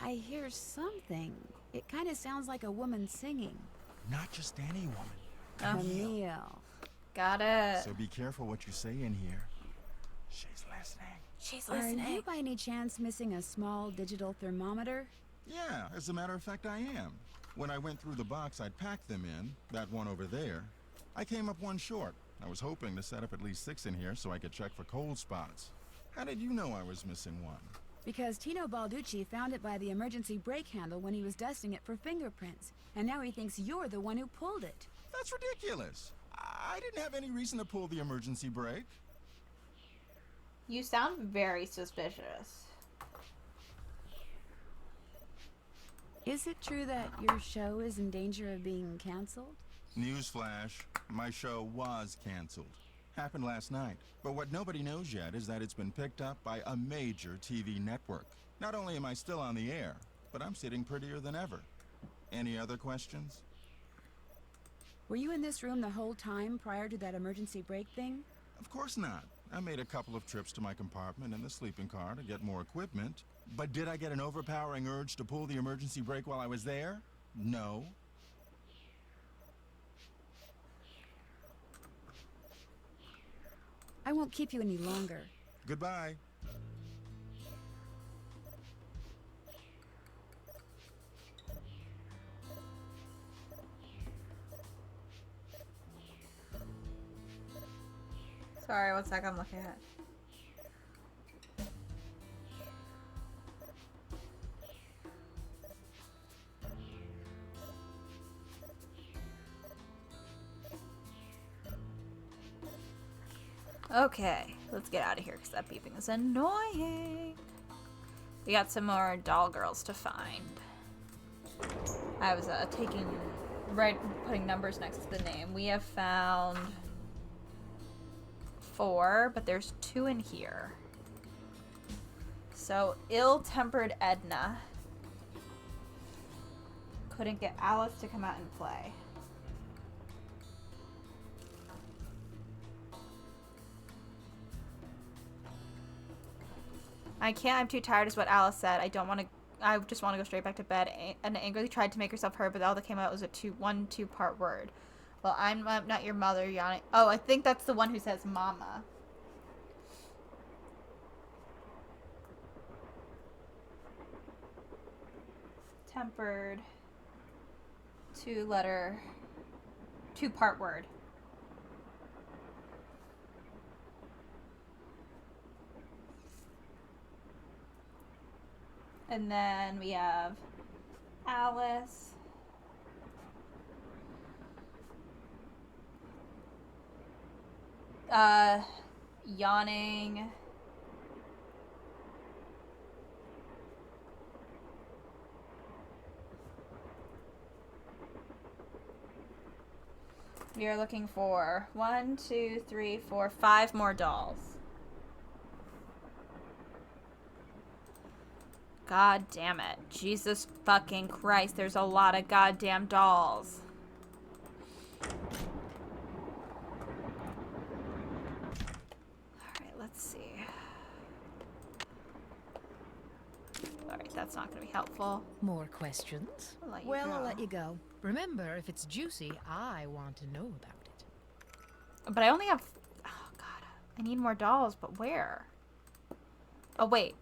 I hear something. It kind of sounds like a woman singing. Not just any woman. Camille. Got it. So be careful what you say in here. She's listening. She's Are listening. you by any chance missing a small digital thermometer? Yeah, as a matter of fact, I am. When I went through the box I'd packed them in, that one over there, I came up one short. I was hoping to set up at least 6 in here so I could check for cold spots. How did you know I was missing one? Because Tino Balducci found it by the emergency brake handle when he was dusting it for fingerprints. And now he thinks you're the one who pulled it. That's ridiculous. I didn't have any reason to pull the emergency brake. You sound very suspicious. Is it true that your show is in danger of being canceled? Newsflash, my show was canceled. Happened last night. But what nobody knows yet is that it's been picked up by a major TV network. Not only am I still on the air, but I'm sitting prettier than ever. Any other questions? Were you in this room the whole time prior to that emergency brake thing? Of course not. I made a couple of trips to my compartment in the sleeping car to get more equipment. But did I get an overpowering urge to pull the emergency brake while I was there? No. I won't keep you any longer. Goodbye. Sorry, one sec, I'm looking at. Okay, let's get out of here because that beeping is annoying. We got some more doll girls to find. I was putting numbers next to the name. We have found 4, but there's 2 in here. So, ill-tempered Edna couldn't get Alice to come out and play. I can't, I'm too tired is what Alice said. I just want to go straight back to bed. And angrily tried to make herself heard, but all that came out was a two-part word. Well, I'm not your mother, yawning. Oh, I think that's the one who says mama. Tempered. 2-part word. And then we have Alice. Yawning. We are looking for 1, 2, 3, 4, 5 more dolls. God damn it. Jesus fucking Christ, there's a lot of goddamn dolls. Alright, let's see. Alright, that's not gonna be helpful. More questions? I'll let you go. Remember, if it's juicy, I want to know about it. But I only have... Oh, God. I need more dolls, but where? Oh, wait.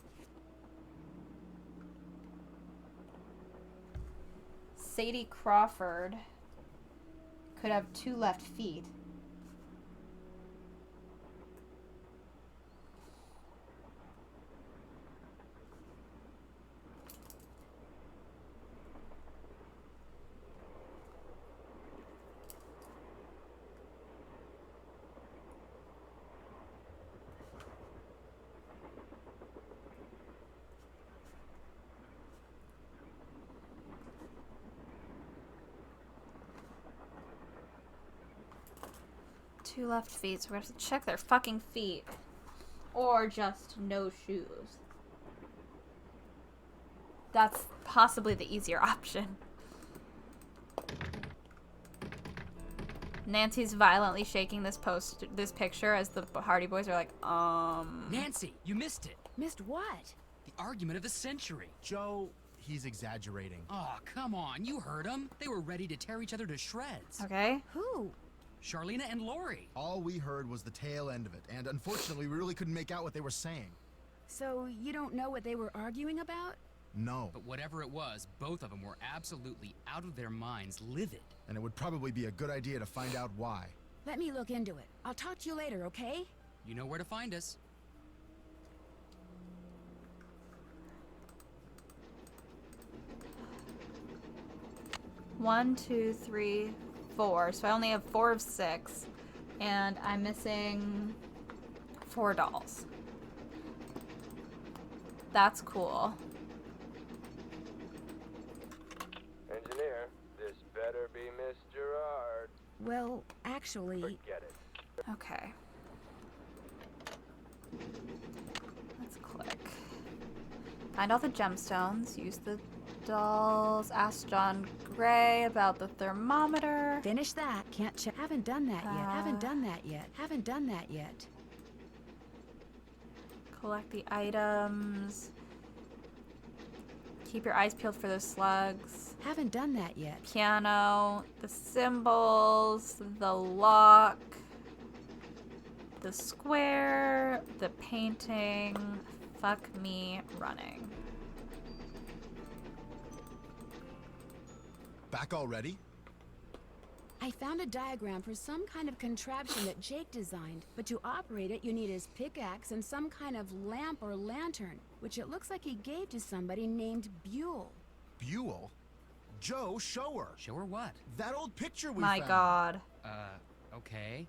Sadie Crawford could have 2 left feet. 2 left feet, so we have to check their fucking feet. Or just no shoes. That's possibly the easier option. Nancy's violently shaking this picture as the Hardy Boys are like, Nancy, you missed it. Missed what? The argument of the century. Joe, he's exaggerating. Oh, come on. You heard them. They were ready to tear each other to shreds. Okay. Who? Charlena and Lori. All we heard was the tail end of it, and unfortunately, we really couldn't make out what they were saying. So you don't know what they were arguing about? No. But whatever it was, both of them were absolutely out of their minds, livid. And it would probably be a good idea to find out why. Let me look into it. I'll talk to you later, okay? You know where to find us. One, 2, 3, 4. So I only have 4 of 6. And I'm missing 4 dolls. That's cool. Engineer, this better be Miss Gerard. Well, actually... Forget it. Okay. Let's click. Find all the gemstones. Use the dolls. Ask John Gray about the thermometer. Finish that. Can't check. Haven't done that yet. Haven't done that yet. Haven't done that yet. Collect the items. Keep your eyes peeled for the slugs. Haven't done that yet. Piano. The symbols. The lock. The square. The painting. Fuck me running. Back already? I found a diagram for some kind of contraption that Jake designed, but to operate it you need his pickaxe and some kind of lamp or lantern, which it looks like he gave to somebody named Buell. Buell? Joe, show her. Show her what? That old picture we My found. God. Okay.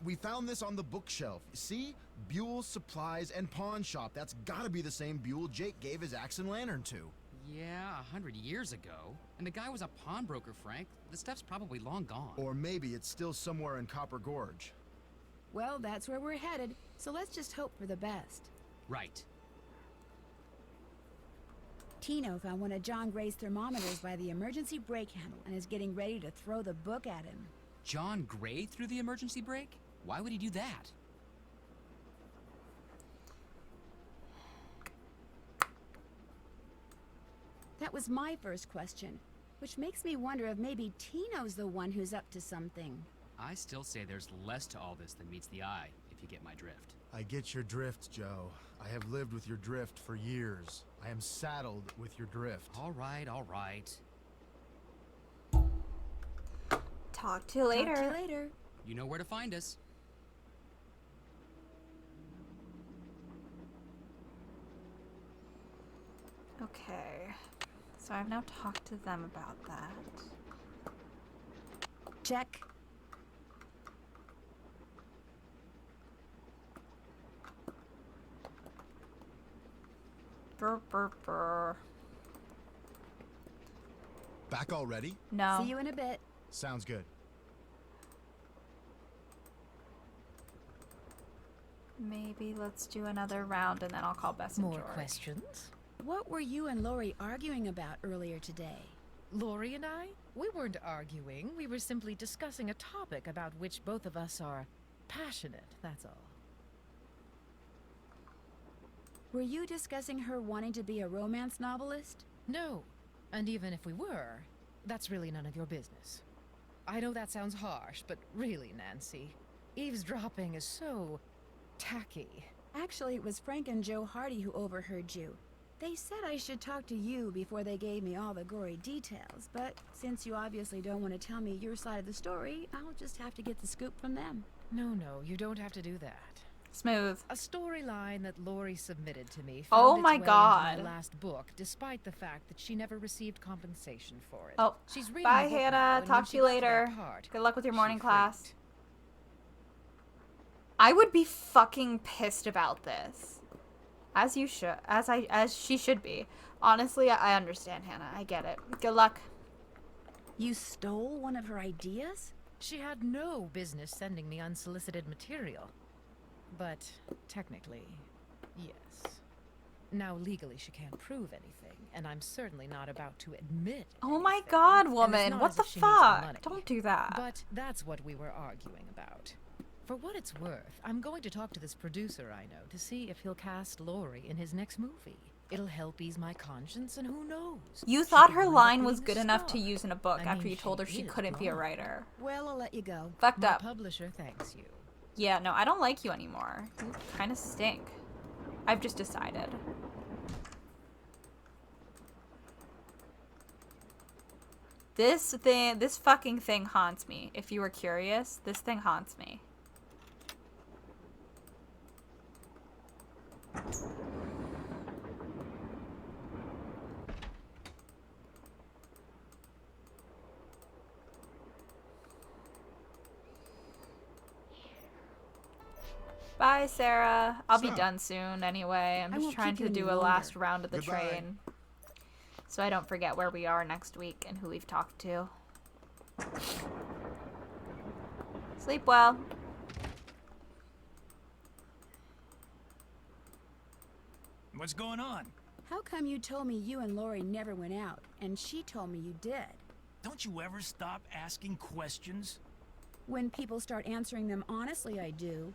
We found this on the bookshelf. See? Buell's Supplies and Pawn Shop. That's gotta be the same Buell Jake gave his axe and lantern to. Yeah, 100 years ago. And the guy was a pawnbroker, Frank. The stuff's probably long gone. Or maybe it's still somewhere in Copper Gorge. Well, that's where we're headed, so let's just hope for the best. Right. Tino found one of John Gray's thermometers by the emergency brake handle and is getting ready to throw the book at him. John Gray threw the emergency brake? Why would he do that? That was my first question, which makes me wonder if maybe Tino's the one who's up to something. I still say there's less to all this than meets the eye, if you get my drift. I get your drift, Joe. I have lived with your drift for years. I am saddled with your drift. All right, all right. Talk to you later. Talk to you later. You know where to find us. Okay. So I've now talked to them about that. Check. Brr, brr, brr. Back already? No. See you in a bit. Sounds good. Maybe let's do another round and then I'll call Bess and More George. questions? What were you and Lori arguing about earlier today? Lori and I? We weren't arguing. We were simply discussing a topic about which both of us are passionate, that's all. Were you discussing her wanting to be a romance novelist? No. And even if we were, that's really none of your business. I know that sounds harsh, but really, Nancy, eavesdropping is so tacky. Actually, it was Frank and Joe Hardy who overheard you. They said I should talk to you before they gave me all the gory details, but since you obviously don't want to tell me your side of the story, I'll just have to get the scoop from them. No, you don't have to do that. Smooth. A storyline that Lori submitted to me Oh found my its way God. into my last book, despite the fact that she never received compensation for it. Oh, She's reading bye, the book now, Hannah. and when Talk she to you got later. that part, Good luck with your morning she class. freaked. I would be fucking pissed about this. As you should. As she should be. Honestly, I understand, Hannah. I get it. Good luck. You stole one of her ideas? She had no business sending me unsolicited material. But technically, yes. Now legally she can't prove anything, and I'm certainly not about to admit Oh my anything. god, And it's woman. not What as the if she needs the money. fuck? Don't do that. But that's what we were arguing about. For what it's worth, I'm going to talk to this producer I know to see if he'll cast Lori in his next movie. It'll help ease my conscience, and who knows? You She thought could her wind up line was being a good enough to star. use in a book I after mean, you told her she is couldn't be a blonde. writer. Well, I'll let you go. Fucked My up. publisher thanks you. Yeah, no, I don't like you anymore. You kind of stink. I've just decided. This fucking thing haunts me. If you were curious, this thing haunts me. Bye, Sarah. I'll be So, done soon anyway. I'm I just won't trying keep you to any do a longer. last round of the Goodbye. train. So I don't forget where we are next week and who we've talked to. Sleep well. What's going on? How come you told me you and Lori never went out, and she told me you did? Don't you ever stop asking questions? When people start answering them honestly, I do.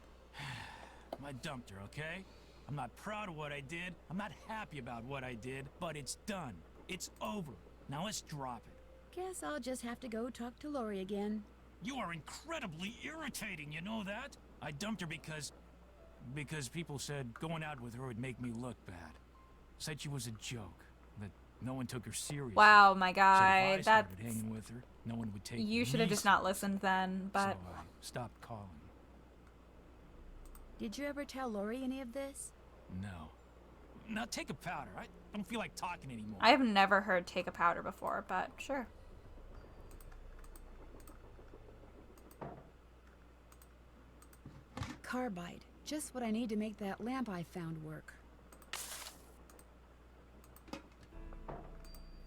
I dumped her, okay? I'm not proud of what I did. I'm not happy about what I did, but it's done. It's over. Now let's drop it. Guess I'll just have to go talk to Lori again. You are incredibly irritating, you know that? I dumped her because people said going out with her would make me look bad. Said she was a joke, that no one took her seriously. Wow, my So guy. if I That's started hanging with her, no one would take you should have me just not seriously. listened then, but So I stopped calling. Did you ever tell Lori any of this? No. Now take a powder. I don't feel like talking anymore. I have never heard take a powder before, but sure. Carbide. Just what I need to make that lamp I found work.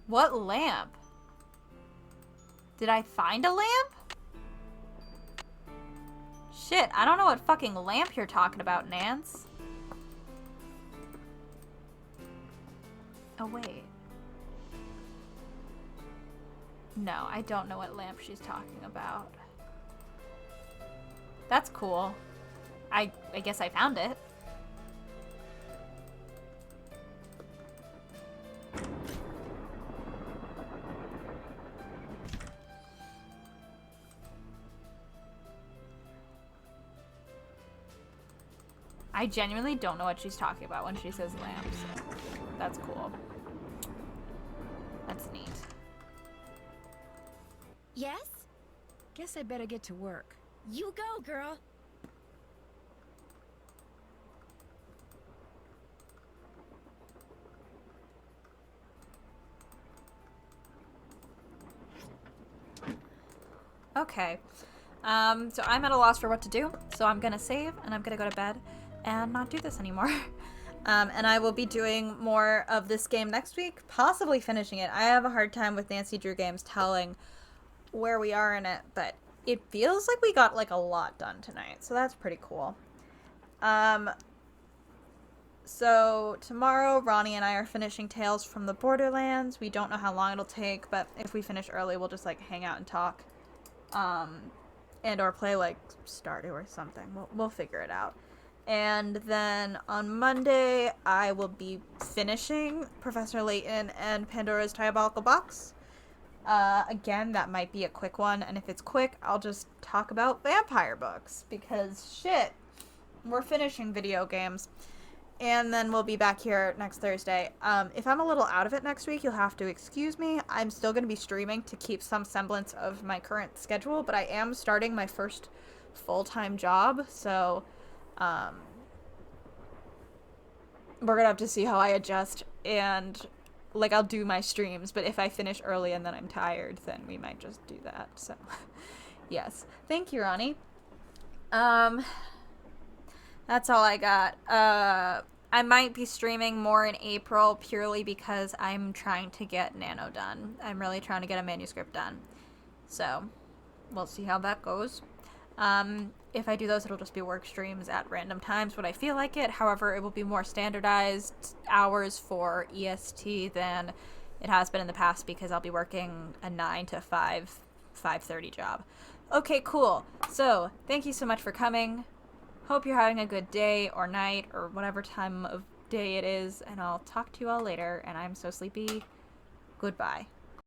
What lamp? Did I find a lamp? Shit, I don't know what fucking lamp you're talking about, Nance. Oh, wait. No, I don't know what lamp she's talking about. That's cool. I guess I found it. I genuinely don't know what she's talking about when she says lamp, so that's cool. That's neat. Yes? Guess I better get to work. You go, girl. Okay. So I'm at a loss for what to do, so I'm gonna save, and I'm gonna go to bed, and not do this anymore. And I will be doing more of this game next week, possibly finishing it. I have a hard time with Nancy Drew games telling where we are in it, but it feels like we got, like, a lot done tonight, so that's pretty cool. So tomorrow, Ronnie and I are finishing Tales from the Borderlands. We don't know how long it'll take, but if we finish early, we'll just, like, hang out and talk. And or play, like, Stardew or something. We'll figure it out. And then on Monday, I will be finishing Professor Layton and Pandora's Diabolical Box. Again, that might be a quick one, and if it's quick, I'll just talk about vampire books, because shit, we're finishing video games. And then we'll be back here next Thursday. If I'm a little out of it next week, you'll have to excuse me. I'm still going to be streaming to keep some semblance of my current schedule, but I am starting my first full-time job, so we're going to have to see how I adjust, and, like, I'll do my streams, but if I finish early and then I'm tired, then we might just do that, so, yes. Thank you, Ronnie. That's all I got. I might be streaming more in April purely because I'm trying to get Nano done. I'm really trying to get a manuscript done. So, we'll see how that goes. If I do those, it'll just be work streams at random times when I feel like it. However, it will be more standardized hours for EST than it has been in the past because I'll be working a 9 to 5:30 job. Okay, cool. So, thank you so much for coming. Hope you're having a good day or night or whatever time of day it is, and I'll talk to you all later, and I'm so sleepy. Goodbye.